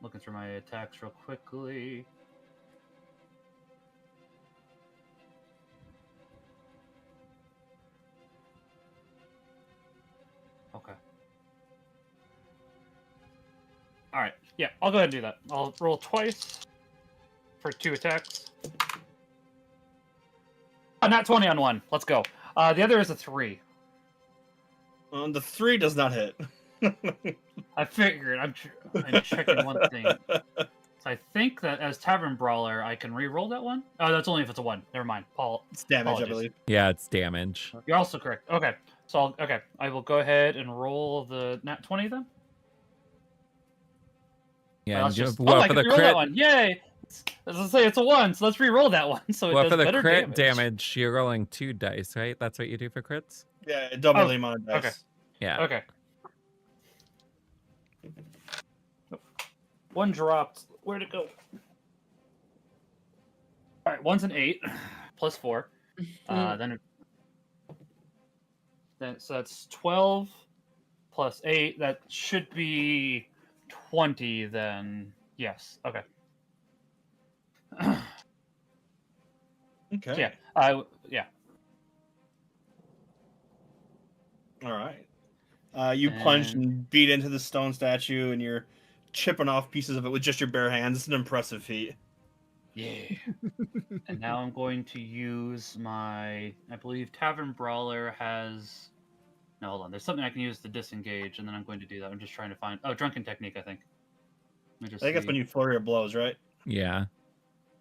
Looking through my attacks real quickly. Okay. Alright. Yeah, I'll go ahead and do that. I'll roll twice for 2 attacks. Oh, not 20 on one. Let's go. The other is a 3. The 3 does not hit. I figured. I'm checking one thing. So I think that as Tavern Brawler, I can re-roll that one. Oh, that's only if it's a 1. Never mind. Paul. It's damage, Apologies. I believe. Yeah, it's damage. You're also correct. Okay. So I will go ahead and roll the nat 20 then. Yeah, Let's and just, well, I for can the re-roll that crit, one. Yay! As I say, it's a 1, so let's re-roll that one. So it well, does for the better crit damage, you're rolling 2 dice, right? That's what you do for crits. Yeah, double Oh, the amount of dice. okay. Yeah. Okay. 1 dropped. Where'd it go? All right, 1's an 8 plus 4. Then so that's 12 plus 8. That should be 20 then. Yes. Okay. Okay. Yeah. Yeah. All right. You plunge And- and beat into the stone statue, and you're chipping off pieces of it with just your bare hands. It's an impressive feat. Yeah. And now I'm going to use I believe Tavern Brawler has... No, hold on. There's something I can use to disengage, and then I'm going to do that. I'm just trying to find... Oh, Drunken Technique, I think. Let me I just think that's see. when you flurry of blows, right? Yeah.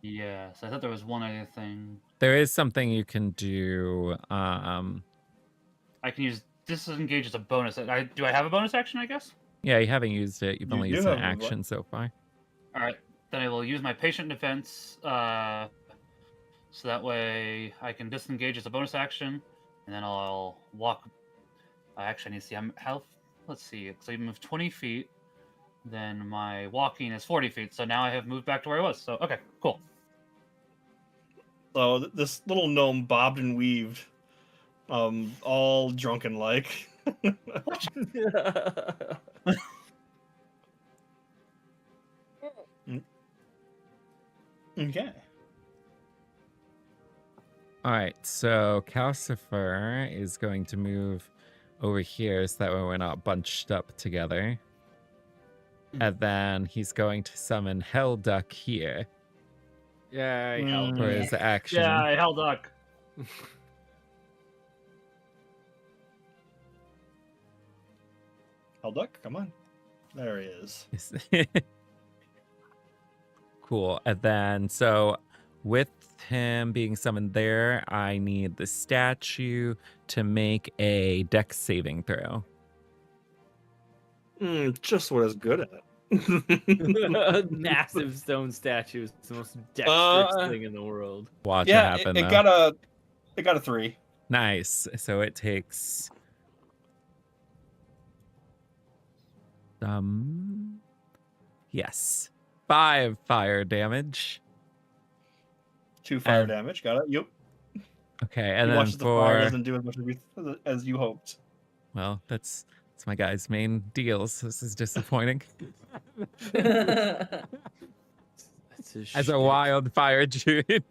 Yeah, so I thought there was one other thing. There is something you can do. I can use disengage as a bonus. Do I have a bonus action, I guess? Yeah, you haven't used it. You've You only do used an have a action so far. All right, then I will use my patient defense, so that way I can disengage as a bonus action, and then I'll walk. Actually, I need to see how. Let's see. So I move 20 feet. Then my walking is 40 feet. So now I have moved back to where I was. So okay, cool. So this little gnome bobbed and weaved, all drunken like. Okay. All right, so Calcifer is going to move over here so that way we're not bunched up together. And then he's going to summon Hell Duck here Yeah, I helped. for his action. Yeah, I held duck. Hellduck, come on. There he is. Cool. And then, so with him being summoned there, I need the statue to make a dex saving throw. Just what it's good at. Massive stone statue is the most dexterous thing in the world. Watch it Yeah, happen, it though. got a 3. Nice. So it takes yes, 5 fire damage. 2 fire And- damage. Got it. Yep. Okay, and You then watch the fire for doesn't do as much as you hoped. well, that's my guy's main deals. This is disappointing. That's As a wildfire druid.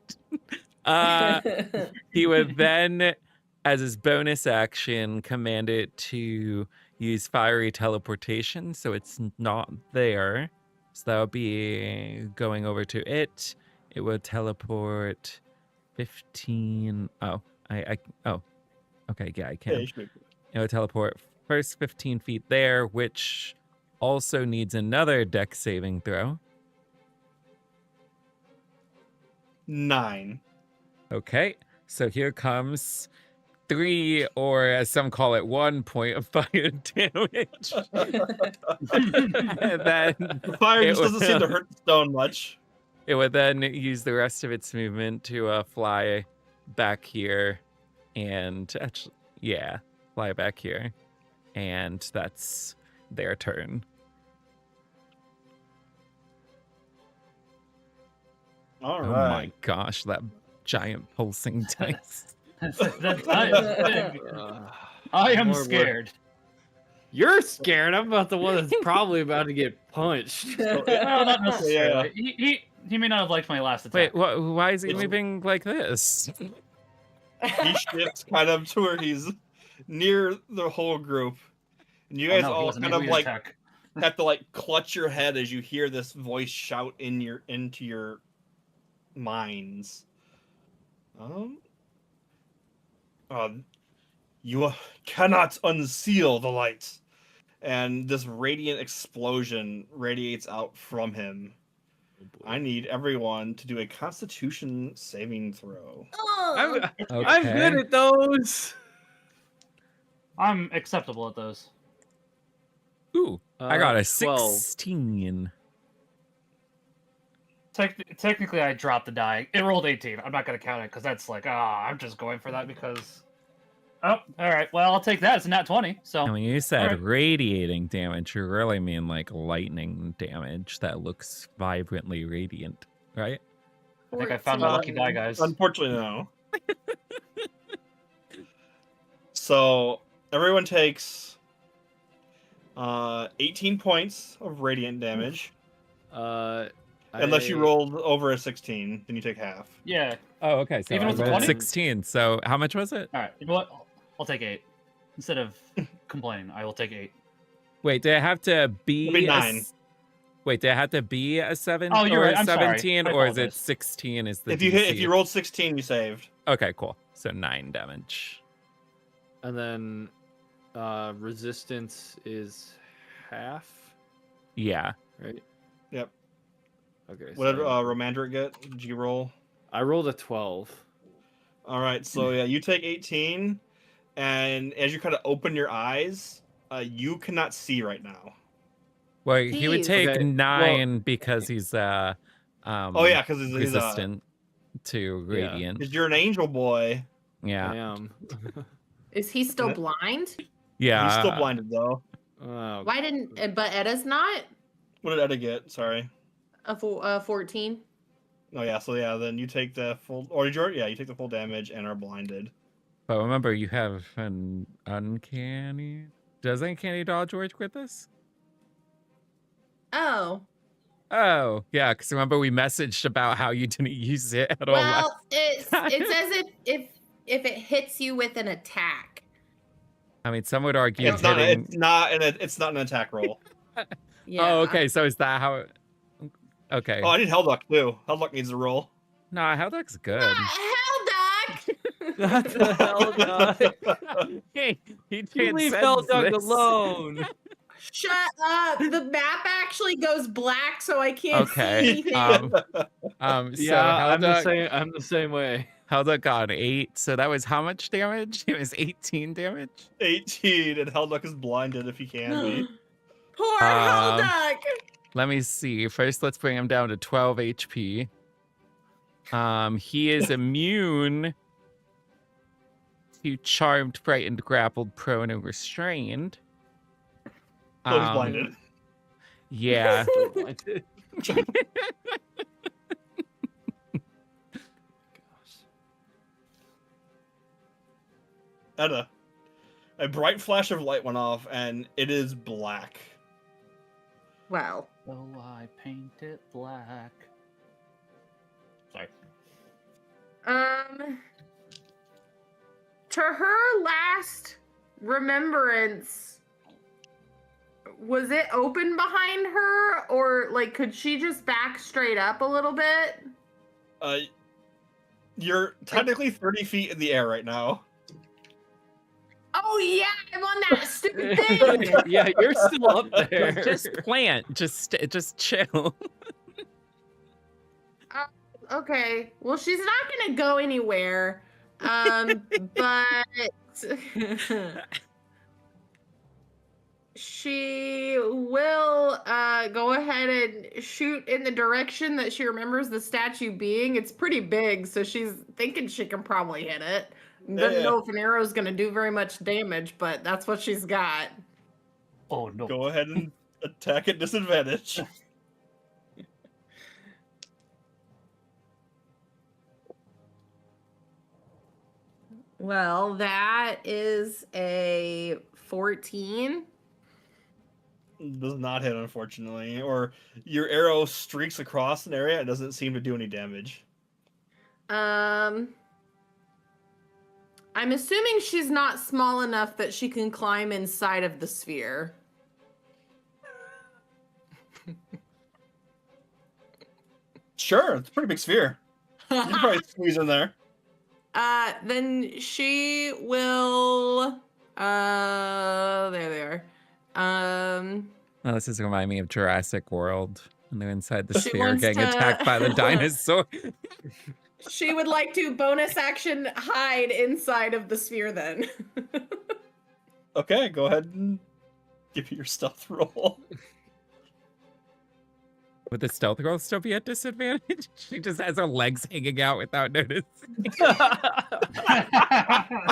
He would then, as his bonus action, command it to use fiery teleportation, so it's not there. So that would be going over to it. It would teleport 15. Oh, oh, okay, yeah, I can. Yeah, you should. It would teleport first 15 feet there, which also needs another dex saving throw. 9. Okay, so here comes 3, or as some call it, 1 point of fire damage. And then The fire It just doesn't will- seem to hurt the stone much. it would then use the rest of its movement to fly back here, and actually, yeah, fly back here, and that's their turn. All Oh right. my gosh, that giant pulsing dice. That die is big. I am More work. scared. You're scared. I'm about the one that's probably about to get punched. Well, not necessarily. Yeah. He may not have liked my last attack. Wait, why is he It's- moving like this? He shifts kind of to where he's near the whole group, and you Oh, guys no, he all wasn't. kind Maybe of we like attack. have to like clutch your head as you hear this voice shout into your minds. You cannot unseal the light, and this radiant explosion radiates out from him. I need everyone to do a Constitution saving throw. I'm Okay. good at those. I'm acceptable at those. Ooh, I got a 12. 16. Technically, I dropped the die. It rolled 18. I'm not going to count it because that's like, I'm just going for that because. Oh, all right. Well, I'll take that. It's a nat 20. So. And when you said Alright. radiating damage, you really mean like lightning damage that looks vibrantly radiant, right? I think I found my lucky die, guys. Unfortunately, no. So everyone takes 18 points of radiant damage. Unless you rolled over a 16, then you take half. Yeah. Oh, okay. So Even I with the rolled 20? 16. So how much was it? All right. You know what? I'll take 8. Instead of complaining, I will take 8. Wait, did it have to be It'll be a 9. Wait, did it have to be a 7 Oh, you're or right. a I'm sorry. 17, I or is it apologize. 16 is the If you DC? rolled 16, you saved. Okay, cool. So 9 damage. And then resistance is half, Yeah. right? Yep. Okay. What did so Romandric get? Did you roll? I rolled a 12. All right, so yeah, you take 18, and as you kind of open your eyes, you cannot see right now. Well, he would Jeez. take Okay, 9 because he's Oh yeah, because he's resistant to Yeah. radiant. because you're an angel boy. I Yeah. am. Is he still blind? Yeah. He's still blinded though. Oh, Why didn't? But Edda's not What did Etta get? Sorry. a 14. Oh yeah, so yeah, then you take the full, or did you? Yeah, you take the full damage and are blinded. But remember, you have an uncanny. Does uncanny dodge work with this? Oh, Oh, yeah, because remember we messaged about how you didn't use it at all. well, it says if it hits you with an attack. I mean, some would argue It's not. hitting. It's not an attack roll. Yeah. Oh, okay. So is that how? Okay. Oh, I need Hellduck too. Hellduck needs a roll. No, Hellduck's good. Hellduck! what the hell, dog? He You transcends leave Hellduck this. alone. Shut up! The map actually goes black, so I can't see Okay. anything. So Yeah, I'm the Hellduck, same. I'm the same way. Hellduck got 8. So that was how much damage? It was 18 damage. 18, and Hellduck is blinded if he can be. Poor Hellduck! Let me see. First, let's bring him down to 12 HP. He is immune to charmed, frightened, grappled, prone, and restrained. So he's blinded. Yeah. Etta, a bright flash of light went off, and it is black. Well, So I paint it black. Sorry. to her last remembrance, was it open behind her, or like could she just back straight up a little bit? You're technically 30 feet in the air right now. Oh yeah, I'm on that stupid thing. Yeah, you're still up there. Just plant. Just chill. Okay, well she's not gonna go anywhere, but she will go ahead and shoot in the direction that she remembers the statue being. It's pretty big, so she's thinking she can probably hit it. Doesn't Yeah. know if an arrow's gonna do very much damage, but that's what she's got. Oh no. Go ahead and attack at disadvantage. Well, that is a 14. Does not hit, unfortunately. Or your arrow streaks across an area and doesn't seem to do any damage. I'm assuming she's not small enough that she can climb inside of the sphere. Sure, it's a pretty big sphere. You can probably squeeze in there. Then she will. There they are. Oh, this is reminding me of Jurassic World. And they're inside the She sphere wants getting to- attacked by the dinosaur. She would like to bonus action hide inside of the sphere then. Okay, go ahead and give me your stealth roll. Would the stealth roll still be at disadvantage? She just has her legs hanging out without noticing. I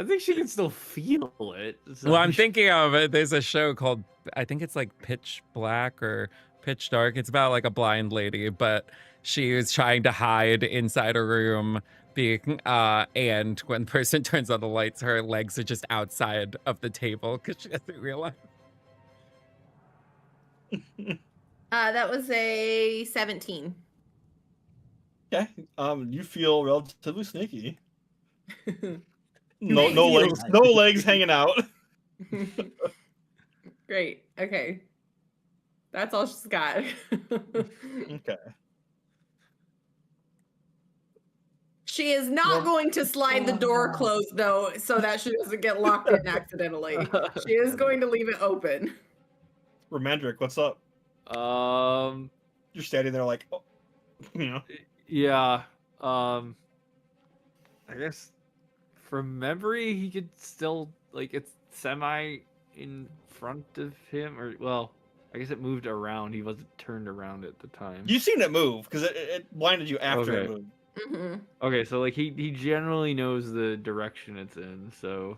think she can still feel it. So Well, I'm thinking of it. There's a show called, I think it's like Pitch Black or Pitch Dark. It's about like a blind lady, but she was trying to hide inside a room. And when the person turns on the lights, her legs are just outside of the table because she doesn't realize. That was a 17. Okay. You feel relatively sneaky. No legs hanging out. Great. Okay. That's all she's got. Okay. She is not going to slide the door closed, though, so that she doesn't get locked in accidentally. She is going to leave it open. Romandric, what's up? You're standing there like, oh, you know. Yeah. I guess from memory, he could still like it's semi in front of him, or well, I guess it moved around. He wasn't turned around at the time. You've seen it move because it blinded you after it Okay. moved. Mm-hmm. Okay, so like he generally knows the direction it's in, so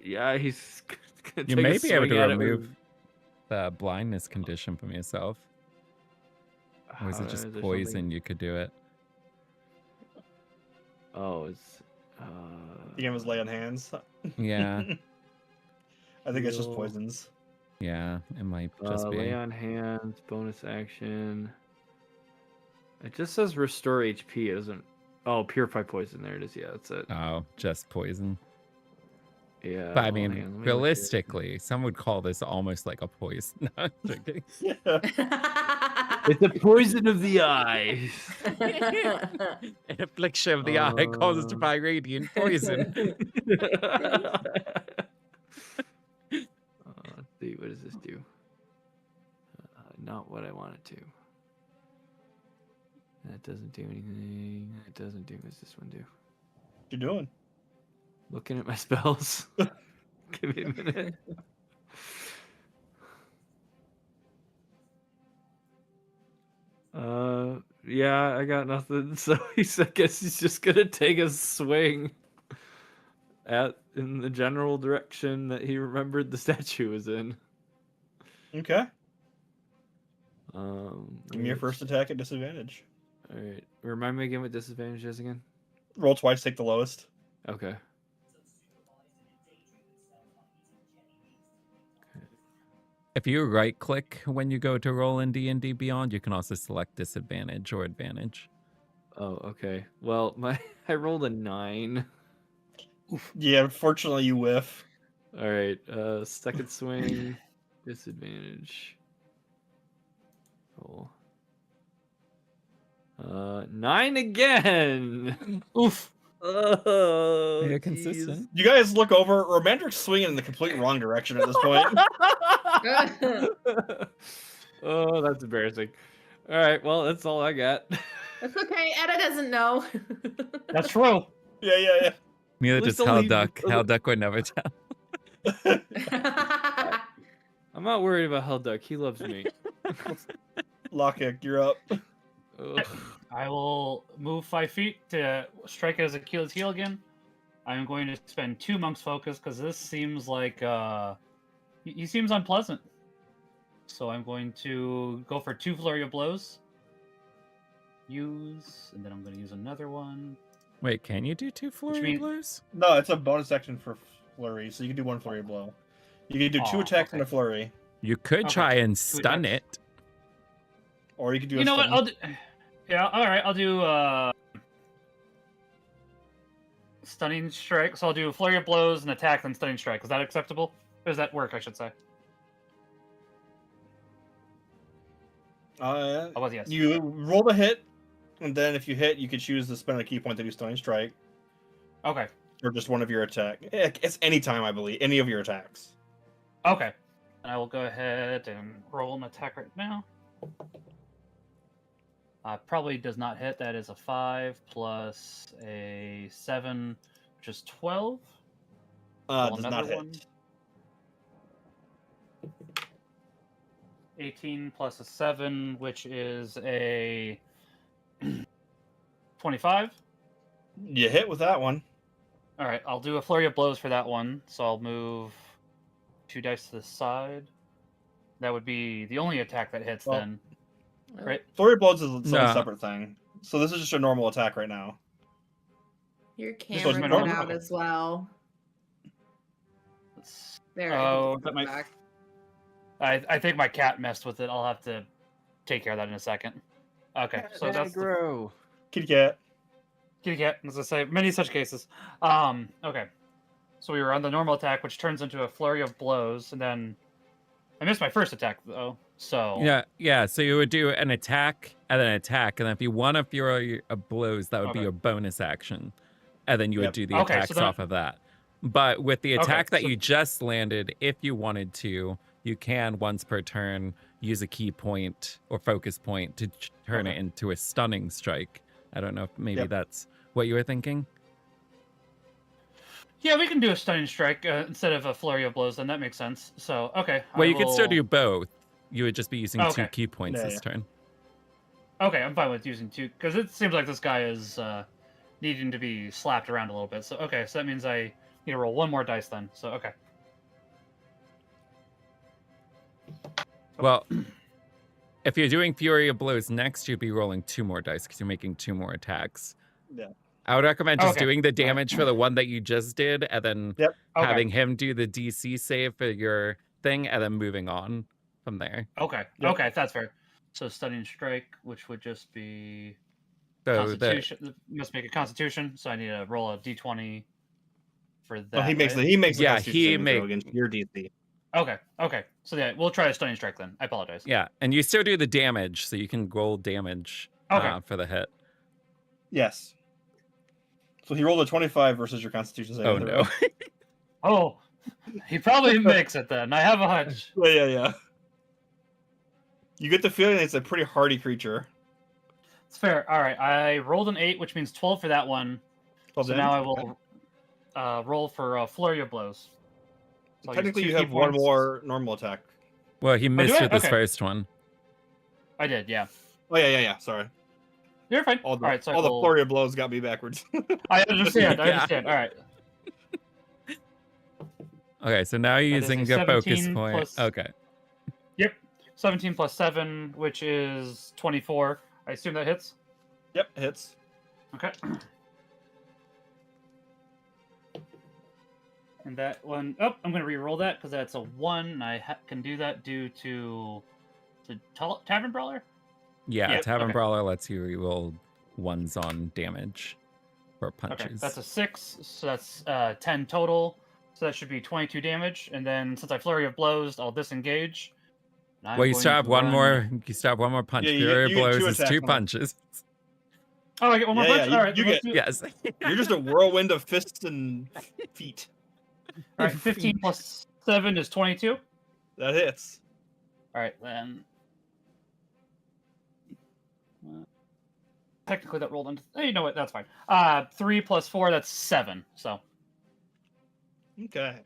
yeah, he's gonna You take a may be able swing to at it remove with- the blindness condition from yourself. Or is it just is there poison? something- You could do it. Oh, it's The game was lay on hands. Yeah. I think it's just Heal. poisons. Yeah, it might just be. lay on hands, bonus action. It just says restore HP. It doesn't. Oh, purify poison. There it is. Yeah, that's it. Oh, just poison. Yeah. But I well, mean, hang on, let me look at it. realistically, some would call this almost like a poison. No, I'm joking. Yeah. It's the poison of the eyes. An affliction of the eye caused by radiant poison. Let's see. What does this do? Not what I want it to. That doesn't do anything. That doesn't do. What's this one do? What you doing? Looking at my spells. Give me a minute. Yeah, I got nothing. So I guess he's just gonna take a swing in the general direction that he remembered the statue was in. Okay. Give me your right. first attack at disadvantage. All right. Remind me again what disadvantage is again. Roll twice, take the lowest. Okay. If you right click when you go to roll in D&D Beyond, you can also select disadvantage or advantage. Oh, okay. Well, I rolled a 9. Yeah, unfortunately you whiff. All right. Second swing, disadvantage. Roll. 9 again. Oof. Oh, You're jeez. consistent. You guys look over. Romandric's swinging in the complete wrong direction at this point. Oh, that's embarrassing. All right. Well, that's all I got. That's okay. Etta doesn't know. That's true. Yeah. Neither At does least I'll leave- Hellduck. Hellduck would never tell. I'm not worried about Hellduck. He loves me. Lockheed, you're up. Ugh. I will move 5 feet to strike as Achilles' heel again. I'm going to spend 2 Monk's Focus because this seems like he seems unpleasant. So I'm going to go for 2 Flurry of Blows. Use, and then I'm going to use another one. Wait, can you do 2 flurry mean- blows? No, it's a bonus action for flurry, so you can do 1 flurry blow. You can do 2 Aw, attacks and okay. a flurry, You could Okay, try and 2 stun attacks. it. or you can do. You a know what? stun. I'll do. Yeah, all right. I'll do stunning strike. So I'll do flurry of blows and attack, then stunning strike. Is that acceptable? Or does that work? I should say. Oh, well, yes. You roll the hit, and then if you hit, you can choose to spend a key point to do stunning strike, Okay. or just one of your attack. It's any time, I believe, any of your attacks. Okay. I will go ahead and roll an attack right now. Probably does not hit. That is a 5 plus a 7, which is 12. Roll Does not another hit. one. 18 plus a 7, which is a 25. You hit with that one. All right, I'll do a flurry of blows for that one. So I'll move 2 dice to the side. That would be the only attack that hits Well, then. Right? Flurry blows is its No. own separate thing. So this is just a normal attack right now. Your This one's camera normal? went out Okay. as well. Let's- There. Oh, I think that it's might- back. I think my cat messed with it. I'll have to take care of that in a second. Okay, so that's the aggro. Kitty cat. kitty cat, as I say, many such cases. Okay. So we were on the normal attack, which turns into a flurry of blows, and then I missed my first attack though. So Yeah. So you would do an attack and then an attack, and then if you want a flurry of blows, that would be Okay. your bonus action, and then you would Yep. do the Okay, so attacks then- off of that. But with the Okay, attack that so- you just landed, if you wanted to, you can once per turn use a key point or focus point to turn it Okay. into a stunning strike. I don't know if maybe Yep. that's what you were thinking. yeah, we can do a stunning strike instead of a flurry of blows. Then that makes sense. So okay. Well, I you could still will- do both. You would just be using 2 Okay. key points Yeah, this yeah. turn. Okay, I'm fine with using 2 because it seems like this guy is needing to be slapped around a little bit. So okay, so that means I need to roll 1 more dice then. So okay. Well, if you're doing Fury of Blows next, you'd be rolling 2 more dice because you're making 2 more attacks. Yeah. I would recommend just Okay. doing the damage for the one that you just did, and then Yep. Okay. having him do the DC save for your thing, and then moving on from there. Okay. Yep. Okay, that's fair. So stunning strike, which would just be So the, Constitution. Must make a Constitution, so I need to roll a D20 for that. No, he makes right? the Yeah, Constitution he saving throw make- against your DC. Okay. Okay. So yeah, we'll try a stunning strike then. I apologize. yeah, and you still do the damage, so you can roll damage Okay. for the hit. Yes. So he rolled a 25 versus your Constitution saving Oh throw. no. Oh, he probably makes it then. I have a hunch. Yeah. You get the feeling it's a pretty hardy creature. It's fair. All right. I rolled an 8, which means 12 for that one. Well, So then, now I okay. will roll for a flurry of blows. So I'll use Technically, 2 you key have 1 points. more normal attack. Well, he missed I? with his Okay. first one. I did. Yeah. Oh yeah. Sorry. You're fine. All the, All right. So I all the will- flurry of blows got me backwards. I understand. I Yeah. understand. All right. Okay, so now you're That is using a a focus 17 point. plus- Okay. Yep. 17 plus 7, which is 24. I assume that hits. Yep, hits. Okay. And that one, I'm going to re-roll that because that's a 1. And I can do that due to the Tavern Brawler. Yeah, Yeah, Tavern okay. Brawler lets you reroll ones on damage or Okay, punches. that's a 6, so that's 10 total. So that should be 22 damage. And then since I Flurry of Blows, I'll disengage. And I'm Well, you going still have to one run- more. You still have one more punch. Yeah, Fury of you get Blows two is attacks 2 on it. punches. Oh, I get one more Yeah, punch? you- All right, you then let's get- do- Yes. You're just a whirlwind of fists and feet. All right, 15 plus 7 is 22. That hits. All right, then. Technically, that rolled into. Hey, you know what? That's fine. 3 plus 4, that's 7. So, all Okay.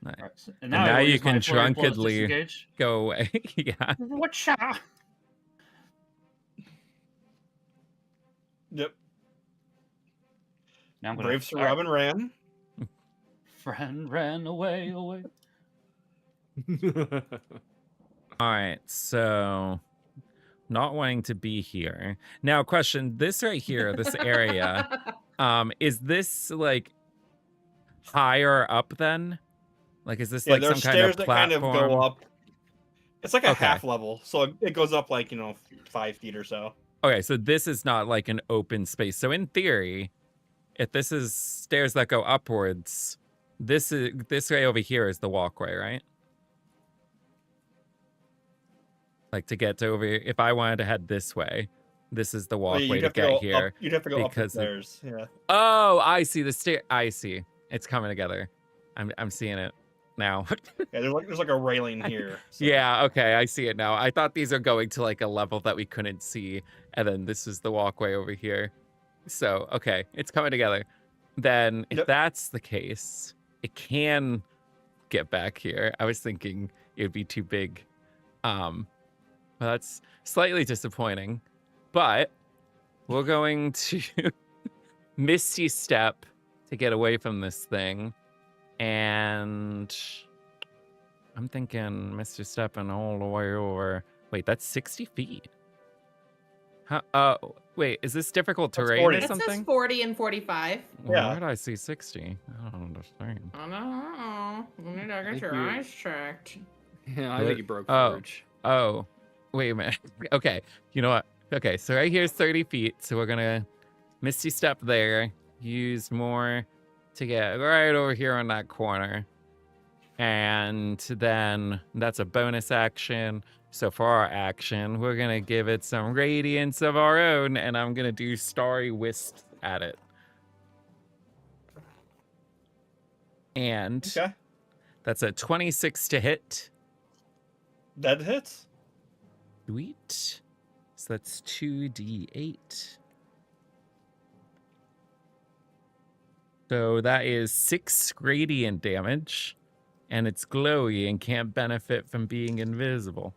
Nice. right. So, And I now will you use my can Flurry of Blows to drunkenly- disengage. Go away. Yeah. Whatcha? Yep. Now I'm gonna. Brave Sir all right. Robin ran. Friend ran away. All right. So, not wanting to be here. Now, question: this right here, this area, Is this like higher up then? Like, is this Yeah, like there are some kind of stairs that kind of platform? go up. It's like a Okay. half level, so it goes up like 5 feet or so. Okay, so this is not like an open space. So in theory, if this is stairs that go upwards, this way over here is the walkway, right? Like to get to over here, if I wanted to head this way, this is the Well, walkway you'd to have to get go here. up. You'd have to go up the because it- stairs. Yeah. Oh, I see the stair. I see. It's coming together. I'm seeing it now. Yeah, there's like a railing here. So. Yeah, okay, I see it now. I thought these are going to like a level that we couldn't see, and then this is the walkway over here. So, okay, it's coming together. Then, if Yep. that's the case, it can get back here. I was thinking it would be too big. Well, that's slightly disappointing, but we're going to Misty Step to get away from this thing, and I'm thinking Misty Stepping all the way over. Wait, that's 60 feet. Wait, is this difficult That's terrain 40. or It says something? 40 and 45. Well, Yeah. where did I see 60? I don't understand. I know. You need to I get think your you- eyes checked. Yeah, I But- think you broke oh. Forge. Oh, wait a minute. Okay, you know what? Okay, so right here is 30 feet. So we're gonna Misty Step there. Use more to get right over here on that corner. And then that's a bonus action. So for our action, we're gonna give it some radiance of our own, and I'm gonna do Starry Wisp at it. And Okay. that's a 26 to hit. That hits. Sweet. So that's 2d8. So that is 6 radiant damage. And it's glowy and can't benefit from being invisible.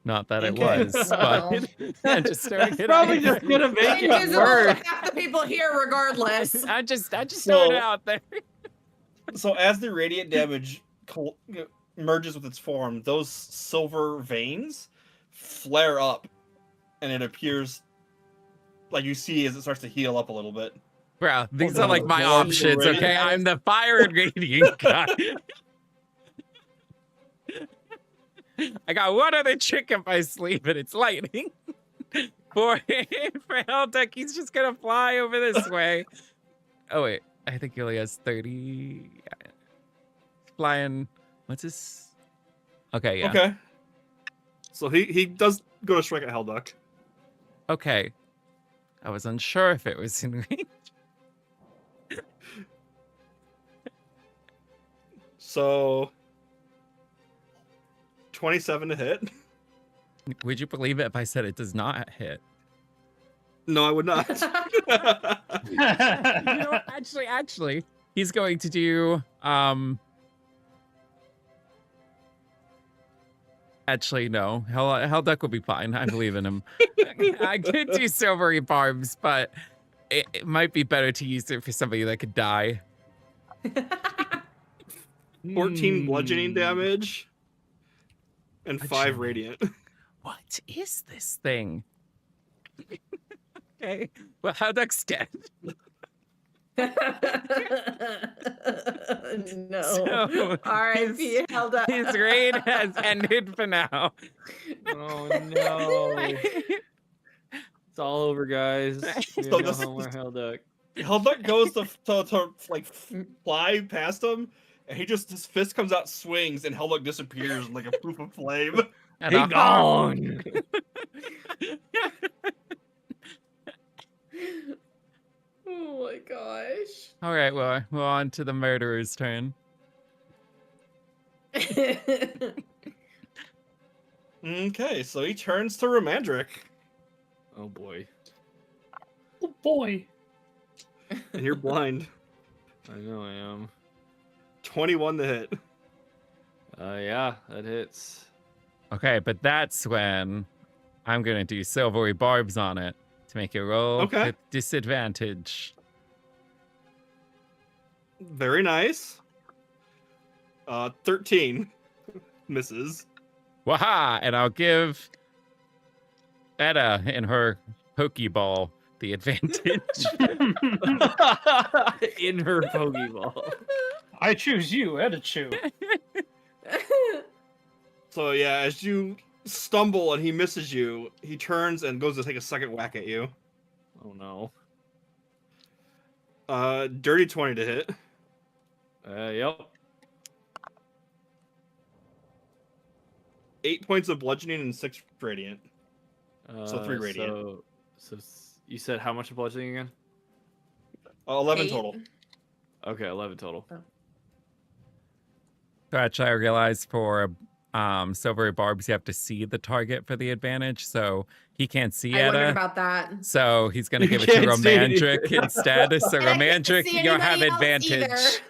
Not that it Okay. was, but I just started getting Probably just gonna make it Invisible worse. to half the people here, regardless. I just So- started out there. So as the radiant damage merges with its form, those silver veins flare up, and it appears like you see as it starts to heal up a little bit. Bro, these Oh, are like no. my Lord, options, radiant okay? damage. I'm the fire and radiant guy. I got one other trick up my sleeve, and it's lightning. for Heldeck, he's just gonna fly over this way. Oh wait, I think he only has 30. Flying. What's his? Okay, yeah. Okay. So he does go to strike at Helduck. Okay. I was unsure if it was in range. So 27 to hit. Would you believe it if I said it does not hit? No, I would not. You know what? Actually, he's going to do Actually, no. Helduck will be fine. I believe in him. I could do silvery barbs, but it might be better to use it for somebody that could die. 14 bludgeoning Hmm. damage and 5 Bludgeoning. radiant. What is this thing? Okay. Well, Helduck's dead. No. So, R.I.P. held up. His reign has ended for now. Oh no. It's all over, guys. We So have no this- home or Helduck. Helduck goes to like fly past him, and his fist comes out, swings, and Helduck disappears like a poof of flame. And He a- gone. Oh my gosh. All right, well, we're on to the murderer's turn. Okay, so he turns to Romandric, Oh boy. Oh boy. and you're blind. I know I am. 21 to hit. Yeah, that hits. Okay, but that's when I'm going to do silvery barbs on it to make it roll Okay. with disadvantage. Very nice. 13 misses. Waha! And I'll give Etta in her Pokeball the advantage. In her Pokeball. I choose you, Edichu. So yeah, as you stumble and he misses you, he turns and goes to take a second whack at you. Oh no. Dirty 20 to hit. Yep. 8 points of bludgeoning and 6 radiant. So 3 radiant. You said how much bludgeoning again? 11 8. total. Okay, 11 total. So actually, I realized for silvery barbs, you have to see the target for the advantage. So he can't see I wondered Etta. about that. So he's going to You give it to can't see it Romandric either. instead. So And I can't Romandric, see you have anybody else advantage.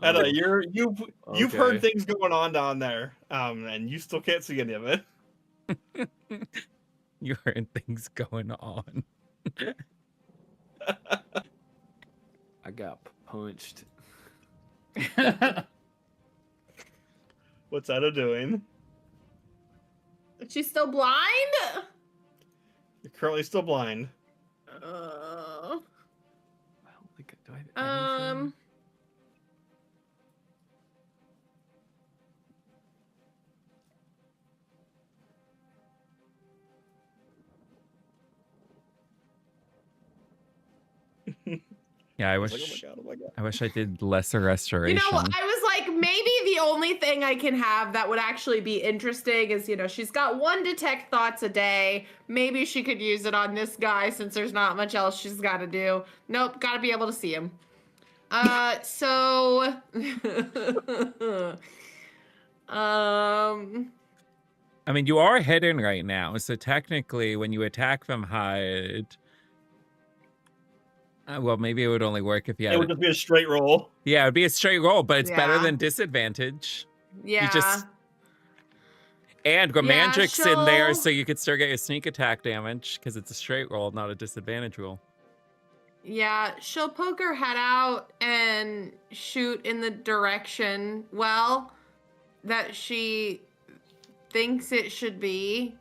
Etta, Oh, you've heard okay. things going on down there, and you still can't see any of it. You heard things going on. I got punched. What's Etta doing? She's still blind? You're currently still blind. I don't think do I have anything? Yeah, I It's wish. like, oh my god. I wish I did lesser You restoration. know, I was like, maybe the only thing I can have that would actually be interesting is, she's got 1 detect thoughts a day. Maybe she could use it on this guy since there's not much else she's got to do. Nope, got to be able to see him. So, I mean, you are hidden right now, so technically, when you attack from hide, well, maybe it would only work if you It had. would just be a straight roll. Yeah, it'd be a straight roll, but it's better Yeah. than disadvantage. yeah. just- And Romandric's in there, she'll- so you could still get your sneak attack damage because it's a straight roll, not a disadvantage roll. Yeah, she'll poke her head out and shoot in the direction, well, that she thinks it should be.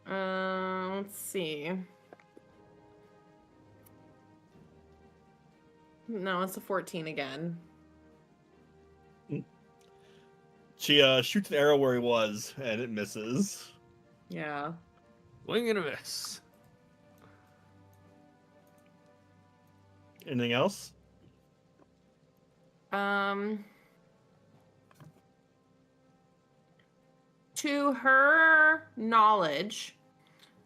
Let's see. No, it's a 14 again. She shoots an arrow where he was, and it misses. Yeah. Wing and a miss. Anything else? To her knowledge,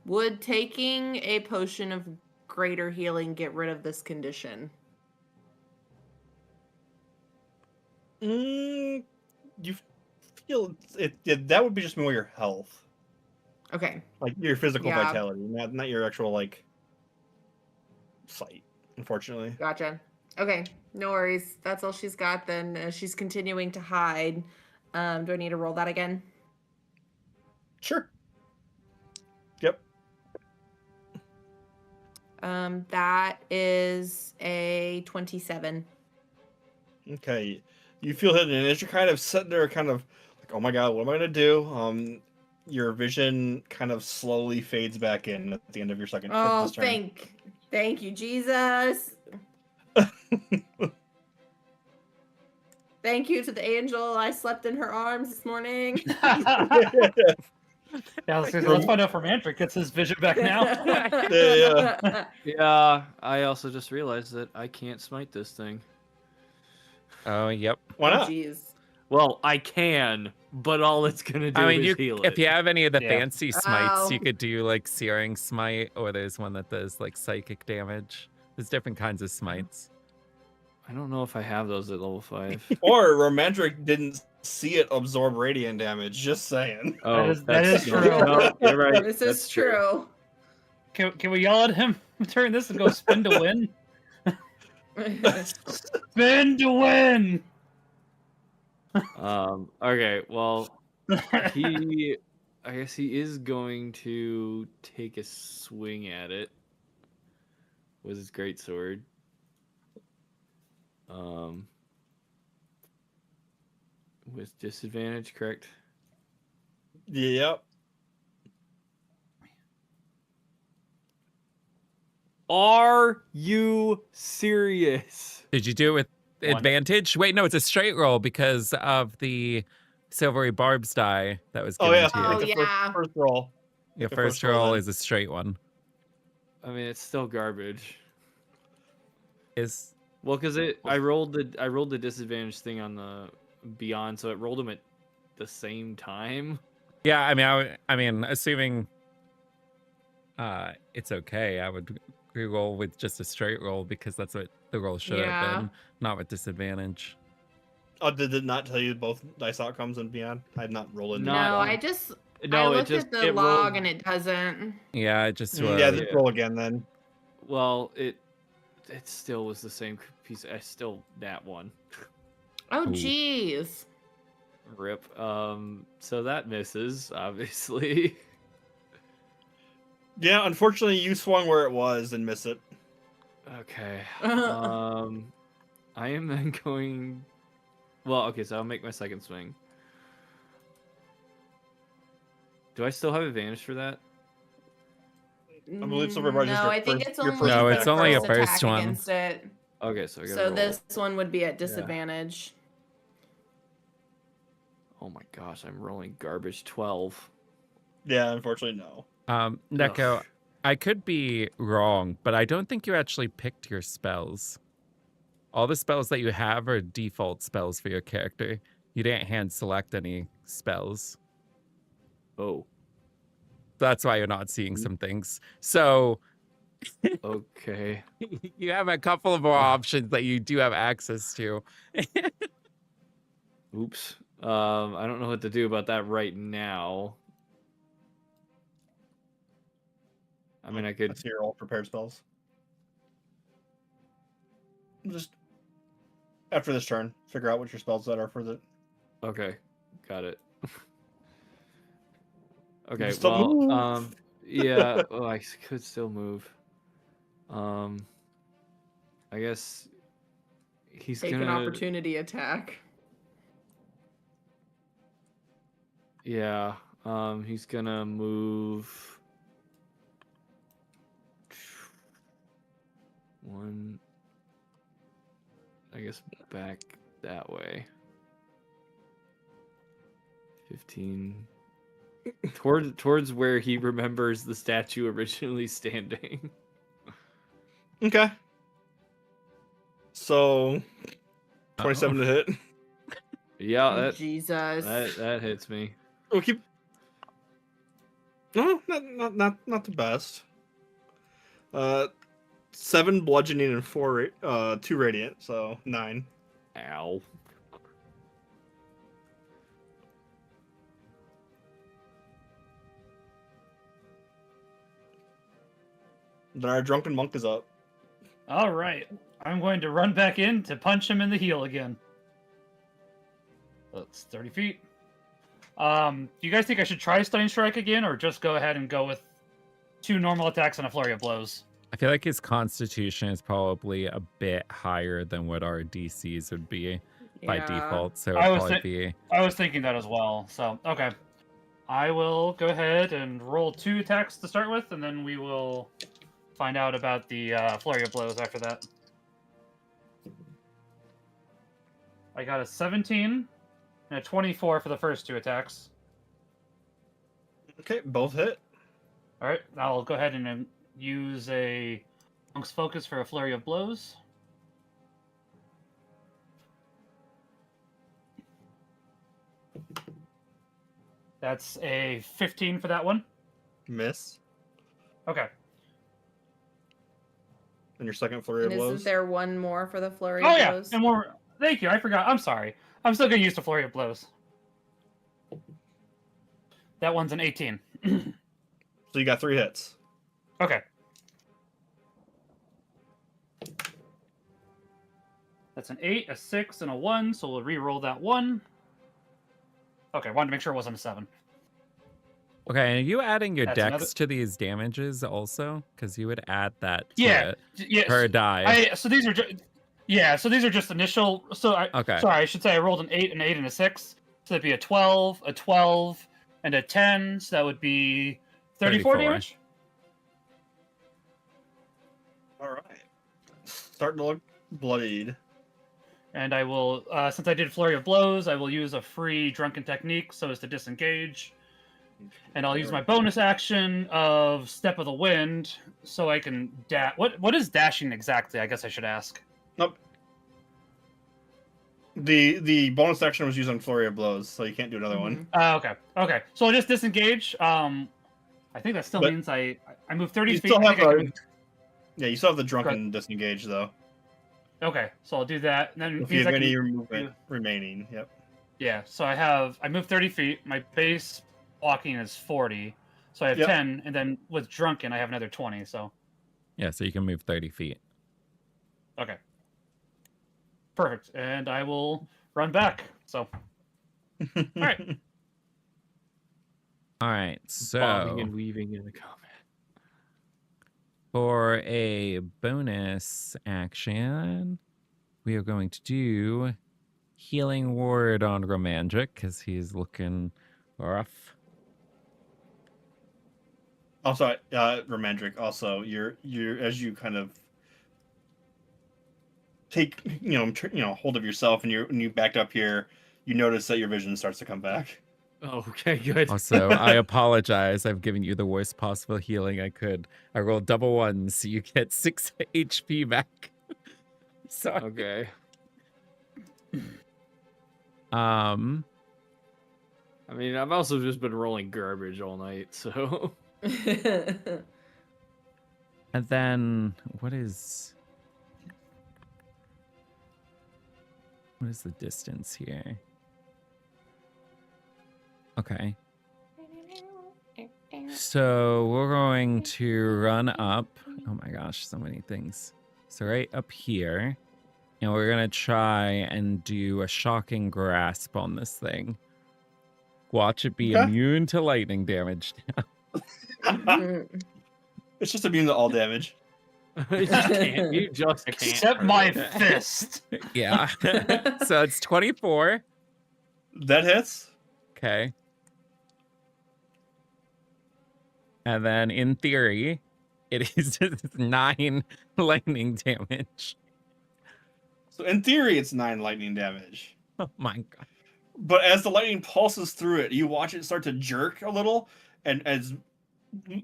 would taking a potion of greater healing get rid of this condition? You feel that would be just more your health, Okay. like your physical Yeah. vitality, not your actual sight. Unfortunately. Gotcha. Okay, no worries. That's all she's got then. She's continuing to hide. Do I need to roll that again? Sure. Yep. That is a 27. Okay. You feel hidden, and as you're kind of sitting there, kind of like, oh my god, what am I gonna do? Your vision kind of slowly fades back in at the end of your second. Oh, this turn. thank you, Jesus. Thank you to the angel. I slept in her arms this morning. Yeah, let's find out from Andric. Gets his vision back now. Yeah. Yeah, I also just realized that I can't smite this thing. Oh, yep. Why not? Jeez. Well, I can, but all it's gonna do I mean, is heal if it. you have any of the Yeah. fancy smites, Oh. you could do like Searing Smite, or there's one that does like psychic damage. There's different kinds of smites. I don't know if I have those at level 5. Or Romandric didn't see it absorb radiant damage. Just saying. Oh, that is no, true. No, you're right. This That's is true. Can we yell at him? Turn this and go spin to win. Spin to win. Okay, well, I guess he is going to take a swing at it with his greatsword. With disadvantage, correct? Yep. Are you serious? Did you do it with One. advantage? Wait, no, it's a straight roll because of the silvery barbs die that was Oh given yeah. to you. Oh, Like the yeah. first roll. Your the first first roll roll then. is a straight one. I mean, it's still garbage. Is Well, because I rolled the disadvantage thing on the beyond, so it rolled them at the same time. yeah, I mean, assuming it's okay, I would re-roll with just a straight roll because that's what the roll should Yeah. have been, not with disadvantage. Oh, did it not tell you both dice outcomes and beyond? I had not rolled it. No, Not- I just I No, it looked just at the it log rolled. and it doesn't. Yeah, it just Yeah, just Yeah. roll again then. Well, it still was the same piece. I still that one. Oh, Ooh. jeez. Rip. So that misses, obviously. Yeah, unfortunately, you swung where it was and missed it. Okay. I am then going. Well, okay, so I'll make my second swing. Do I still have advantage for that? I believe Silver Bar is No, your I think first- it's your only first No, the it's only a first first attack one. against it. Okay, so I gotta So roll. this one would be at disadvantage. Oh my gosh, I'm rolling garbage 12. Yeah, unfortunately, no. Neko, Ugh. I could be wrong, but I don't think you actually picked your spells. All the spells that you have are default spells for your character. You didn't hand select any spells. Oh, That's why you're not seeing some things. So okay. you have a couple of more options that you do have access to. Oops. I don't know what to do about that right now. I mean, I could. Let's hear all prepared spells. Just after this turn, figure out what your spells that are for the. Okay, got it. Okay, can still well, move. yeah. Oh, I could still move. I guess he's Take gonna. an opportunity attack. Yeah. He's gonna move. One. I guess back that way. 15. Towards where he remembers the statue originally standing. Okay. So, 27 to hit. Yeah, Jesus. that hits me. We'll keep. No, not the best. 7 bludgeoning and 2 radiant, so 9. Ow. Then our drunken monk is up. All right, I'm going to run back in to punch him in the heel again. That's 30 feet. Do you guys think I should try Stunning Strike again, or just go ahead and go with 2 normal attacks and a flurry of blows? I feel like his constitution is probably a bit higher than what our DCs would be by Yeah. default. So it I would was probably be. I was thinking that as well. So, okay. I will go ahead and roll 2 attacks to start with, and then we will find out about the flurry of blows after that. I got a 17 and a 24 for the first 2 attacks. Okay, both hit. All right, I'll go ahead and use a Monk's Focus for a flurry of blows. That's a 15 for that one. Miss. Okay. And your second flurry And of blows. isn't there one more for the flurry Oh of yeah, blows? and more. Thank you. I forgot. I'm sorry. I'm still gonna use the flurry of blows. That one's an 18. So you got 3 hits. Okay. That's an 8, a 6, and a 1, so we'll re-roll that 1. Okay, wanted to make sure it wasn't a 7. Okay, and are you adding your That's dex another- to these damages also? Because you would add that to Yeah, it yes. per die. So these are just initial. So Okay. sorry, I should say I rolled an 8, an 8, and a 6. So that'd be a 12, a 12, and a 10, so that would be 34 damage. All right. Starting to look bloodied. And I will, since I did Flurry of Blows, I will use a free Drunken Technique so as to disengage. And I'll use my bonus action of Step of the Wind so I can dash. What is dashing exactly? I guess I should ask. Nope. The bonus action was used on Flurry of Blows, so you can't do another one. Okay. Okay. So I'll just disengage. I think that still But means I move 30 You feet. still I have think I can a, move- yeah, you still have the drunken disengage though. Okay, so I'll do that. And then it If you means I have any can- movement remaining, yep. Yeah, so I move 30 feet. My base walking is 40. So I have Yep. 10, and then with drunken I have another 20, so Yeah, so you can move 30 feet. okay. Perfect. And I will run back. So right. All right, Bobbing so and weaving in the combat. for a bonus action, we are going to do Healing Word on Romandric because he's looking rough. Also, Romandric, also you're as you kind of take hold of yourself and you backed up here, you notice that your vision starts to come back. Oh, okay, good. Also, I apologize. I've given you the worst possible healing I could. I rolled double ones, so you get 6 HP back. Sorry. Okay. Um, I mean, I've also just been rolling garbage all night, so. and then what is the distance here? Okay. So we're going to run up. Oh my gosh, so many things. So right up here. And we're going to try and do a shocking grasp on this thing. Watch it be Okay. immune to lightning damage. It's just immune to all damage. You just can't. Except my fist. Yeah. So it's 24. That hits. Okay. And then in theory, it is 9 lightning damage. So in theory, it's 9 lightning damage. Oh my god. But as the lightning pulses through it, you watch it start to jerk a little, and as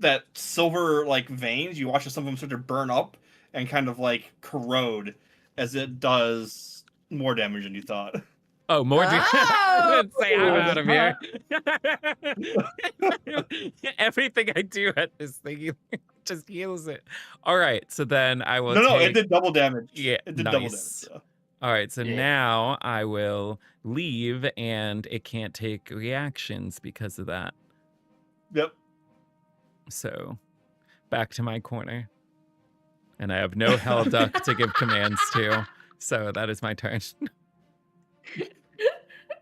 that silver like veins, you watch some of them start to burn up and kind of like corrode as it does more damage than you thought. Oh, more damage. Oh! Say I'm out of here. Everything I do at this thing just heals it. All right, so then I will No, take... it did double damage. Yeah, It did double damage. nice. Yeah. All right, so Yeah. now I will leave, and it can't take reactions because of that. Yep. So, back to my corner. And I have no hell duck to give commands to, so that is my turn.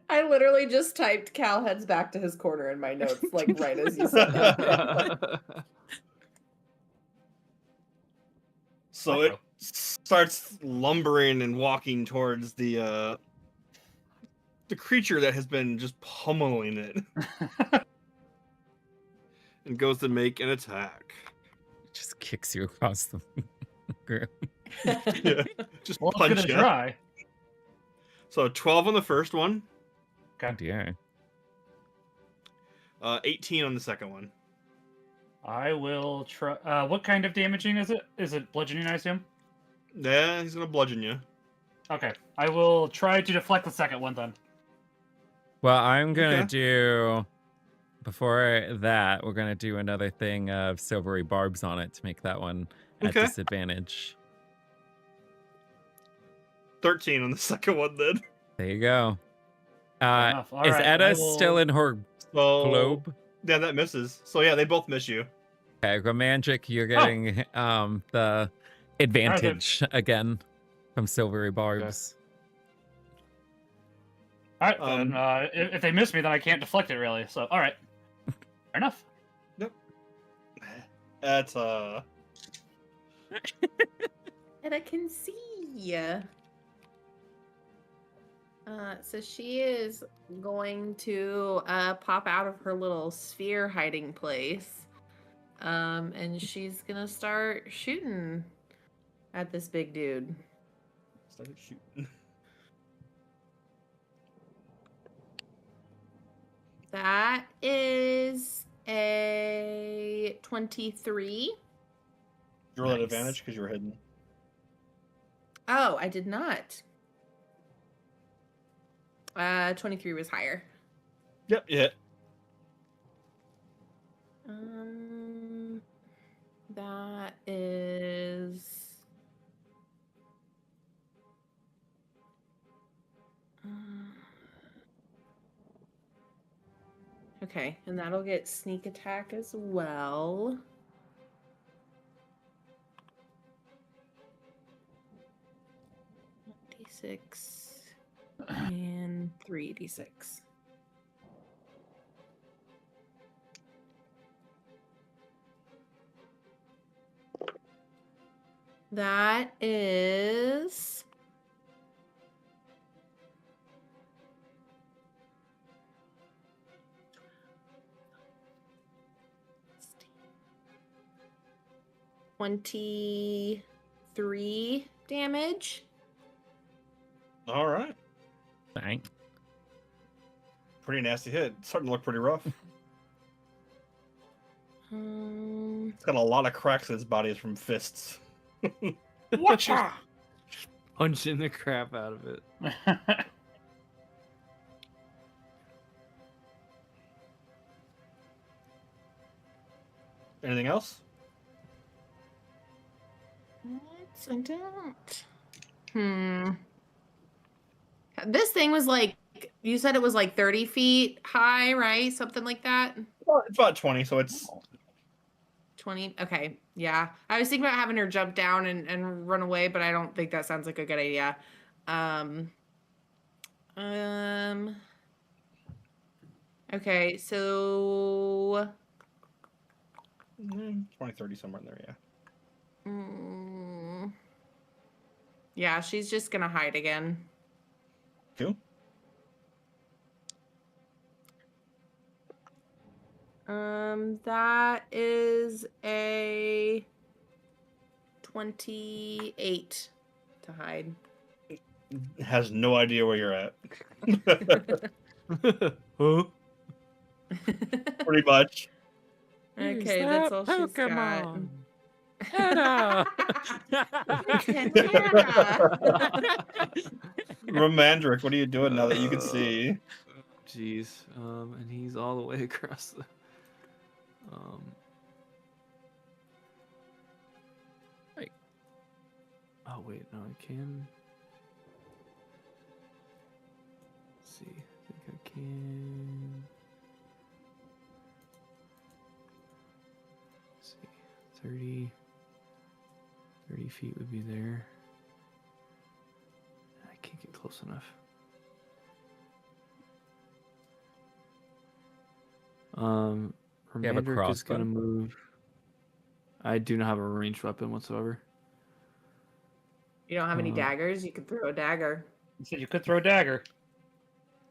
I literally just typed Cal heads back to his corner in my notes, like right as you said that. So it starts lumbering and walking towards the creature that has been just pummeling it. And goes to make an attack. It just kicks you across the room. Yeah, just Well, I'm punch gonna you. try. So 12 on the first one, Oh dear. 18 on the second one. I will try. What kind of damaging is it? Is it bludgeoning, I assume? Yeah, he's gonna bludgeon you. Okay. I will try to deflect the second one then. Well, I'm gonna Okay. do... Before that, we're gonna do another thing of silvery barbs on it to make that one at Okay. disadvantage. 13 on the second one then. There you go. enough. All Is right, Edda I will- still in her So globe? yeah, that misses. So yeah, they both miss you. Okay, Romantic, you're getting the advantage again from silvery barbs. All right. Then, if they miss me, then I can't deflect it really. So, all right. Fair enough. That's And I can see. So she is going to pop out of her little sphere hiding place. And she's gonna start shooting at this big dude. Started shooting. That is a 23. You roll at Nice. advantage because you were hidden. Oh, I did not. 23 was higher. Yep, you hit. That is. Okay, and that'll get sneak attack as well. D6 and 3d6. That is 23 damage. All right. Dang. Pretty nasty hit. It's starting to look pretty rough. It's got a lot of cracks in its body from fists. Watcha! Punching the crap out of it. Anything else? I don't. This thing was like, you said it was like 30 feet high, right? Something like that. Well, it's about 20, so it's 20. Okay. Yeah. I was thinking about having her jump down and run away, but I don't think that sounds like a good idea. Okay. So 20, 30, somewhere in there, yeah. Yeah, she's just gonna hide again. Cool. That is a 28 to hide. It has no idea where you're at. Huh? Pretty much. Okay, that's all she's got. Hannah! Romandric, what are you doing now that you can see? Jeez. And he's all the way across the. Wait. Oh wait, no, I can. Let's see, I think I can. Let's see, 30 feet would be there. I can't get close enough. You have a Romandric is crossbow? gonna move. I do not have a ranged weapon whatsoever. You don't have any daggers? You could throw a dagger. You said you could throw a dagger.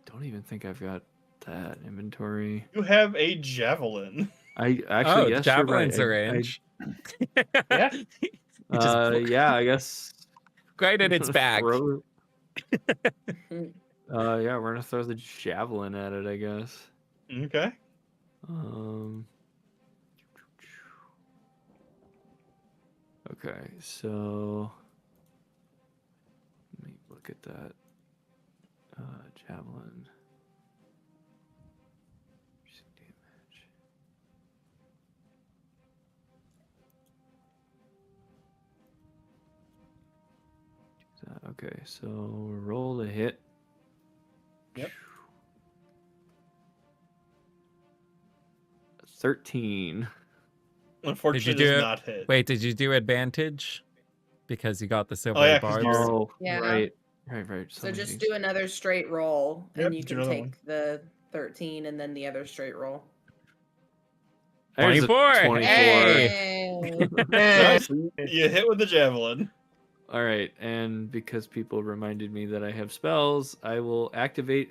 Don't even think I've got that inventory. You have a javelin. I actually, yes, you're javelins right. are range. Yeah. Yeah, I guess. Right in its back. Throw... yeah, we're gonna throw the javelin at it, I guess. Okay. Okay, so let me look at that javelin. Damage. Do that. Okay, so roll the hit. Yep. 13. Unfortunately, do does it? not hit. Wait, did you do advantage? Because you got the silver yeah, 'cause bars. you're- Oh, Yeah. right. So just do another straight roll, Yep, and you do can another take one. the 13 and then the other straight roll. There's a 24. 24. Hey! Nice. You hit with the javelin. All right, and because people reminded me that I have spells, I will activate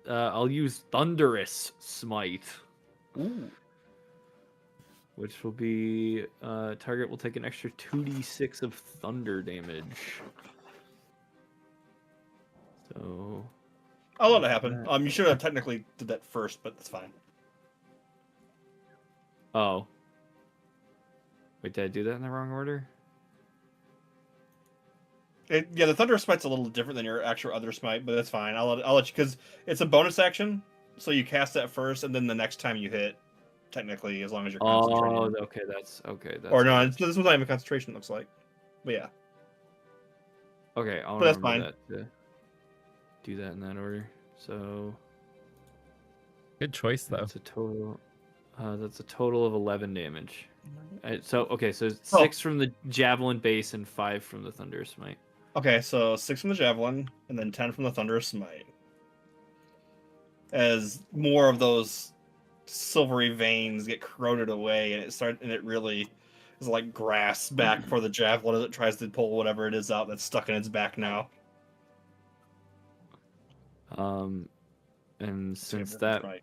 I'll use Thunderous Smite. Ooh. Which will be target will take an extra 2d6 of thunder damage. So I'll let it happen. You should have technically did that first, but it's fine. oh. Wait, did I do that in the wrong order? Yeah, the Thunder Smite's a little different than your actual other smite, but that's fine. I'll let you, because it's a bonus action, so you cast that first, and then the next time you hit, technically, as long as you're concentrating. Oh, okay, that's Or no, fine. this was not even concentration. Looks like, but yeah. Okay, I'll But that's remember that to do that in that order. So Good choice though. that's a total. That's a total of 11 damage. So 6 from the javelin base and 5 from the thunder smite. Okay, so 6 from the javelin, and then 10 from the Thunder Smite. As more of those silvery veins get corroded away, and it really is like grass back for the javelin as it tries to pull whatever it is out that's stuck in its back now. And since Save that, Smite.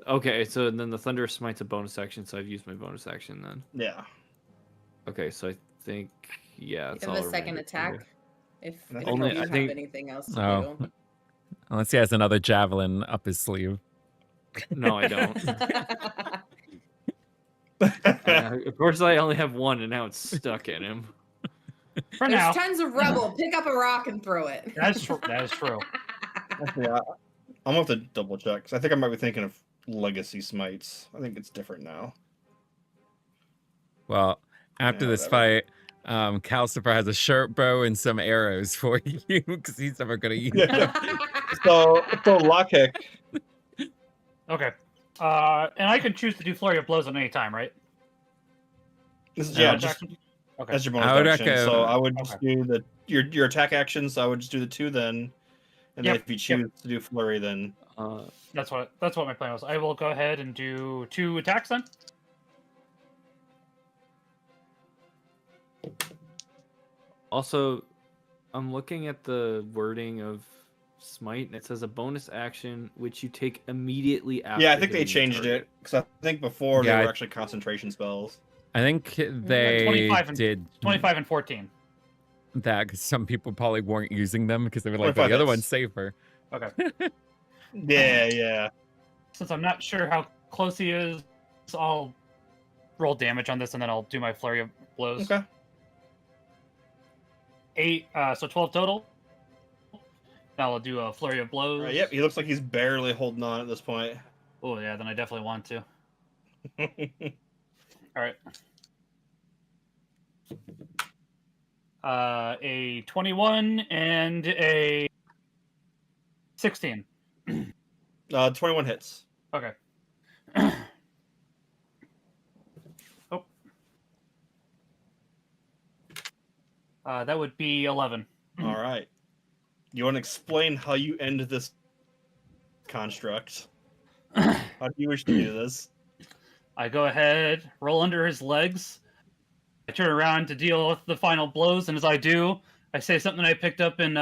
okay, so then the thunder smite's a bonus action, so I've used my bonus action then. Yeah. Okay, so I think that's You all. have a second Romantic can do. attack. If Only- you I have think- anything else to Oh. do. Unless he has another javelin up his sleeve. No, I don't. Of course, I only have one, and now it's stuck in him. For There's now. tons of rubble. Pick up a rock and throw it. That's true. That is true. Actually, I'm gonna have to double check, 'cause I think I might be thinking of Legacy Smites. I think it's different now. Well, after Yeah, this whatever. fight, Calcifer has a short bow and some arrows for you because he's never gonna use them. So Lockheck. Okay. And I can choose to do flurry of blows at any time, right? This is, Yeah, yeah, Bonus just action? Okay. as your bonus I would action. echo- So I would just do your attack action. So I would just do the 2 then, and then Yep, if you choose to do flurry, then That's what my plan was. I will go ahead and do 2 attacks then. Also, I'm looking at the wording of smite, and it says a bonus action which you take immediately after. yeah, I think they hitting the changed target. it because I think before Yeah, they I- were actually concentration spells. I think they 25 and- did 25 and 14. that because some people probably weren't using them because they were like, well, 25 the other hits. one's safer. Okay. Yeah. Since I'm not sure how close he is, I'll roll damage on this and then I'll do my flurry of blows. Okay. 8, so 12 total. Now I'll do a flurry of blows. Yep. He looks like he's barely holding on at this point. Oh yeah, then I definitely want to. All right. A 21 and a 16. 21 hits. Okay. Oh. That would be 11. All right. You want to explain how you end this construct? How do you wish to do this? I go ahead, roll under his legs. I turn around to deal with the final blows, and as I do, I say something I picked up in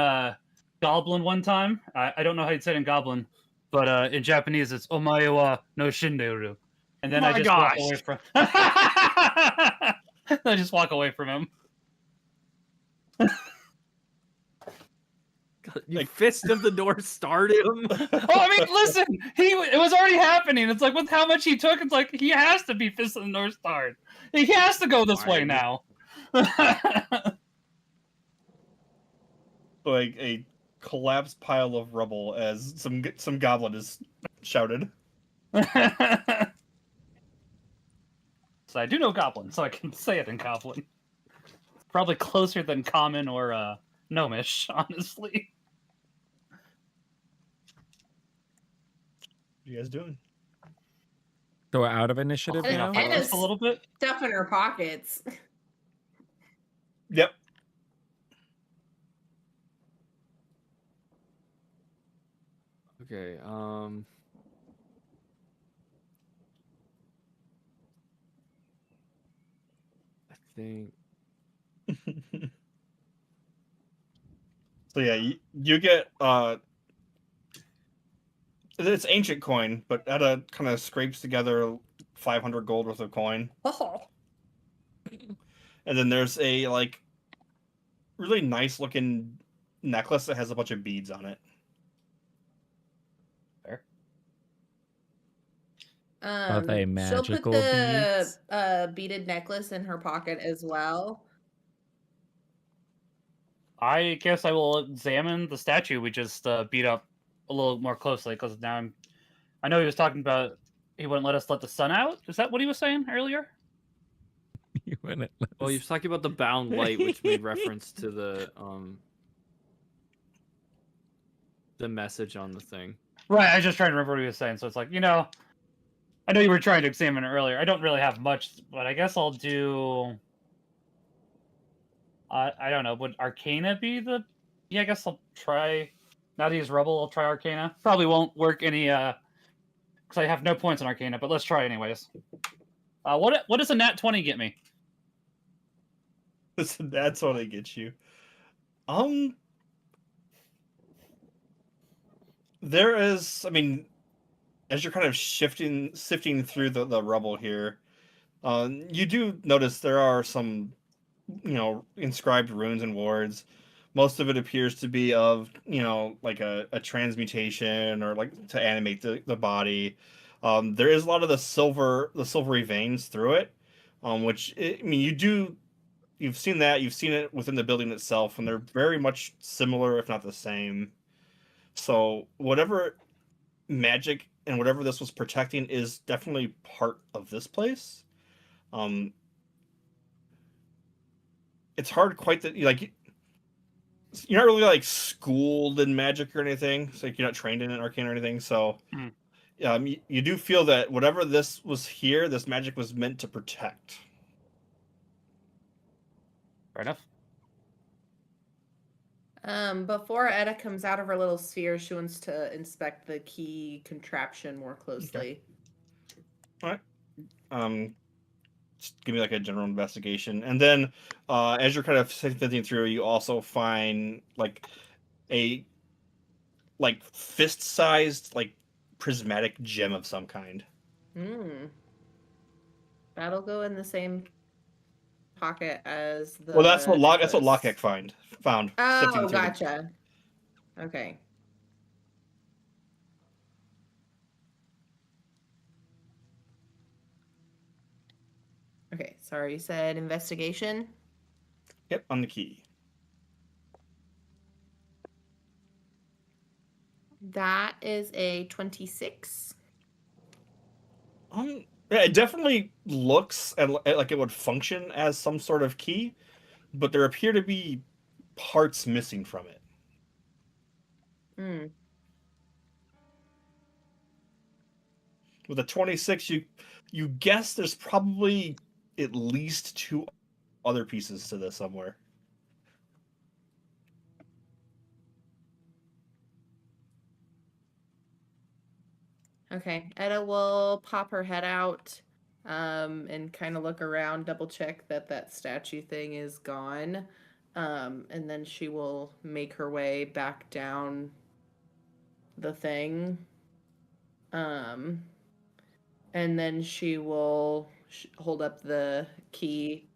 Goblin one time. I don't know how you'd say it in Goblin, but in Japanese it's "Omae wa no shinderu," and then I just walk away from. I just walk away from him. You fist of the door starred him. Oh, I mean, listen, it was already happening. It's like with how much he took, it's like he has to be Fist of the North Star. He has to go this way Fine. now. Like a collapsed pile of rubble as some goblin is shouted. So I do know Goblin, so I can say it in Goblin. Probably closer than Common or Gnomish, honestly. What are you guys doing? So we're out of initiative Clean now? up my Anna's- list a little bit. Stuff in her pockets. Yep. Okay. I think So yeah, you get it's ancient coin, but Etta kind of scrapes together 500 gold worth of coin, Oh. and then there's a like really nice looking necklace that has a bunch of beads on it. Fair. Are they She'll put magical the beads? beaded necklace in her pocket as well. I guess I will examine the statue we just beat up a little more closely because now I know he was talking about he wouldn't let us let the sun out. Is that what he was saying earlier? You wouldn't let Well, he us- was talking about the bound light, which made reference to the message on the thing. Right. I was just trying to remember what he was saying. So it's like, I know you were trying to examine it earlier. I don't really have much, but I guess I'll do. I don't know. Would Arcana be the? Yeah, I guess I'll try. Now that he's Rebel, I'll try Arcana. Probably won't work any because I have no points in Arcana, but let's try anyways. What does a nat 20 get me? That's what I get you. There is, I mean, as you're kind of sifting through the rubble here, you do notice there are some, inscribed runes and wards. Most of it appears to be of, like a transmutation or like to animate the body. There is a lot of the silvery veins through it, which I mean, you've seen that, you've seen it within the building itself, and they're very much similar, if not the same. So whatever magic and whatever this was protecting is definitely part of this place. It's hard quite that like you're not really like schooled in magic or anything. So like, you're not trained in an arcane or anything. So you do feel that whatever this was here, this magic was meant to protect. Fair enough. Before Etta comes out of her little sphere, she wants to inspect the key contraption more closely. All right. Just give me like a general investigation, and then as you're kind of sifting through, you also find like a fist-sized like prismatic gem of some kind. That'll go in the same pocket as the. Well, that's what necklace. Lockheck found. Oh, through gotcha. Okay. Okay, sorry, you said investigation? Yep, on the key. That is a 26. Yeah, it definitely looks like it would function as some sort of key, but there appear to be parts missing from it. With a 26, you guess there's probably at least 2 other pieces to this somewhere. Okay, Etta will pop her head out and kind of look around, double check that statue thing is gone. And then she will make her way back down the thing. And then she will hold up the key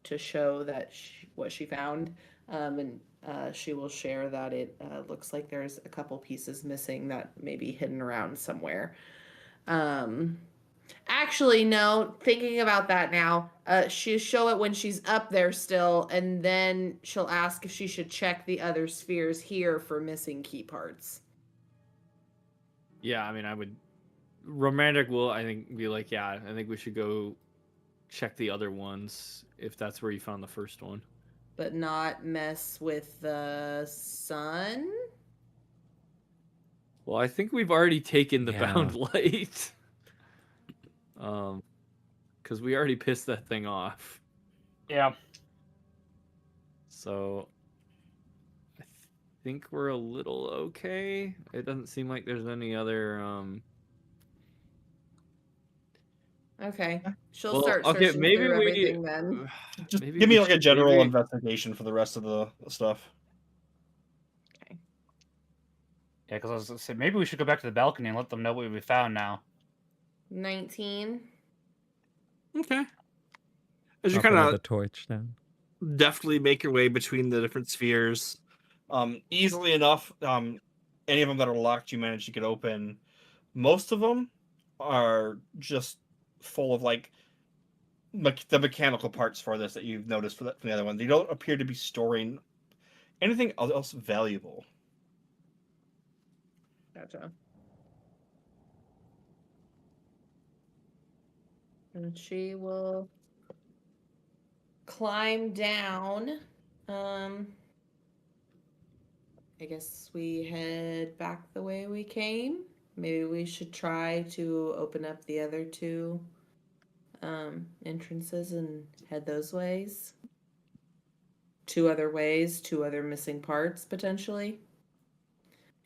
to show that what she found. And she will share that it looks like there's a couple pieces missing that may be hidden around somewhere. Actually, no, thinking about that now, she'll show it when she's up there still, and then she'll ask if she should check the other spheres here for missing key parts. Yeah, I mean, Romantic will, I think, be like, yeah, I think we should go check the other ones if that's where you found the first one. But not mess with the sun? Well, I think we've already taken the Yeah. bound light. Because we already pissed that thing off. Yeah. So I think we're a little okay. It doesn't seem like there's any other Okay. She'll Well, start okay, searching maybe through we- everything then. Just maybe give we me like a should- general maybe- investigation for the rest of the stuff. Yeah, because I was gonna say maybe we should go back to the balcony and let them know what we found now. 19. Okay. As you Drop kind another of torch down. deftly make your way between the different spheres, easily enough, any of them that are locked, you manage to get open. Most of them are just full of like the mechanical parts for this that you've noticed from the other one. They don't appear to be storing anything else valuable. Gotcha. And she will climb down. I guess we head back the way we came. Maybe we should try to open up the other two entrances and head those ways. 2 other ways, 2 other missing parts potentially.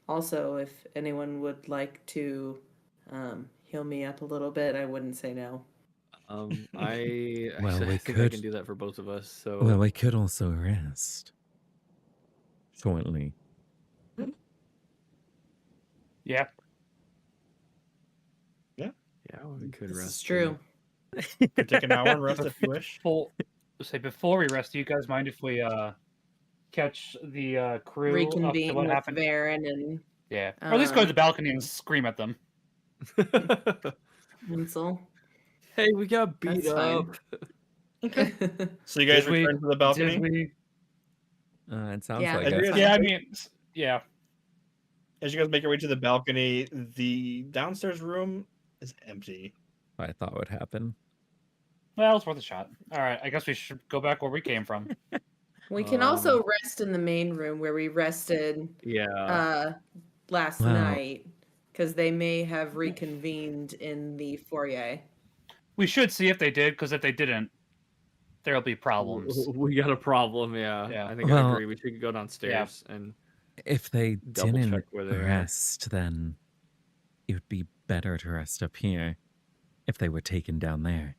Also, if anyone would like to heal me up a little bit, I wouldn't say no. I Well, actually we think I could- can do that for both of us. So Well, we could also rest. Shortly. Yeah. yeah, we could This rest. is true. You can take an hour and rest if you wish. Before we rest, do you guys mind if we catch the crew up to Reconvene what with happened? Varen and Yeah. Or at least go to the balcony and scream at them. Winsel. Hey, we got beat That's fine. up. So you guys Did we- return to the balcony. Did we? It sounds Yeah, like As it. you guys- Yeah, I mean, yeah. As you guys make your way to the balcony, the downstairs room is empty. I thought would happen. Well, it's worth a shot. All right, I guess we should go back where we came from. We can also rest in the main room where we rested Yeah. last Wow. night, because they may have reconvened in the foyer. We should see if they did, because if they didn't, there'll be problems. We got a problem, yeah. Yeah. I think I Well- agree. We should go downstairs and If they Double didn't check where they are. rest, then it would be better to rest up here if they were taken down there.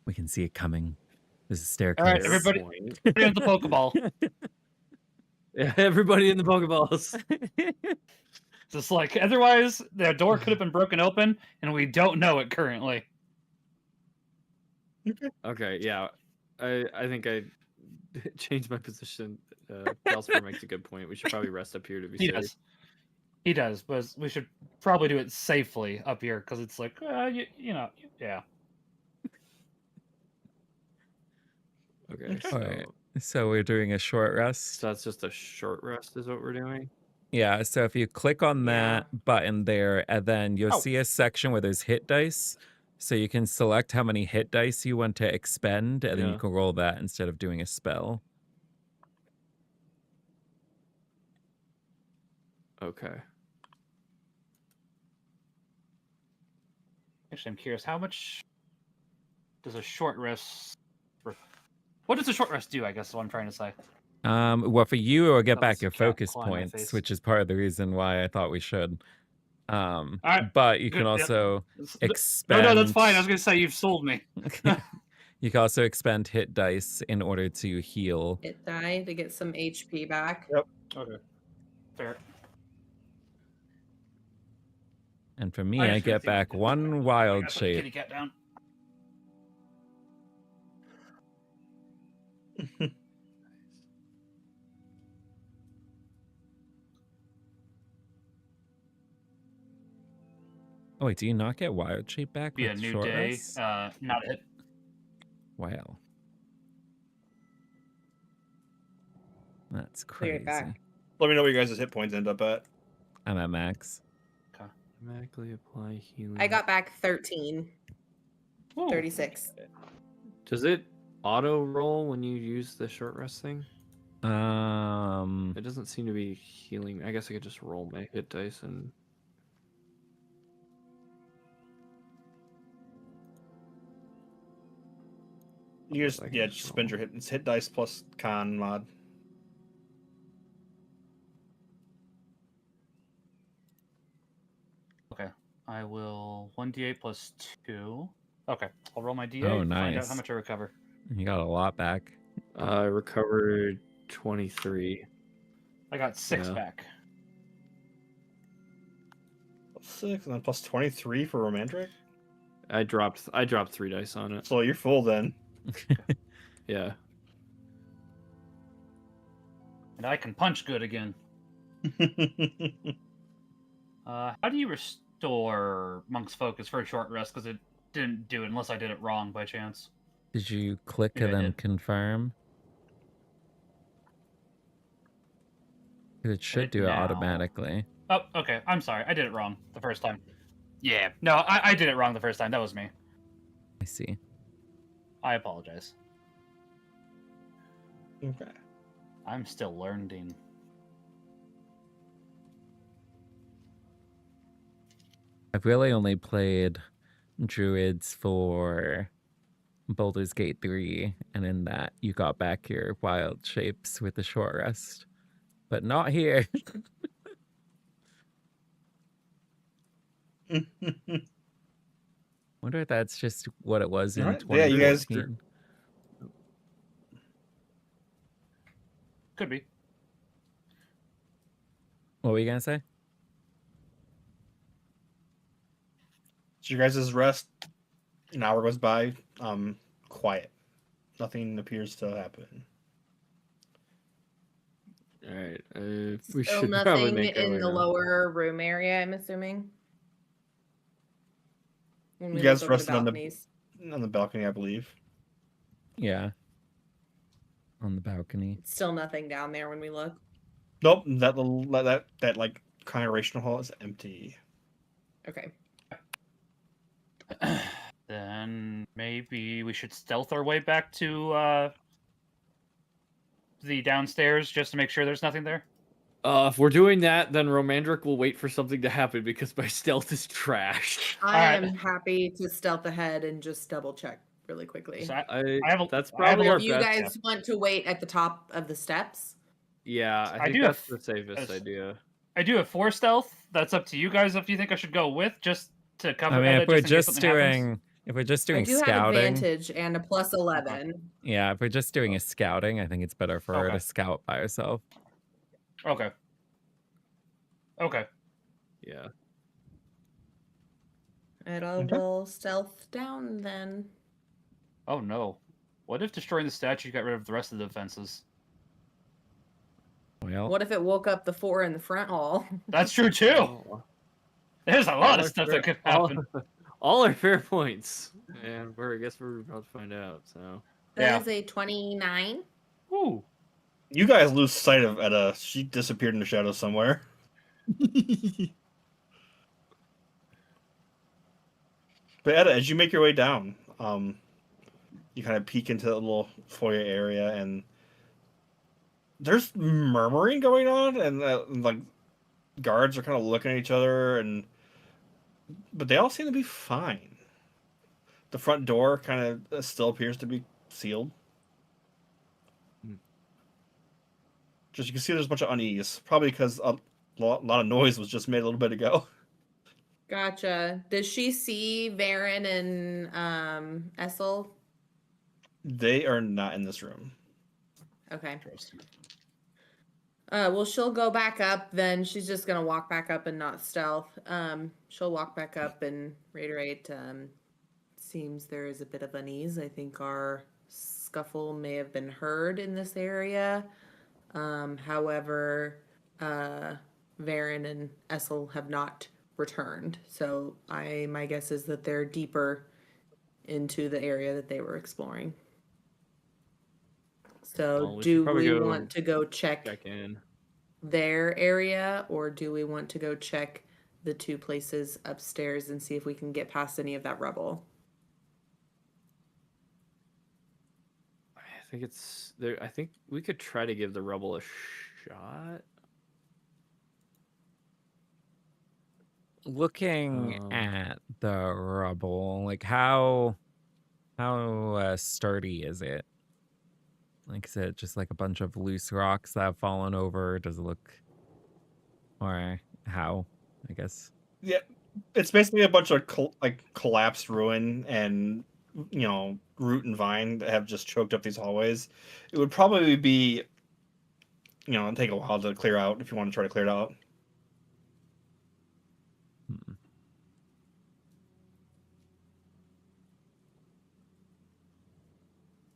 We can see it coming. There's a staircase. All right, everybody- point. Put it in the Pokeball. Yeah, everybody in the Pokeballs. Just like, otherwise, the door could have been broken open, and we don't know it currently. Okay, yeah. I think I changed my position. Calcifer makes a good point. We should probably rest up here to be He safe. does. He does, but we should probably do it safely up here, because it's like, you know, yeah. Okay, All so, right. So we're doing a short rest. so that's just a short rest is what we're doing? Yeah, so if you click on Yeah. that button there, and then you'll Oh. see a section where there's hit dice. So you can select how many hit dice you want to expend, and then you Yeah. can roll that instead of doing a spell. Okay. Actually, I'm curious, how much does a short rest... What does a short rest do, I guess is what I'm trying to say. Well, for you, it'll get That back was your cat focus clawing my points, face. which is part of the reason why I thought we should. right, But you good, can yep. also No, expend. no, that's fine. I was going to say, you've sold me. You can also expend hit dice in order to heal. Hit die to get some HP back. Okay. Fair. And for me, I I just get think- back I one wild gotta put the kitty shape. cat down. Oh wait, do you not get wild shape back Be a with new short day. rest? Not it. Wow. That's Be crazy. right back. Let me know where your guys' hit points end up at. I'm at max. Automatically apply healing. I got back 13. Ooh. 36. Does it auto roll when you use the short rest thing? It doesn't seem to be healing. I guess I could just roll my hit dice and. You just I can just spend roll. your hit. It's hit dice plus con mod. Okay. I will 1d8 plus 2. Okay. I'll roll my d8 Oh, and find out nice. how much I recover. You got a lot back. I recovered 23. I got 6 Yeah. back. 6 and then plus 23 for romantic. I dropped 3 dice on it. So you're full then. Yeah. And I can punch good again. How do you restore Monk's Focus for a short rest? Because it didn't do it unless I did it wrong by chance. Did you click Maybe and I then did. confirm? 'Cause it should it do it now. automatically. Oh, okay. I'm sorry. I did it wrong the first time. Yeah. No, I did it wrong the first time. That was me. I see. I apologize. Okay. I'm still learning. I've really only played druids for Baldur's Gate 3, and in that you got back your wild shapes with the short rest. But not here. Wonder if that's just what it was in Alright, yeah, you guys- 2014. Could be. What were you gonna say? So your guys' rest, an hour goes by, quiet. Nothing appears to happen. All right. We Still should probably nothing make our in way the now. lower room area, I'm assuming. When You we guys look over the rested on balconies. the balcony, I believe. Yeah. On the balcony. Still nothing down there when we look. Nope, that little that like congregational hall is empty. Okay. Then maybe we should stealth our way back to the downstairs just to make sure there's nothing there. If we're doing that, then Romandric will wait for something to happen because my stealth is trash. I Alright. am happy to stealth ahead and just double check really quickly. So That's I have a probably our If you best. guys want to wait at the top of the steps, Yeah, I I think do that's have- the safest as- idea. I do have 4 stealth. That's up to you guys if you think I should go with, just to cover. I mean, Etta, if we're in case just something happens. doing if we're just I doing do have scouting, advantage and a plus 11. yeah, if we're just doing a scouting, I think it's better for her Okay. to scout by herself. Okay. Okay. Yeah. It Okay. will stealth down then. Oh no. What if destroying the statue got rid of the rest of the defenses? Well, What if it woke up the 4 in the front hall? That's true too. Oh, There's a all lot of are stuff fair- that could all- happen. All are fair points, and I guess we're about to find out. So That Yeah. is a 29. Ooh. You guys lose sight of Etta. She disappeared in the shadows somewhere. But Etta, as you make your way down, you kind of peek into the little foyer area, and there's murmuring going on, and like guards are kind of looking at each other, but they all seem to be fine. The front door kind of still appears to be sealed. Just you can see there's a bunch of unease, probably because a lot of noise was just made a little bit ago. Gotcha. Does she see Varen and Essel? They are not in this room. Okay. Well, she'll go back up. Then she's just gonna walk back up and not stealth. She'll walk back up and reiterate. Seems there is a bit of unease. I think our scuffle may have been heard in this area. However, Varen and Essel have not returned. So my guess is that they're deeper into the area that they were exploring. So Well, we should do probably we go want to go check check in. their area, or do we want to go check the 2 places upstairs and see if we can get past any of that rubble? I think it's there. I think we could try to give the rubble a shot. looking at the rubble, like how sturdy is it? Like, is it just like a bunch of loose rocks that have fallen over? Does it look, or how? I guess. Yeah, it's basically a bunch of collapsed ruin and root and vine that have just choked up these hallways. It would probably be take a while to clear out if you want to try to clear it out.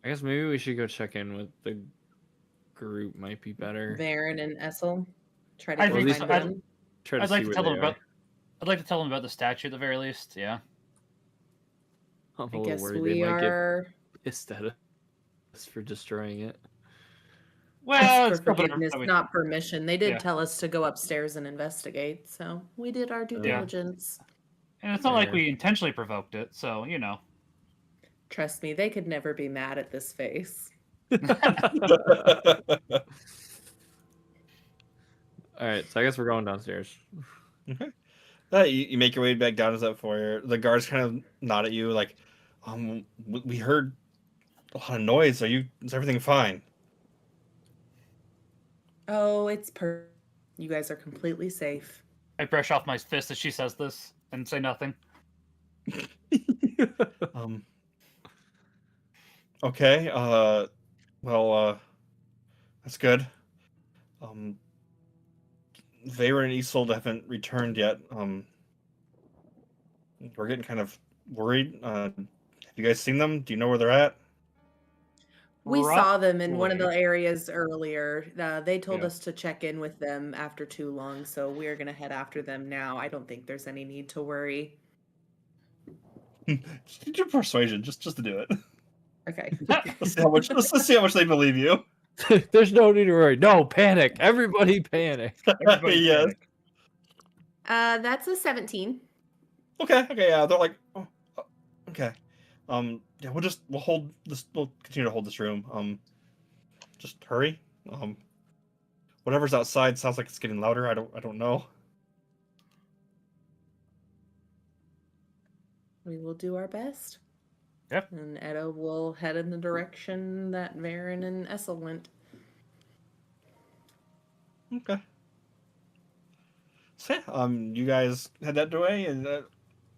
I guess maybe we should go check in with the group. Might be better. Varen and Essel. Try to I go think find so. them. Try to I'd like see to where tell they them are. about. I'd like to tell them about the statue at the very least. Yeah. I'm a I little guess worried we they might get are pissed at us for destroying it. Well, asked it's for still better forgiveness, that we- not permission. They did Yeah. tell us to go upstairs and investigate, so we did our due Yeah. diligence. And it's not like Fair. we intentionally provoked it, so Trust me, they could never be mad at this face. All right, so I guess we're going downstairs. Okay. You make your way back down to that foyer. The guards kind of nod at you, like, we heard a lot of noise. Is everything fine? Oh, it's you guys are completely safe. I brush off my fist as she says this and say nothing. Okay. Well, that's good. Veyra and Isolde haven't returned yet. We're getting kind of worried. Have you guys seen them? Do you know where they're at? We saw them in one of the Roughly. areas earlier. They told Yeah. us to check in with them after too long, so we're going to head after them now. I don't think there's any need to worry. Just do persuasion, just to do it. Okay. Let's see how much they believe you. There's no need to worry. No panic. Everybody panic. Everybody Yes. panic. That's a 17. Okay. Yeah, they're like, oh, okay. Yeah, we'll hold this. We'll continue to hold this room. Just hurry. Whatever's outside sounds like it's getting louder. I don't know. We will do our best. Yep. And Edda will head in the direction that Varen and Essel went. Okay. So yeah, you guys head that way, and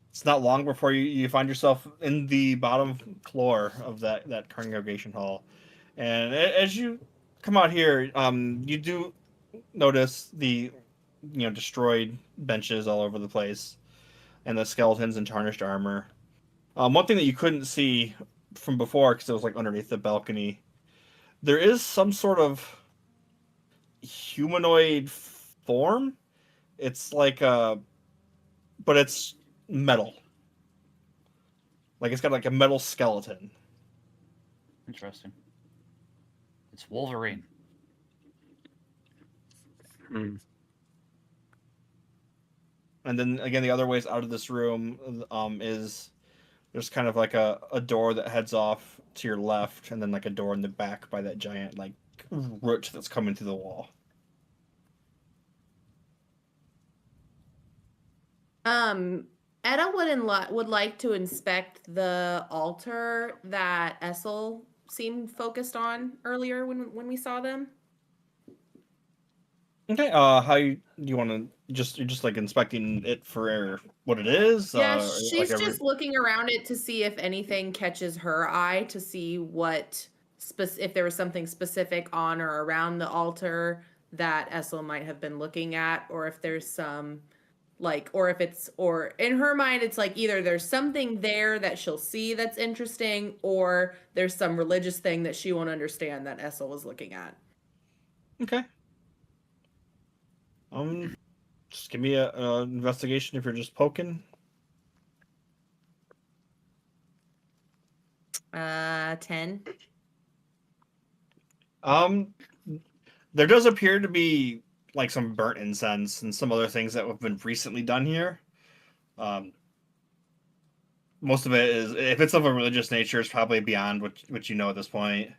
it's not long before you find yourself in the bottom floor of that congregation hall. And as you come out here, you do notice the destroyed benches all over the place, and the skeletons in tarnished armor. One thing that you couldn't see from before, because it was like underneath the balcony, there is some sort of humanoid form. It's like but it's metal. Like it's got like a metal skeleton. Interesting. It's Wolverine. And then again, the other ways out of this room is there's kind of like a door that heads off to your left, and then like a door in the back by that giant like root that's coming through the wall. Edda would like to inspect the altar that Essel seemed focused on earlier when we saw them. Okay. Do you want to you're just like inspecting it for what it is? Yeah, Or, she's like, just looking around it to see if anything catches her eye, to see what if there was something specific on or around the altar that Essel might have been looking at, or if there's some or in her mind it's like either there's something there that she'll see that's interesting, or there's some religious thing that she won't understand that Essel was looking at. Okay. Just give me a investigation if you're just poking. 10. There does appear to be like some burnt incense and some other things that have been recently done here. Most of it is, if it's of a religious nature, it's probably beyond what you know at this point.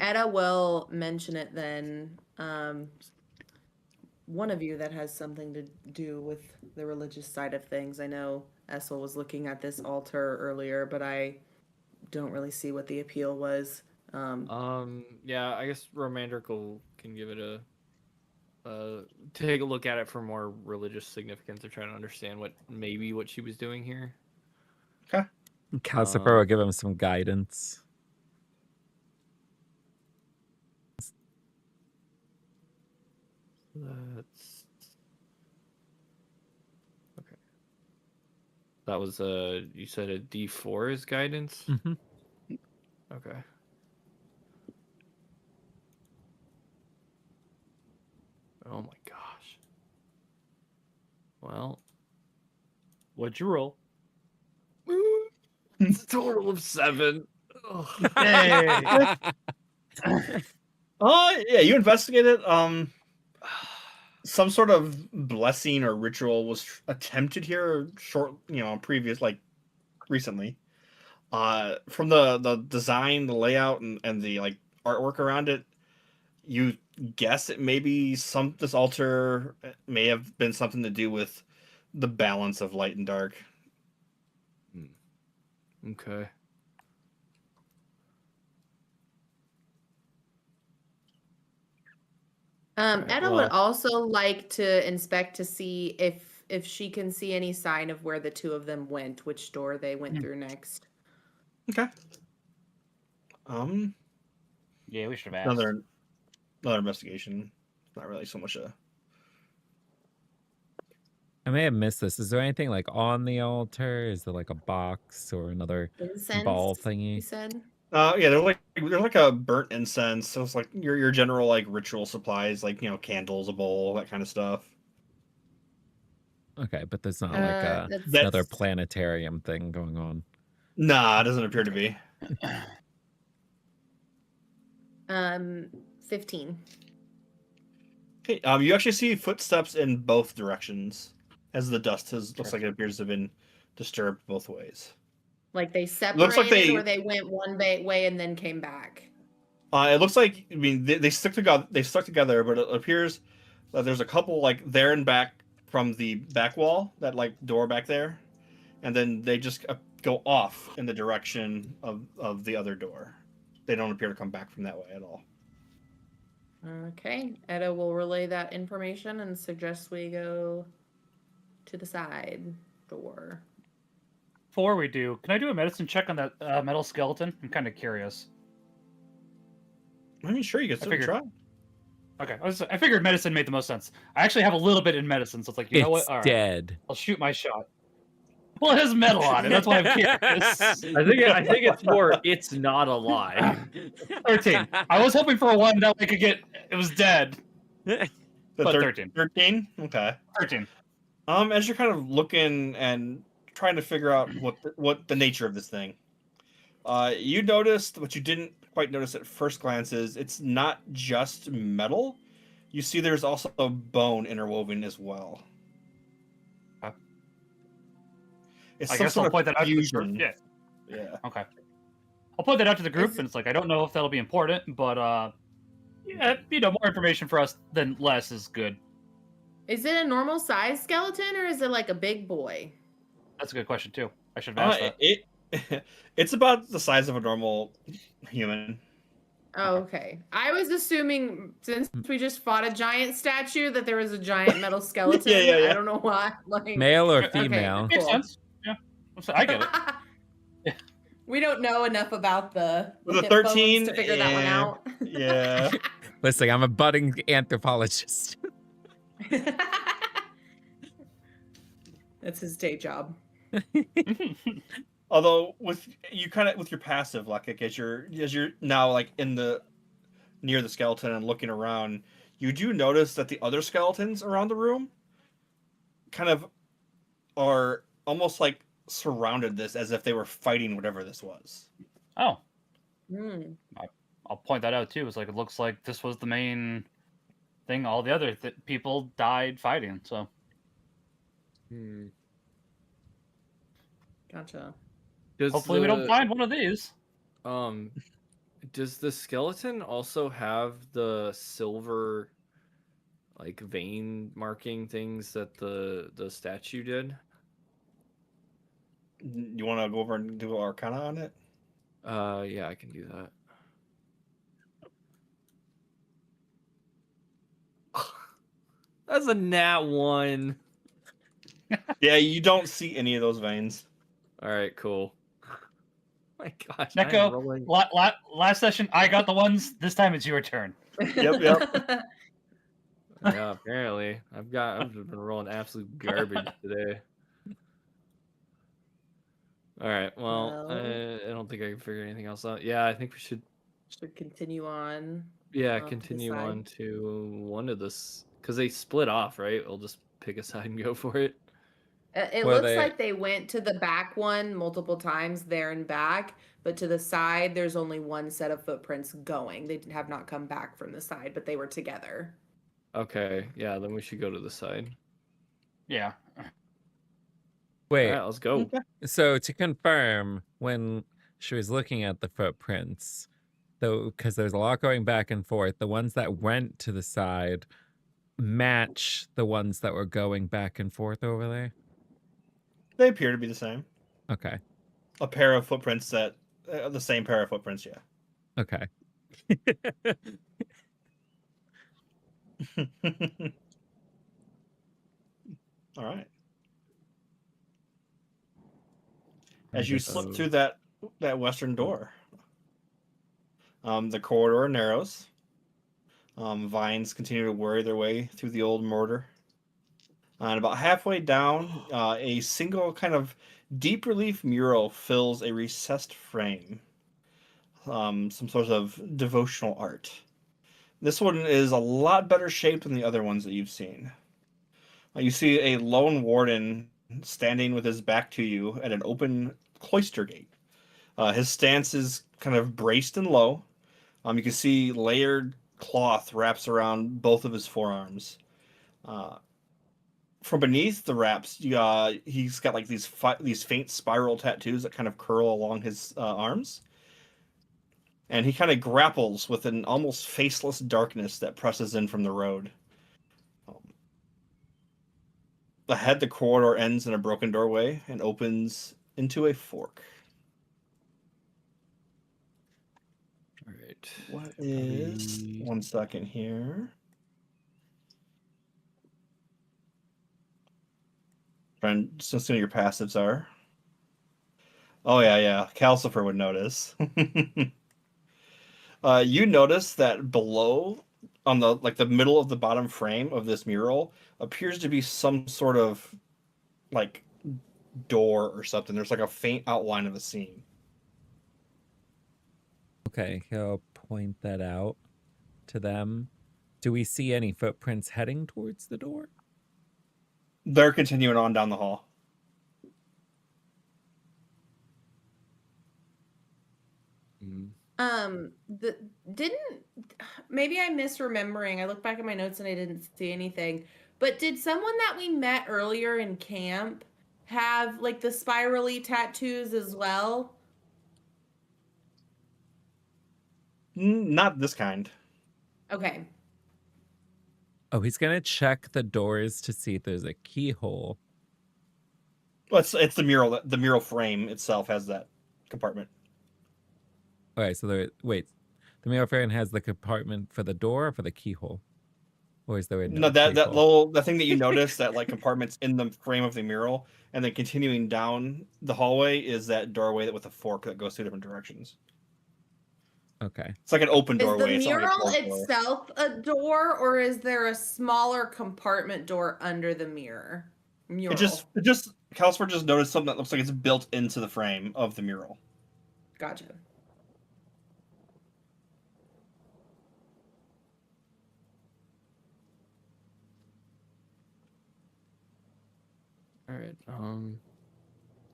Edda will mention it then. One of you that has something to do with the religious side of things. I know Essel was looking at this altar earlier, but I don't really see what the appeal was. Yeah, I guess Romandric can give it take a look at it for more religious significance, or try to understand what she was doing here. Okay. Calcifer will give him some guidance. That's okay. That was you said a D4 is guidance? Mhm. Okay. Oh my gosh. Well, What'd you roll? it's a total of 7. Ugh. Hey. Yeah, you investigated. Some sort of blessing or ritual was attempted here, previous, like recently. From the design, the layout, and the like artwork around it, you guess it may be this altar may have been something to do with the balance of light and dark. Okay. Right, Etta well- would also like to inspect to see if she can see any sign of where the two of them went, which door they went through next. Okay. Yeah, we should have asked. Another investigation. It's not really so much a. I may have missed this. Is there anything like on the altar? Is there like a box or another Incense, ball you thingy? said? Yeah, there's like a burnt incense. So it's like your general like ritual supplies, like candles, a bowl, that kind of stuff. Okay, but there's not like That's another planetarium thing going on. Nah, it doesn't appear to be. 15. Okay, you actually see footsteps in both directions as the dust looks like it appears to have been disturbed both ways. Like they Looks like separated or they went one way and then came back. It looks like they stuck together. They stuck together, but it appears that there's a couple like there and back from the back wall, that like door back there, and then they just go off in the direction of the other door. They don't appear to come back from that way at all. Okay. Etta will relay that information and suggest we go to the side door. Before we do, can I do a medicine check on that metal skeleton? I'm kind of curious. I mean, sure, you can still try. Okay, I figured medicine made the most sense. I actually have a little bit in medicine, so it's like, you know what? It's All right, dead. I'll shoot my shot. Well, it has metal on it. That's why I'm curious. I think it's more it's not a lie. 13. I was hoping for a 1 that we could get. It was dead. But 13. 13? Okay. 13. As you're kind of looking and trying to figure out what the nature of this thing, you noticed what you didn't quite notice at first glance is it's not just metal. You see there's also a bone interwoven as well. It's I some guess sort I'll of point that out to the fusion. group. Yeah. Yeah. Okay. I'll point that out to the group, Is- and it's like, I don't know if that'll be important, but yeah, more information for us than less is good. Is it a normal size skeleton or is it like a big boy? That's a good question too. I should have asked that. It's about the size of a normal human. Oh, okay. I was assuming since we just fought a giant statue that there was a giant metal skeleton. Yeah. I don't know why. Like, Male or Okay, female? Makes cool. sense. Yeah. I get it. We don't know enough about the With a hip bones 13, to figure that one yeah. out. Yeah. Listen, I'm a budding anthropologist. That's his day job. Although with your passive, like as you're now like near the skeleton and looking around, you do notice that the other skeletons around the room kind of are almost like surrounded this as if they were fighting whatever this was. Oh, Hmm. I'll point that out too. It's like, it looks like this was the main thing. All the other people died fighting. So Gotcha. hopefully we don't find one of these. Does the skeleton also have the silver like vein marking things that the statue did? You want to go over and do Arcana on it? Yeah, I can do that. That's a nat 1. Yeah, you don't see any of those veins. All right, cool. My gosh, I am Neko, rolling. last session I got the ones. This time it's your turn. Yep. Yeah, apparently. I've just been rolling absolute garbage today. All right. Well, Well, I don't think I can figure anything else out. Yeah, I think we should should continue on off to the continue side. on to one of this because they split off, right? We'll just pick a side and go for it. It Well, looks they like they went to the back one multiple times there and back, but to the side, there's only one set of footprints going. They have not come back from the side, but they were together. Okay. Yeah, then we should go to the side. Yeah. All wait. right, let's go. Okay. So to confirm, when she was looking at the footprints, though, because there's a lot going back and forth, the ones that went to the side match the ones that were going back and forth over there. They appear to be the same. Okay. A pair of footprints that the same pair of footprints. Yeah. Okay. All right. I As you guess- slip through that western door, the corridor narrows. Vines continue to worry their way through the old mortar. And about halfway down, a single kind of deep relief mural fills a recessed frame. Some sort of devotional art. This one is a lot better shaped than the other ones that you've seen. You see a lone warden standing with his back to you at an open cloister gate. His stance is kind of braced and low. You can see layered cloth wraps around both of his forearms. From beneath the wraps, he's got like these faint spiral tattoos that kind of curl along his arms. And he kind of grapples with an almost faceless darkness that presses in from the road. Ahead, the corridor ends in a broken doorway and opens into a fork. All right. What is... 1 second here. Trying to see what your passives are. Oh, yeah. Calcifer would notice. You notice that below, on the middle of the bottom frame of this mural, appears to be some sort of like door or something. There's like a faint outline of a scene. Okay, he'll point that out to them. Do we see any footprints heading towards the door? They're continuing on down the hall. Didn't maybe I'm misremembering. I look back at my notes and I didn't see anything. But did someone that we met earlier in camp have like the spirally tattoos as well? Not this kind. Okay. Oh, he's gonna check the doors to see if there's a keyhole. Well, it's the mural. The mural frame itself has that compartment. Okay, so the mirror frame has the compartment for the door or for the keyhole? Or is there No, that thing that you notice, that like compartment's in the frame of the mural, and then continuing down the hallway is that doorway with a fork that goes two different directions. Okay. It's like an open Is doorway. the It's not like a mural closed door. itself a door, or is there a smaller compartment door under the mural? It just Calcifer just noticed something that looks like it's built into the frame of the mural. Gotcha. All right.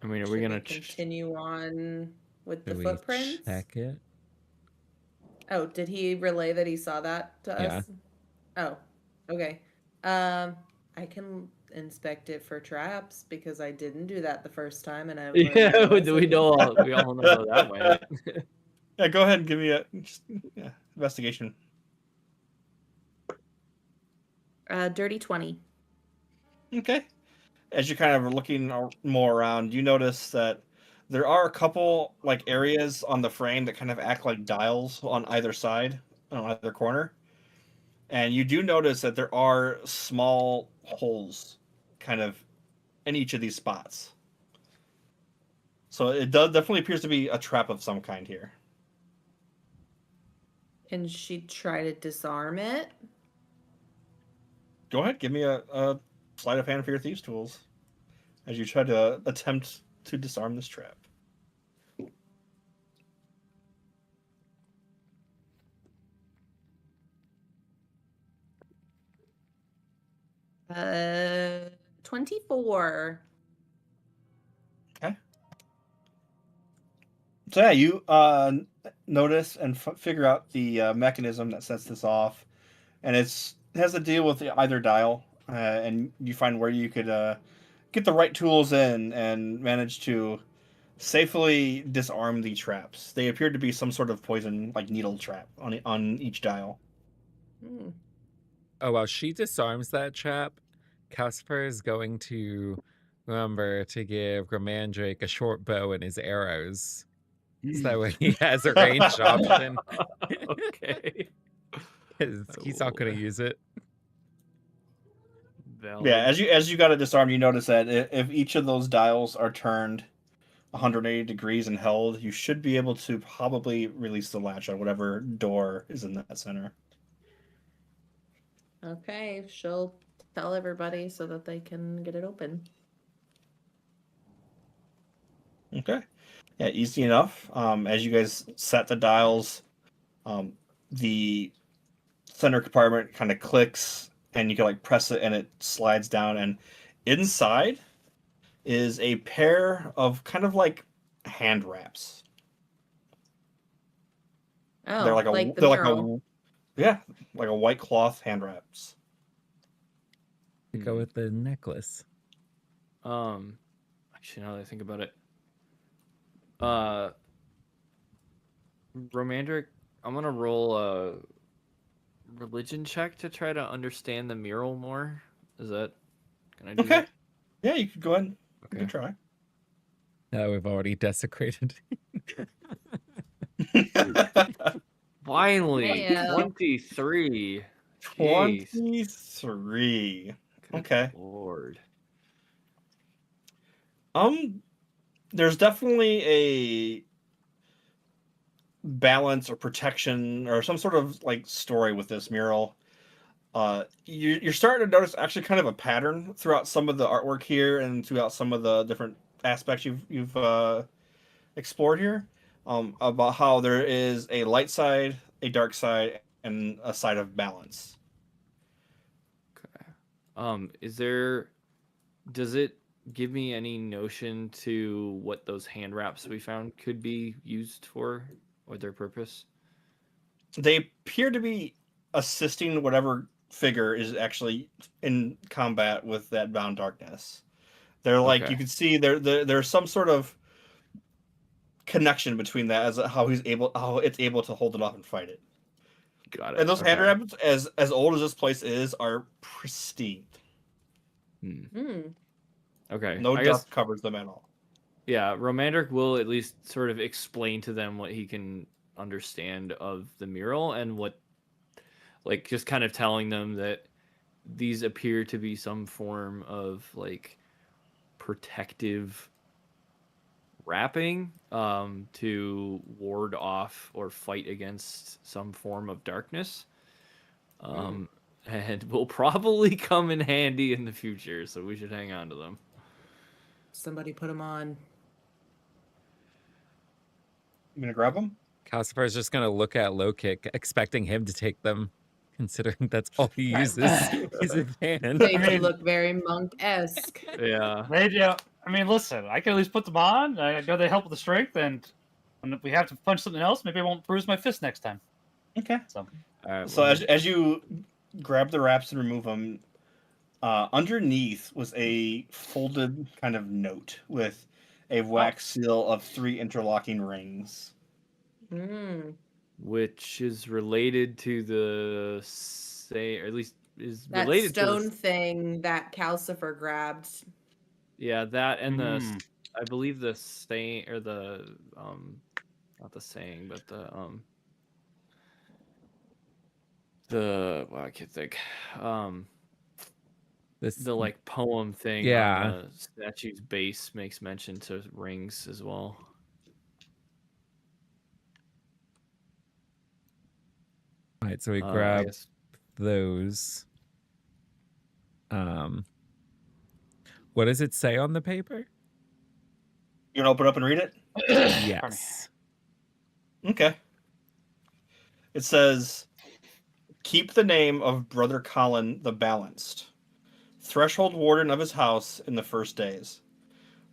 I mean, are Should we gonna continue on with the Do we footprints? check it? Oh, did he relay that he saw that to Yeah. us? Oh, okay. I can inspect it for traps because I didn't do that the first time, and I learned Yeah, my do we lesson. know? We all know how that went. Yeah, go ahead and give me a investigation. Dirty 20. Okay. As you're kind of looking more around, you notice that there are a couple like areas on the frame that kind of act like dials on either side, on either corner. And you do notice that there are small holes kind of in each of these spots. So it definitely appears to be a trap of some kind here. Can she try to disarm it? go ahead, give me a sleight of hand for your thieves' tools as you try to attempt to disarm this trap. Uh, 24. Okay. So yeah, you notice and figure out the mechanism that sets this off, and it has to deal with either dial, and you find where you could get the right tools in and manage to safely disarm the traps. They appear to be some sort of poison, like needle trap on each dial. Hmm. Oh, while she disarms that trap, Casper is going to remember to give Romandrake a short bow and his arrows. So that way he has a range option. Okay. 'Cause he's not going to use it. Valid. Yeah, as you got it disarmed, you notice that if each of those dials are turned 180 degrees and held, you should be able to probably release the latch on whatever door is in that center. Okay, she'll tell everybody so that they can get it open. Okay. Yeah, easy enough. As you guys set the dials, the center compartment kind of clicks, and you can like press it, and it slides down. And inside is a pair of kind of like hand wraps. Oh, They're like a like the they're like mural. yeah, like a white cloth hand wraps. Go with the necklace. Actually, now that I think about it, Romandric, I'm gonna roll a religion check to try to understand the mural more. Can I do Okay. that? Yeah, you could go ahead. You Okay. can try. We've already desecrated. Finally, Yeah. 23. Jeez. 23. Good Okay. Lord. There's definitely a balance or protection or some sort of like story with this mural. You're starting to notice actually kind of a pattern throughout some of the artwork here and throughout some of the different aspects you've explored here. About how there is a light side, a dark side, and a side of balance. Okay. Does it give me any notion to what those hand wraps we found could be used for or their purpose? They appear to be assisting whatever figure is actually in combat with that bound darkness. They're like Okay. you can see there's some sort of connection between that as how it's able to hold it off and fight it. Got it. And those hand Okay. wraps, as old as this place is, are pristine. Hmm. Okay. No I dust guess, covers them at all. yeah, Romandric will at least sort of explain to them what he can understand of the mural and like just kind of telling them that these appear to be some form of like protective wrapping to ward off or fight against some form of darkness. And will probably come in handy in the future, so we should hang on to them. Somebody put them on. You gonna grab them? Casper is just going to look at Lokic, expecting him to take them, considering that's all he uses is his hand. They I do mean- look very monk-esque. Yeah. I mean, listen, I can at least put them on. I know they help with the strength, and when we have to punch something else, maybe I won't bruise my fist next time. Okay. So, All right. So well, as you grab the wraps and remove them, underneath was a folded kind of note with a wax seal of 3 interlocking rings. Hmm. which is related to the say, or at least is That related to stone the thing that Calcifer grabbed. yeah, that and Mm. I believe the saying or the not the saying, but the well, I can't think This, the like poem thing Yeah. on the statue's base makes mention to rings as well. right, so we I grab guess those. What does it say on the paper? You want to open up and read it? Yes. Okay. It says, keep the name of Brother Colin the Balanced, threshold warden of his house in the first days.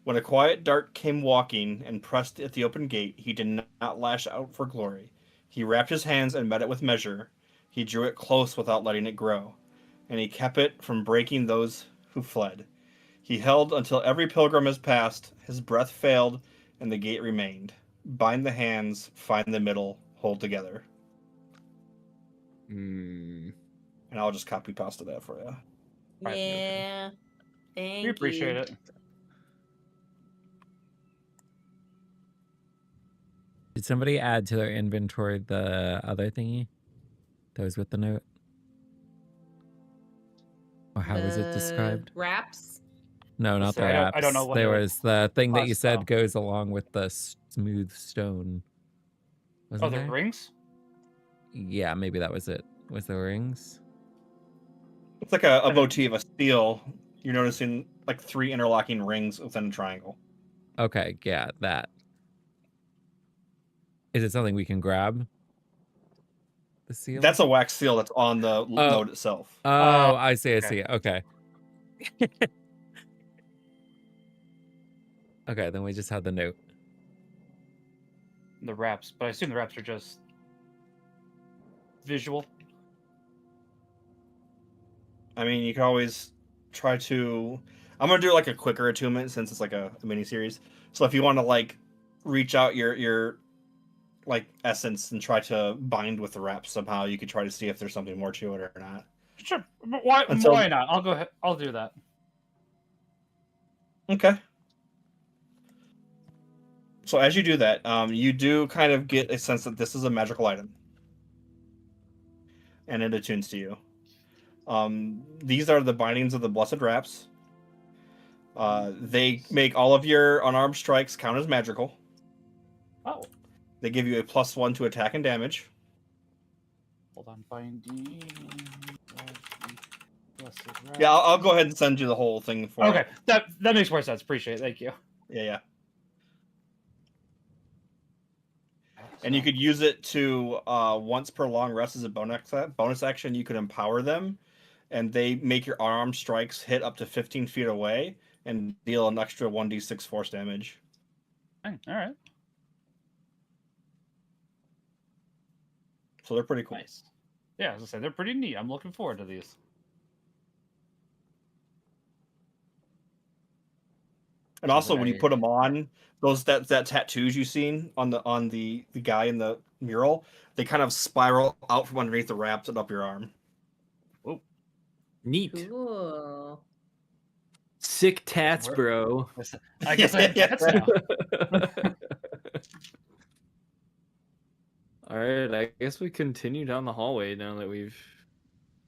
When a quiet dart came walking and pressed at the open gate, he did not lash out for glory. He wrapped his hands and met it with measure. He drew it close without letting it grow, and he kept it from breaking those who fled. He held until every pilgrim has passed, his breath failed, and the gate remained. Bind the hands, find the middle, hold together. Hmm. And I'll just copy pasta that for you. Right. Yeah. Thank We appreciate you. it. Did somebody add to their inventory the other thingy that was with the note? Or how was it described? Wraps. No, not the I wraps. don't know what There it was the thing that you costs, said though. goes along with the smooth stone. Oh, Wasn't the there? rings? Yeah, maybe that was it. Was the rings? It's like a motif, a steel. You're noticing like 3 interlocking rings within a triangle. Okay, yeah, that. Is it something we can grab? The seal? That's a wax seal that's on the note itself. Oh, I see, I okay. see. Okay. Okay, then we just had the note. The wraps, but I assume the wraps are just visual. I mean, you can always try to. I'm gonna do like a quicker attunement since it's like a mini series. So if you want to like reach out your like essence and try to bind with the wraps somehow, you could try to see if there's something more to it or not. Sure, but why not? I'll go ahead. I'll do that. Okay. So as you do that, you do kind of get a sense that this is a magical item, and it attunes to you. These are the bindings of the blessed wraps. They make all of your unarmed strikes count as magical. Oh, They give you a +1 to attack and damage. hold on, binding. Yeah, I'll go ahead and send you the whole thing for Okay, it. that makes more sense. Appreciate it. Thank you. Yeah. And you could use it to once per long rest as a bonus action. You could empower them, and they make your unarmed strikes hit up to 15 feet away and deal an extra 1d6 force damage. All right. So they're pretty cool. Nice. Yeah, as I say, they're pretty neat. I'm looking forward to these. And also, when you put them on, that tattoos you've seen on the guy in the mural, they kind of spiral out from underneath the wraps and up your arm. Oh, Neat. Cool. Sick tats, Where- bro. I guess I have cats now. All right, I guess we continue down the hallway now that we've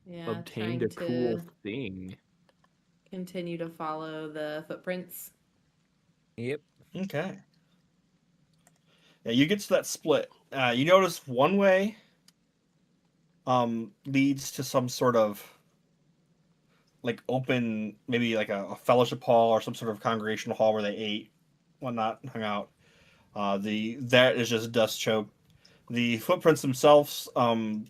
Yeah. obtained trying a cool to thing. continue to follow the footprints. Yep. Okay. Yeah, you get to that split. You notice one way leads to some sort of like open, maybe like a fellowship hall or some sort of congregational hall where they ate, whatnot, hung out. That is just dust choke. The footprints themselves do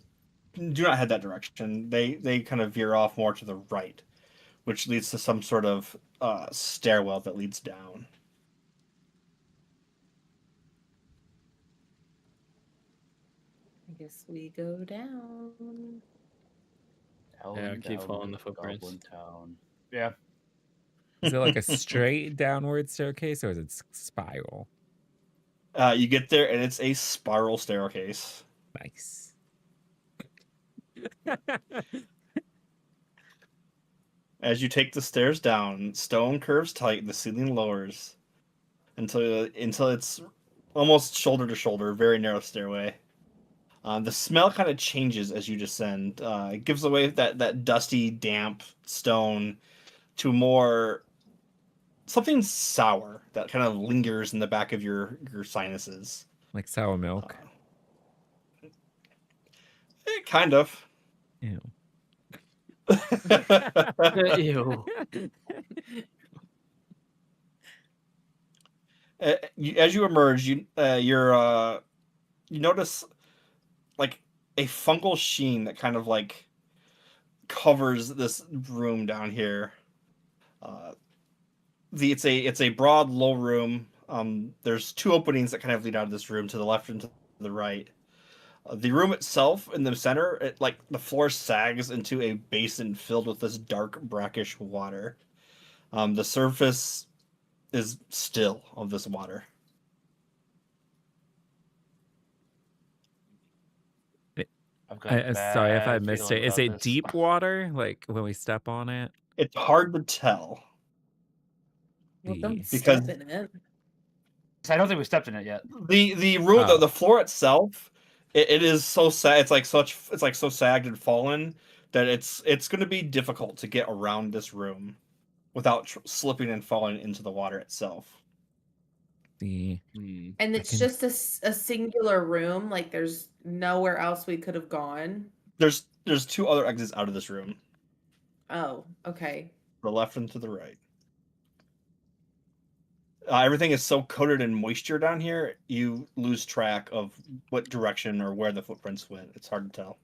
not head that direction. They kind of veer off more to the right, which leads to some sort of stairwell that leads down. I guess we go down. Yeah, keep Down following to the footprints. Goblin Town. Yeah. Is it like a straight downward staircase or is it spiral? You get there and it's a spiral staircase. Nice. As you take the stairs down, stone curves tight, the ceiling lowers until it's almost shoulder to shoulder, very narrow stairway. The smell kind of changes as you descend. It gives away that dusty, damp stone to more something sour that kind of lingers in the back of your sinuses. Like sour milk. Kind of. Ew. Ew. As you emerge, you notice like a fungal sheen that kind of like covers this room down here. It's a broad, low room. There's two openings that kind of lead out of this room, to the left and to the right. The room itself, in the center, like the floor sags into a basin filled with this dark, brackish water. The surface is still of this water. I've got a Sorry if I bad missed feeling it. Is about it this. deep water? Like when we step on it? It's hard to tell. Well, The- don't Because- step in it. I don't think we stepped in it yet. The room, Oh. the floor itself, it is so sad. It's like so sagged and fallen that it's going to be difficult to get around this room without slipping and falling into the water itself. The Hmm. And I it's can- just a singular room. Like there's nowhere else we could have gone. There's two other exits out of this room, Oh, okay. to the left and to the right. Everything is so coated in moisture down here, you lose track of what direction or where the footprints went. It's hard to tell.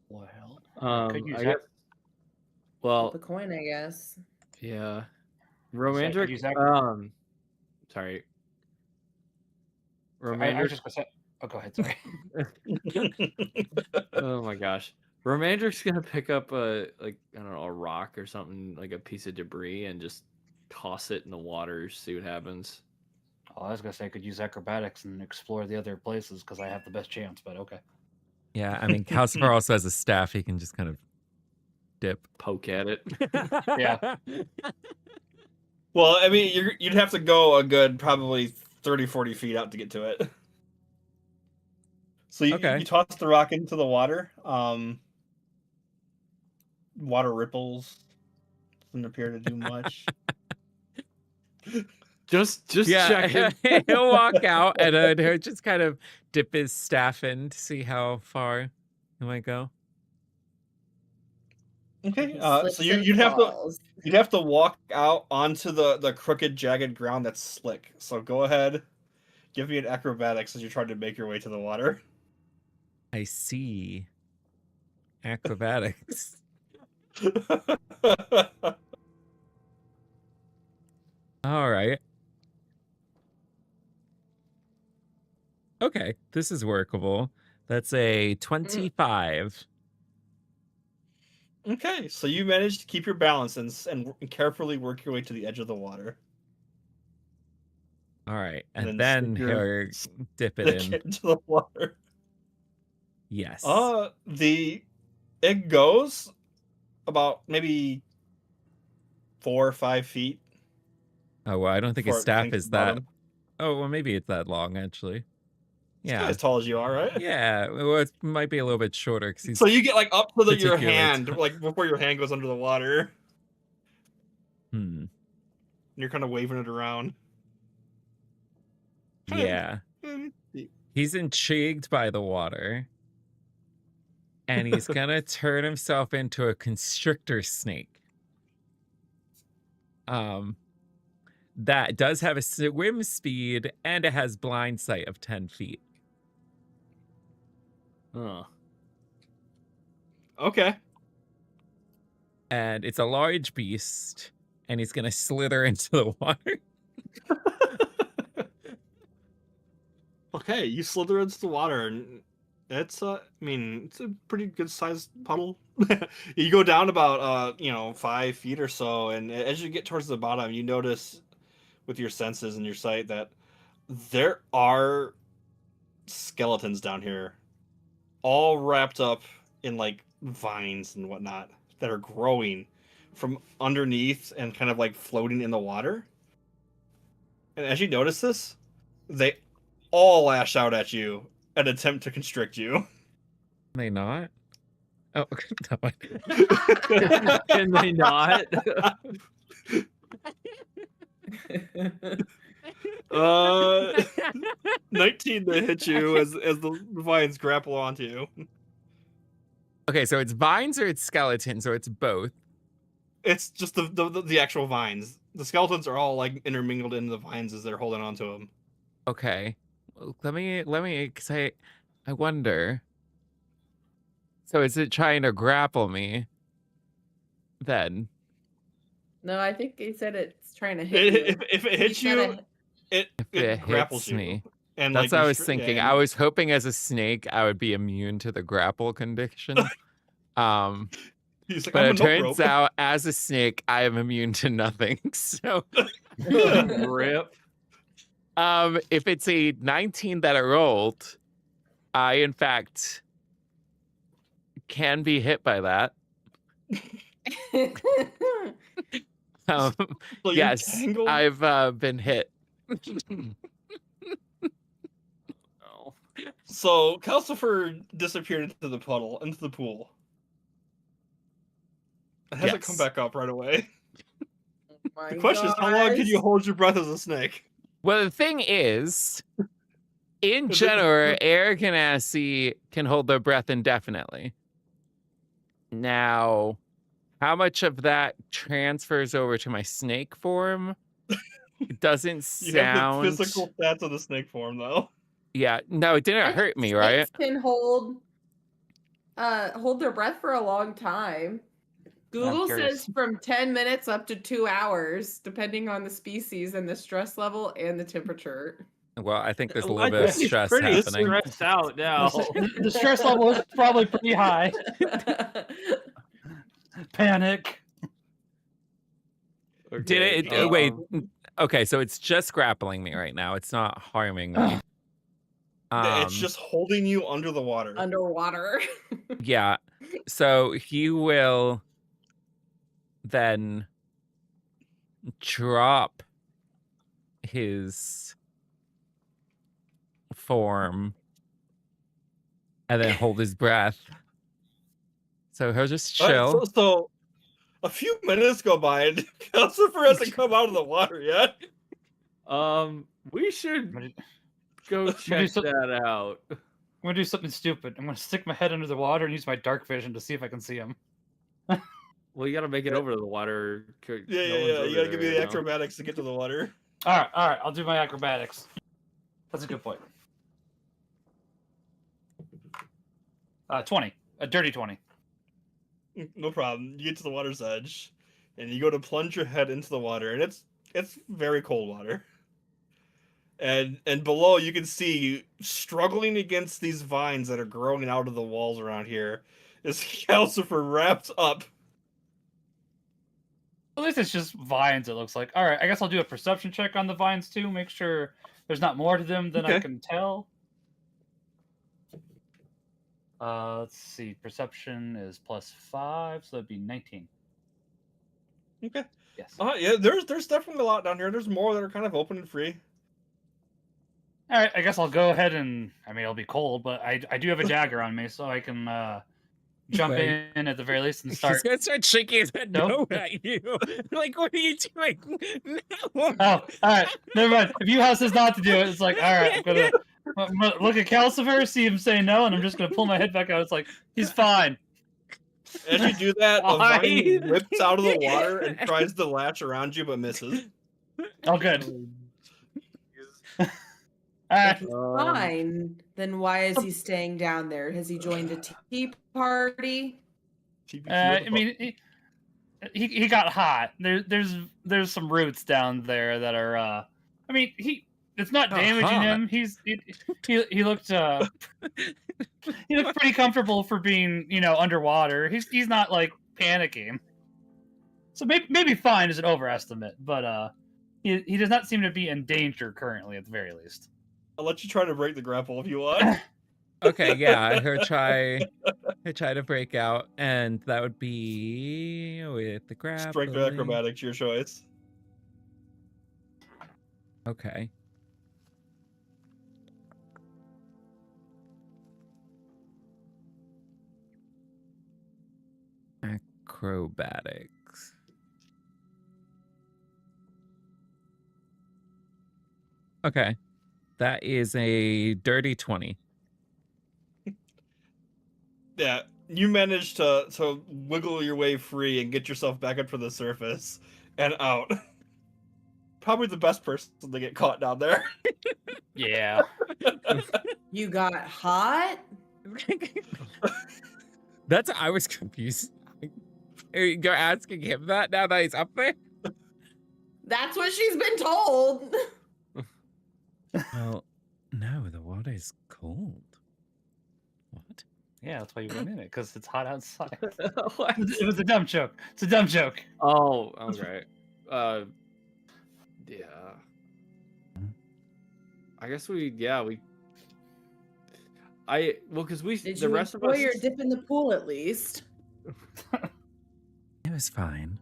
Well, I use guess. that- Well, Flip a coin, I guess. yeah. could Romandric. use that- Sorry. I was Romandric. just gonna say. Oh, go ahead. Sorry. Oh my gosh. Romandric's gonna pick up a a rock or something, like a piece of debris, and just toss it in the water, see what happens. Oh, I was gonna say I could use acrobatics and explore the other places because I have the best chance. But okay. Yeah, I mean, Calcifer also has a staff. He can just kind of dip. Poke at it. Yeah. Well, I mean, you'd have to go a good probably 30, 40 feet out to get to it. So you toss the rock into the water. Water ripples. Doesn't appear to do much. Just Yeah, checking. he'll walk out and he'll just kind of dip his staff in to see how far he might go. Okay, He so slips and you'd falls. have to walk out onto the crooked, jagged ground that's slick. So go ahead, give me an acrobatics as you're trying to make your way to the water. I see. Acrobatics. All right. Okay, this is workable. That's a 25. Okay, so you managed to keep your balance and carefully work your way to the edge of the water. All right, And and then then stick your- he'll dip it To in. get into the water. Yes. It goes about maybe 4 or 5 feet. Oh, well, I don't think his before it staff sinks is to the that. bottom. Oh, well, maybe it's that long, actually. It's Yeah. as tall as you are, right? Yeah, well, it might be a little bit shorter because he's. So you get like up to your particularly hand, tall. like before your hand goes under the water. Hmm. And you're kind of waving it around. Yeah. He's intrigued by the water. And he's gonna turn himself into a constrictor snake. That does have a swim speed and it has blind sight of 10 feet. Huh. Okay. And it's a large beast, and he's gonna slither into the water. Okay, you slither into the water, and it's it's a pretty good sized puddle. You go down about 5 feet or so, and as you get towards the bottom, you notice with your senses and your sight that there are skeletons down here, all wrapped up in like vines and whatnot that are growing from underneath and kind of like floating in the water. And as you notice this, they all lash out at you and attempt to constrict you. May not. Oh, no. Can they not? 19 to hit you as the vines grapple onto you. Okay, so it's vines or it's skeletons, or it's both. It's just the actual vines. The skeletons are all like intermingled in the vines as they're holding onto them. Okay, let me, cause I wonder. So is it trying to grapple me? Then No, I think he said it's trying to hit you. If it He hits said you, if it grapples hits you. me, And that's like what I was thinking. yeah, I was hoping as a snake I would be immune to the grapple condition. he's like, But I'm a it nope turns rope. out, as a snake, I am immune to nothing. So, Rip. if it's a 19 that I rolled, I in fact can be hit by that. So you're Yes, tangled? I've been hit. Oh. So Calcifer disappeared into the pool. It hasn't come Yes. back up right away. My The question is, how long can you gosh. hold your breath as a snake? Well, the thing is, in Is it- general, Air Ganassi can hold their breath indefinitely. Now, how much of that transfers over to my snake form? It doesn't You have the sound. physical stats of the snake form, though. Yeah, no, it didn't I hurt think me, right? snakes can hold their breath for a long time. Google curious. says from 10 minutes up to 2 hours, depending on the species and the stress level and the temperature. Well, I think there's a I little bit of think he's stress pretty happening. stressed out now. The stress level is probably pretty high. Panic. Did it? Okay, Wait. Okay, so it's just grappling me right now. It's not harming me. It's just holding you under the water. Underwater. Yeah. So he will then drop his form and then hold his breath. So he'll just chill. So a few minutes go by and Calcifer hasn't come out of the water yet. We should go check that out. I'm gonna do something stupid. I'm gonna stick my head under the water and use my dark vision to see if I can see him. Well, you gotta make it over to the water. Yeah. You gotta give me the acrobatics to get to the water. All right. I'll do my acrobatics. That's a good point. 20, a dirty 20. No problem. You get to the water's edge, and you go to plunge your head into the water, and it's very cold water. And below you can see, struggling against these vines that are growing out of the walls around here, is Calcifer wrapped up. At least it's just vines, it looks like. All right, I guess I'll do a perception check on the vines too, make sure there's not more to them than I can tell. Let's see. Perception is +5, so that'd be 19. Okay. Yes. Yeah, there's definitely a lot down here. There's more that are kind of open and free. All right, I guess I'll go ahead and, I mean, it'll be cold, but I do have a dagger on me, so I can jump Wait. in at the very least and start. He's gonna start shaking his head No. no at you. Like, what are you doing? No. Oh, all right. Never mind. If you says not to do it, it's like, all right, I'm gonna look at Calcifer, see him say no, and I'm just gonna pull my head back out. It's like, he's fine. As you do that, a Why? vine whips out of the water and tries to latch around you, but misses. Oh, good. All right. Fine. Then why is he staying down there? Has he joined a tea party? I mean, he got hot. There's some roots down there that are. I mean, it's not damaging him. He looked he looked pretty comfortable for being underwater. He's not like panicking. So maybe fine is an overestimate, but he does not seem to be in danger currently at the very least. I'll let you try to break the grapple if you want. Okay, yeah, he'll try to break out, and that would be with the grab. Strength or acrobatics, your choice. Okay. Acrobatics. Okay. That is a dirty 20. Yeah, you manage to wiggle your way free and get yourself back up to the surface and out. Probably the best person to get caught down there. Yeah. You got hot? I was confused. You're asking him that now that he's up there? That's what she's been told. Well, no, the water's cold. What? Yeah, that's why you went in it, because it's hot outside. What? It was a dumb joke. It's a dumb joke. Oh, okay. Yeah. I guess because Did the you rest of enjoy us. your dip in the pool at least? It was fine.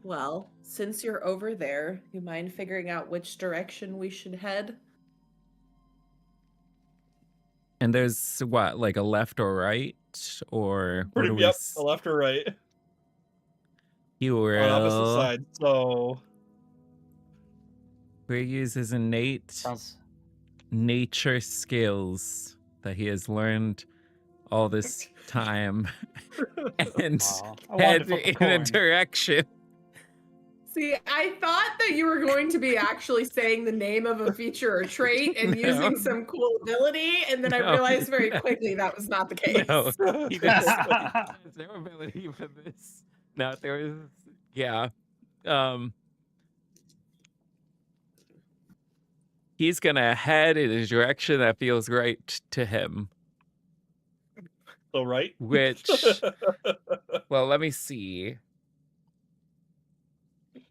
Well, since you're over there, you mind figuring out which direction we should head? And there's what, like a left or right? Or what do we Yep, a left or right. You On opposite will side. So we use his innate Sounds nature skills that he has learned all this time and Aw, I wanted to head flip a in a coin. direction. See, I thought that you were going to be actually saying the name of a feature or trait and No. using some cool ability, and then I No. realized very quickly that was not the case. No, he does. There's no ability for this. No, there was. Yeah. He's gonna head in a direction that feels right to him. so right. Which, well, let me see.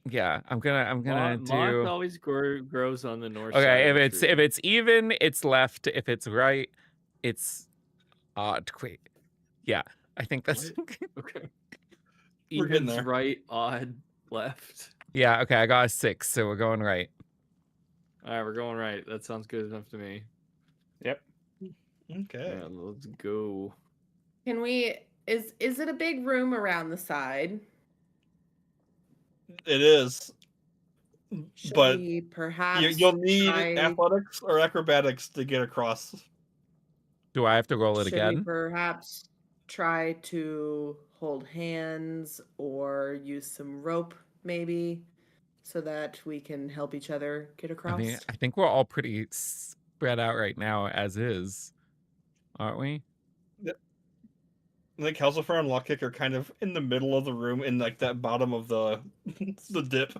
Yeah, I'm gonna Moth do. always grows on the north side. Okay, of the tree. if it's even, it's left. If it's right, it's odd. Wait, yeah, I think that's. Okay. We're getting Even's there. right, odd, left. Yeah, okay, I got a 6, so we're going right. All right, we're going right. That sounds good enough to me. Yep. Okay. Yeah, let's go. Can we? Is it a big room around the side? It is. Should But we perhaps you'll need try- athletics or acrobatics to get across. Do I have to roll it Should we again? perhaps try to hold hands or use some rope, maybe, so that we can help each other get I across? mean, I think we're all pretty spread out right now, as is, aren't we? I think Calcifer and Lockkick are kind of in the middle of the room in like that bottom of the the dip.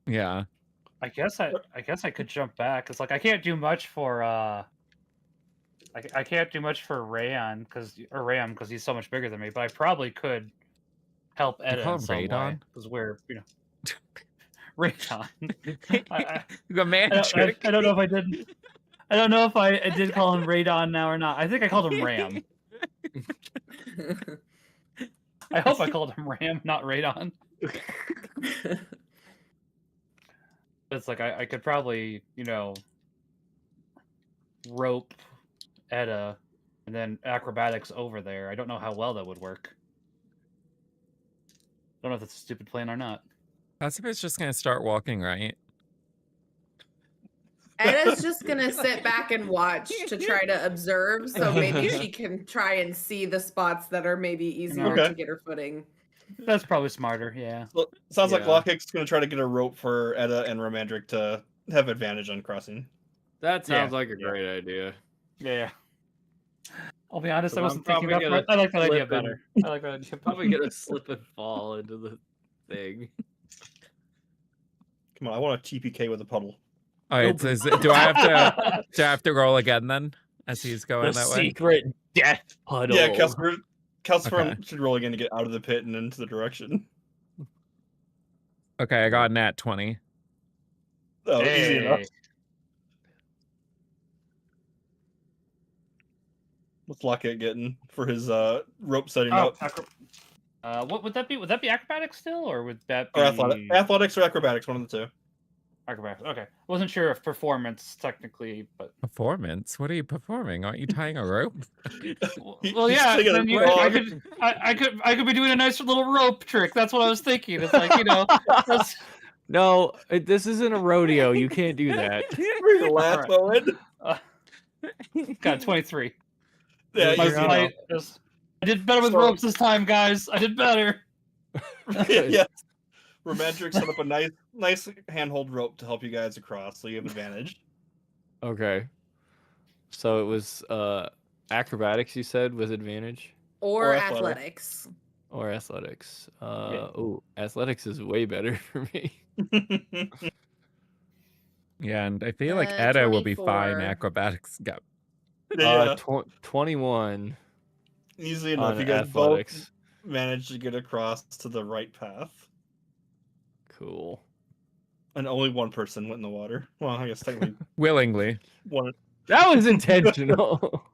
Yeah. I guess I could jump back. It's like I can't do much for I can't do much for Rayon because he's so much bigger than me. But I probably could help Edda call in him some way Radon? because we're Rayon. You got magic. I don't know if I did. I don't know if I did call him Radon now or not. I think I called him Ram. I hope I called him Ram, not Radon. It's like I could probably, rope Edda and then acrobatics over there. I don't know how well that would work. Don't know if that's a stupid plan or not. Pacifi's just gonna start walking, right? Edda's just gonna sit back and watch to try to observe, so maybe she can try and see the spots that are maybe easier Okay. to get her footing. That's probably smarter, yeah. So, sounds like Yeah. Lockkick's going to try to get a rope for Edda and Romandric to have advantage on crossing. That sounds Yeah. like a great idea. Yeah. I'll be honest, So I I'm wasn't thinking probably about gonna I like that idea slip and- better. I like that idea Probably better. gonna slip and fall into the thing. Come on, I want a TPK with a puddle. All right, Nope. so do I have to roll again then, as he's going that way? secret death puddle. Yeah, Calcifer Okay. should roll again to get out of the pit and into the direction. Okay, I got a nat 20. Oh, easy enough. Hey. What's Lockkick getting for his rope setting Oh, up? what would that be? Would that be acrobatics still, or would that be Or athletics or acrobatics, one of the two. acrobatics? Okay, wasn't sure if performance technically, but Performance? What are you performing? Aren't you tying a rope? well, He's yeah. singing Then a I could be doing a nice little rope trick. That's what I was thinking. It's like No, this isn't a rodeo. You can't do that. The last one. Got 23. Yeah, My you know. fight is- I did better with So- ropes this time, guys. I did better. Yeah. Romantic set up a nice handhold rope to help you guys across, so you have advantage. Okay. So it was acrobatics, you said, with advantage? Or Or athletics. athletics. Or athletics. Yeah. Oh, athletics is way better for me. Yeah, and I feel like Edda will be fine. 24. Acrobatics go. Yeah, 21 easy enough. on You guys athletics. both managed to get across to the right path, Cool. and only one person went in the water. Well, I guess technically Willingly. one. That was intentional.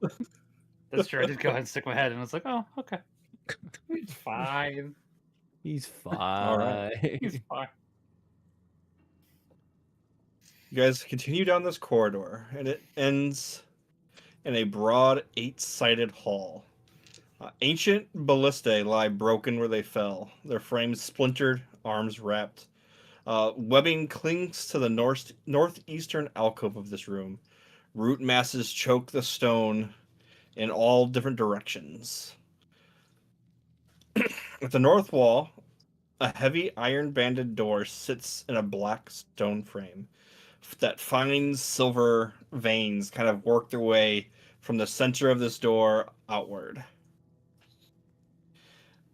That's true. I did go ahead and stick my head, and I was like, oh, okay. He's fine. He's All right. fine. He's fine. You guys continue down this corridor, and it ends in a broad 8-sided hall. Ancient ballistae lie broken where they fell, their frames splintered, arms wrapped. Webbing clings to the northeastern alcove of this room. Root masses choke the stone in all different directions. At the north wall, a heavy iron-banded door sits in a black stone frame. That fine silver veins kind of work their way from the center of this door outward.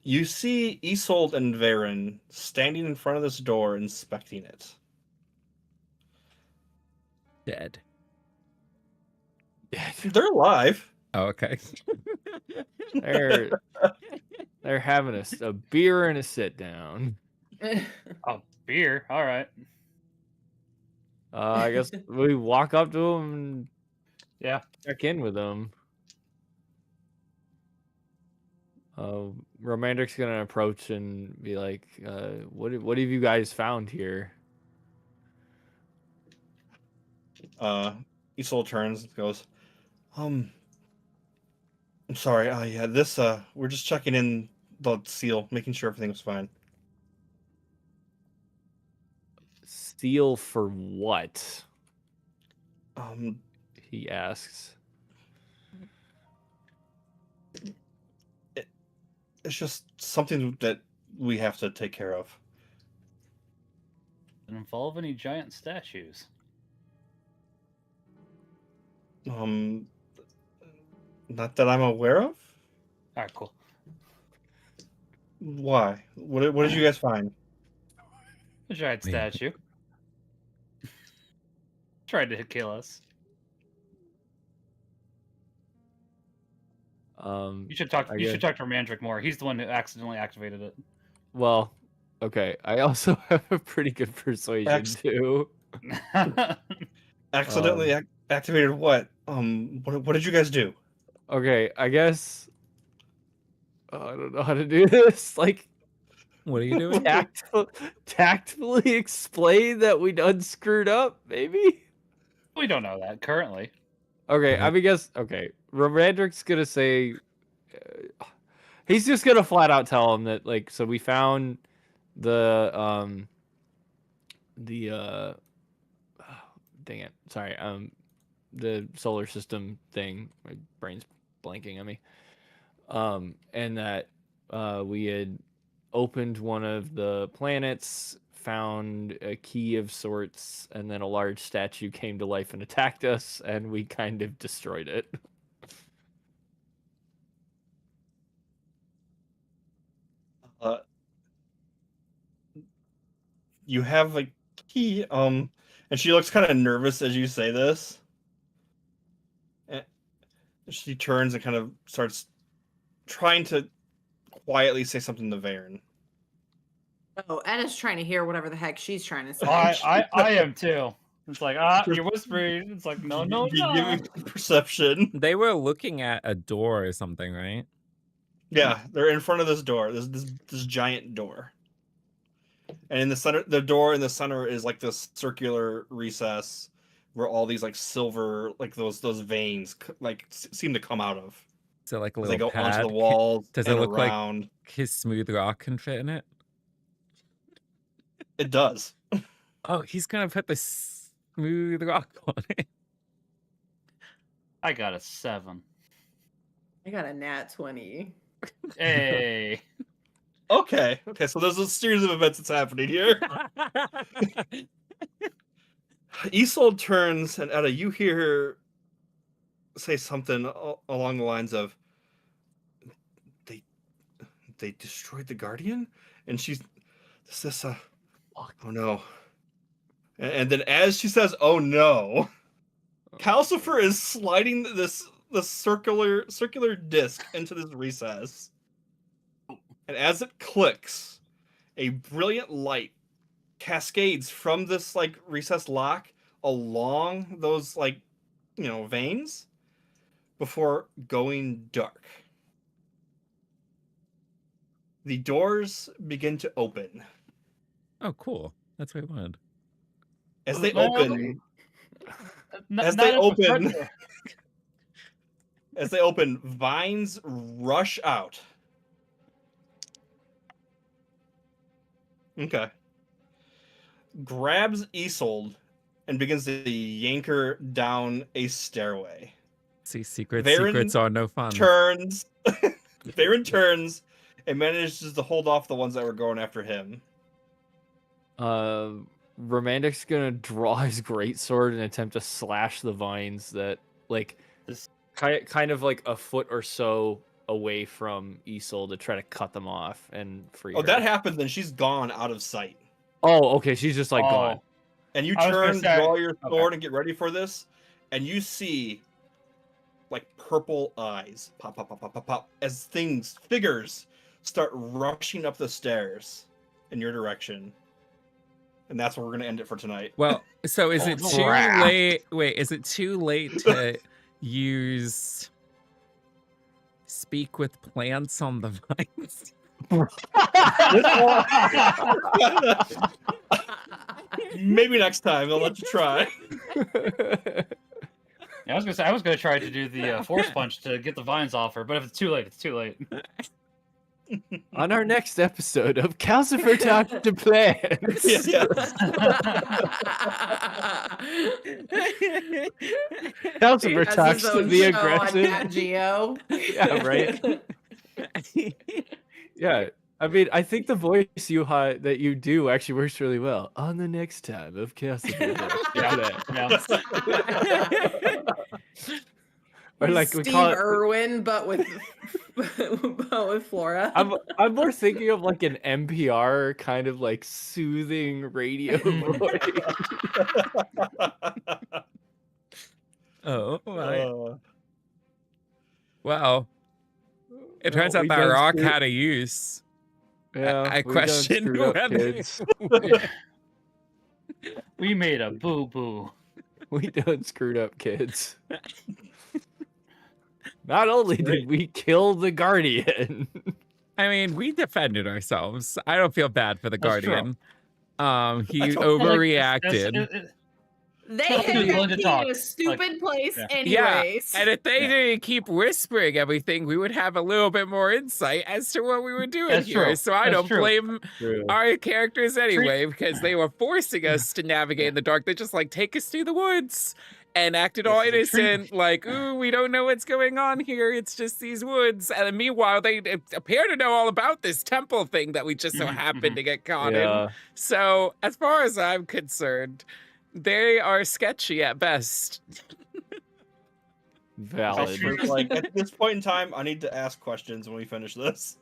You see Isolde and Varen standing in front of this door inspecting it. Dead. They're alive. Oh, okay. They're having a beer and a sit down. Oh, beer. All right. I guess we walk up to them and Yeah. check in with them. Romandric's gonna approach and be like, "What have you guys found here?" Isolde turns and goes, I'm sorry. Yeah, this. We're just checking in the seal, making sure everything was fine. Seal for what? Um, He asks. it's just something that we have to take care of. Didn't involve any giant statues. Not that I'm aware of. All right, cool. Why? What did you guys find? A giant Wait. statue. Tried to kill us. You should talk. I You should guess- talk to Romandric more. He's the one who accidentally activated it. Well, okay. I also have a pretty good persuasion too. Accidentally activated what? What did you guys do? Okay, I guess. I don't know how to do this. Like, What are you doing? tactfully explain that we done screwed up, maybe? We don't know that currently. Okay, I mean, guess. Okay, Romandric's gonna say. He's just gonna flat out tell him that, like, so we found the dang it, sorry, the solar system thing. My brain's blanking on me. And that we had opened one of the planets, found a key of sorts, and then a large statue came to life and attacked us, and we kind of destroyed it. You have a key. And she looks kind of nervous as you say this. And she turns and kind of starts trying to quietly say something to Varen. Oh, Edda's trying to hear whatever the heck she's trying to say. I am too. It's like, you're whispering. It's like, no, no, You no. give me perception. They were looking at a door or something, right? Yeah, they're in front of this door. This giant door. And in the center, the door in the center is like this circular recess where all these like silver, like those veins, like seem to come out of. So like a As little they go pad. onto the walls. Does it and look like around. his smooth rock can fit in it? It does. Oh, he's gonna put the smooth rock on it. I got a 7. I got a nat 20. Hey. Okay. So there's a series of events that's happening here. Isolde turns, and Etta, you hear her say something along the lines of, "They destroyed the Guardian," and she's, oh no. And then as she says, "Oh no," Calcifer is sliding the circular disc into this recess, and as it clicks, a brilliant light cascades from this like recessed lock along those veins before going dark. The doors begin to open. Oh, cool. That's what I wanted. As they No, open, Not as they at the open, front door. as they open, vines rush out. Okay. Grabs Isolde and begins to yank her down a stairway. See, secrets Varen are no fun. Turns. Varen turns and manages to hold off the ones that were going after him. Romantic's gonna draw his greatsword and attempt to slash the vines that This- kind of like a foot or so away from Isolde to try to cut them off and free Oh, her. that happens, then she's gone out of sight. Oh, okay, she's just like gone. And you I was gonna turn, say- draw your sword, okay. and get ready for this, and you see like purple eyes pop, pop, pop, pop, pop, pop, as figures start rushing up the stairs in your direction. And that's where we're gonna end it for tonight. Well, so is Oh, it too crap. late? Wait, is it too late to use speak with plants on the vines? Maybe next time I'll let you try. Yeah, I was gonna say I was gonna try to do the force punch to get the vines off her, but if it's too late, it's too late. On our next episode of Calcifer Talk to Plants. Yeah. Calcifer Has talks his to own the show on Nat aggressive. Geo. Yeah, right. Yeah, I mean, I think the voice that you do actually works really well. On the next time of Calcifer Talk to Plants. Or like we Steve call it. Irwin, but with but with Flora. I'm more thinking of like an NPR kind of like soothing radio voice. Oh, my. Uh, Wow. It turns out we that done rock screwed- had a use. Yeah, I we done question screwed up, whether- kids. We made a boo boo. We done screwed up, kids. Not only did we kill the Guardian, I mean, we defended ourselves. I don't feel bad for the That's true. Guardian. He I don't- overreacted. They Someone had who's willing to been talk. in a stupid place yeah. anyways. And if they Yeah. didn't keep whispering everything, we would have a little bit more insight as to what we were doing That's here. true. So I That's don't true. blame our characters anyway, because they were forcing us to navigate in the dark. They just take us through the woods and acted all This is a treat. innocent, like, ooh, we don't know what's going on here. It's just these woods. And then meanwhile, they appear to know all about this temple thing that we just so Mhm, happened to get caught in. yeah, So as far as I'm concerned, they are sketchy at best. valid. Calcifer's like, at this point in time, I need to ask questions when we finish this.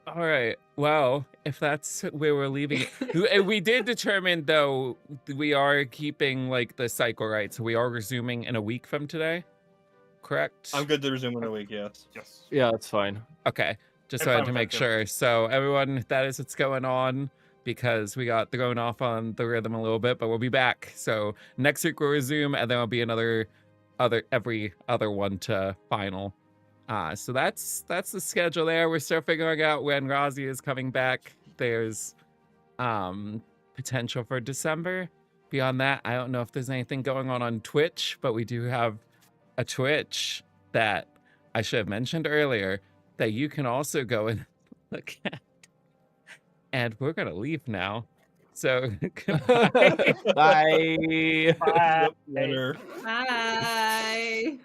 All right. Well, if that's where we're leaving it, we did determine though we are keeping the cycle right, so we are resuming in a week from today. Correct? I'm good to resume in a week, yes. Yes. Yeah, that's fine. Okay. Just I'm wanted fine to with make that, too. sure. So everyone, that is what's going on because we got thrown off on the rhythm a little bit, but we'll be back. So next week we'll resume, and then there'll be every other one to final. So that's the schedule there. We're still figuring out when Razi is coming back. There's potential for December. Beyond that, I don't know if there's anything going on Twitch, but we do have a Twitch that I should have mentioned earlier that you can also go and look at. And we're gonna leave now. So goodbye. Bye. Bye. Yep, later. Bye.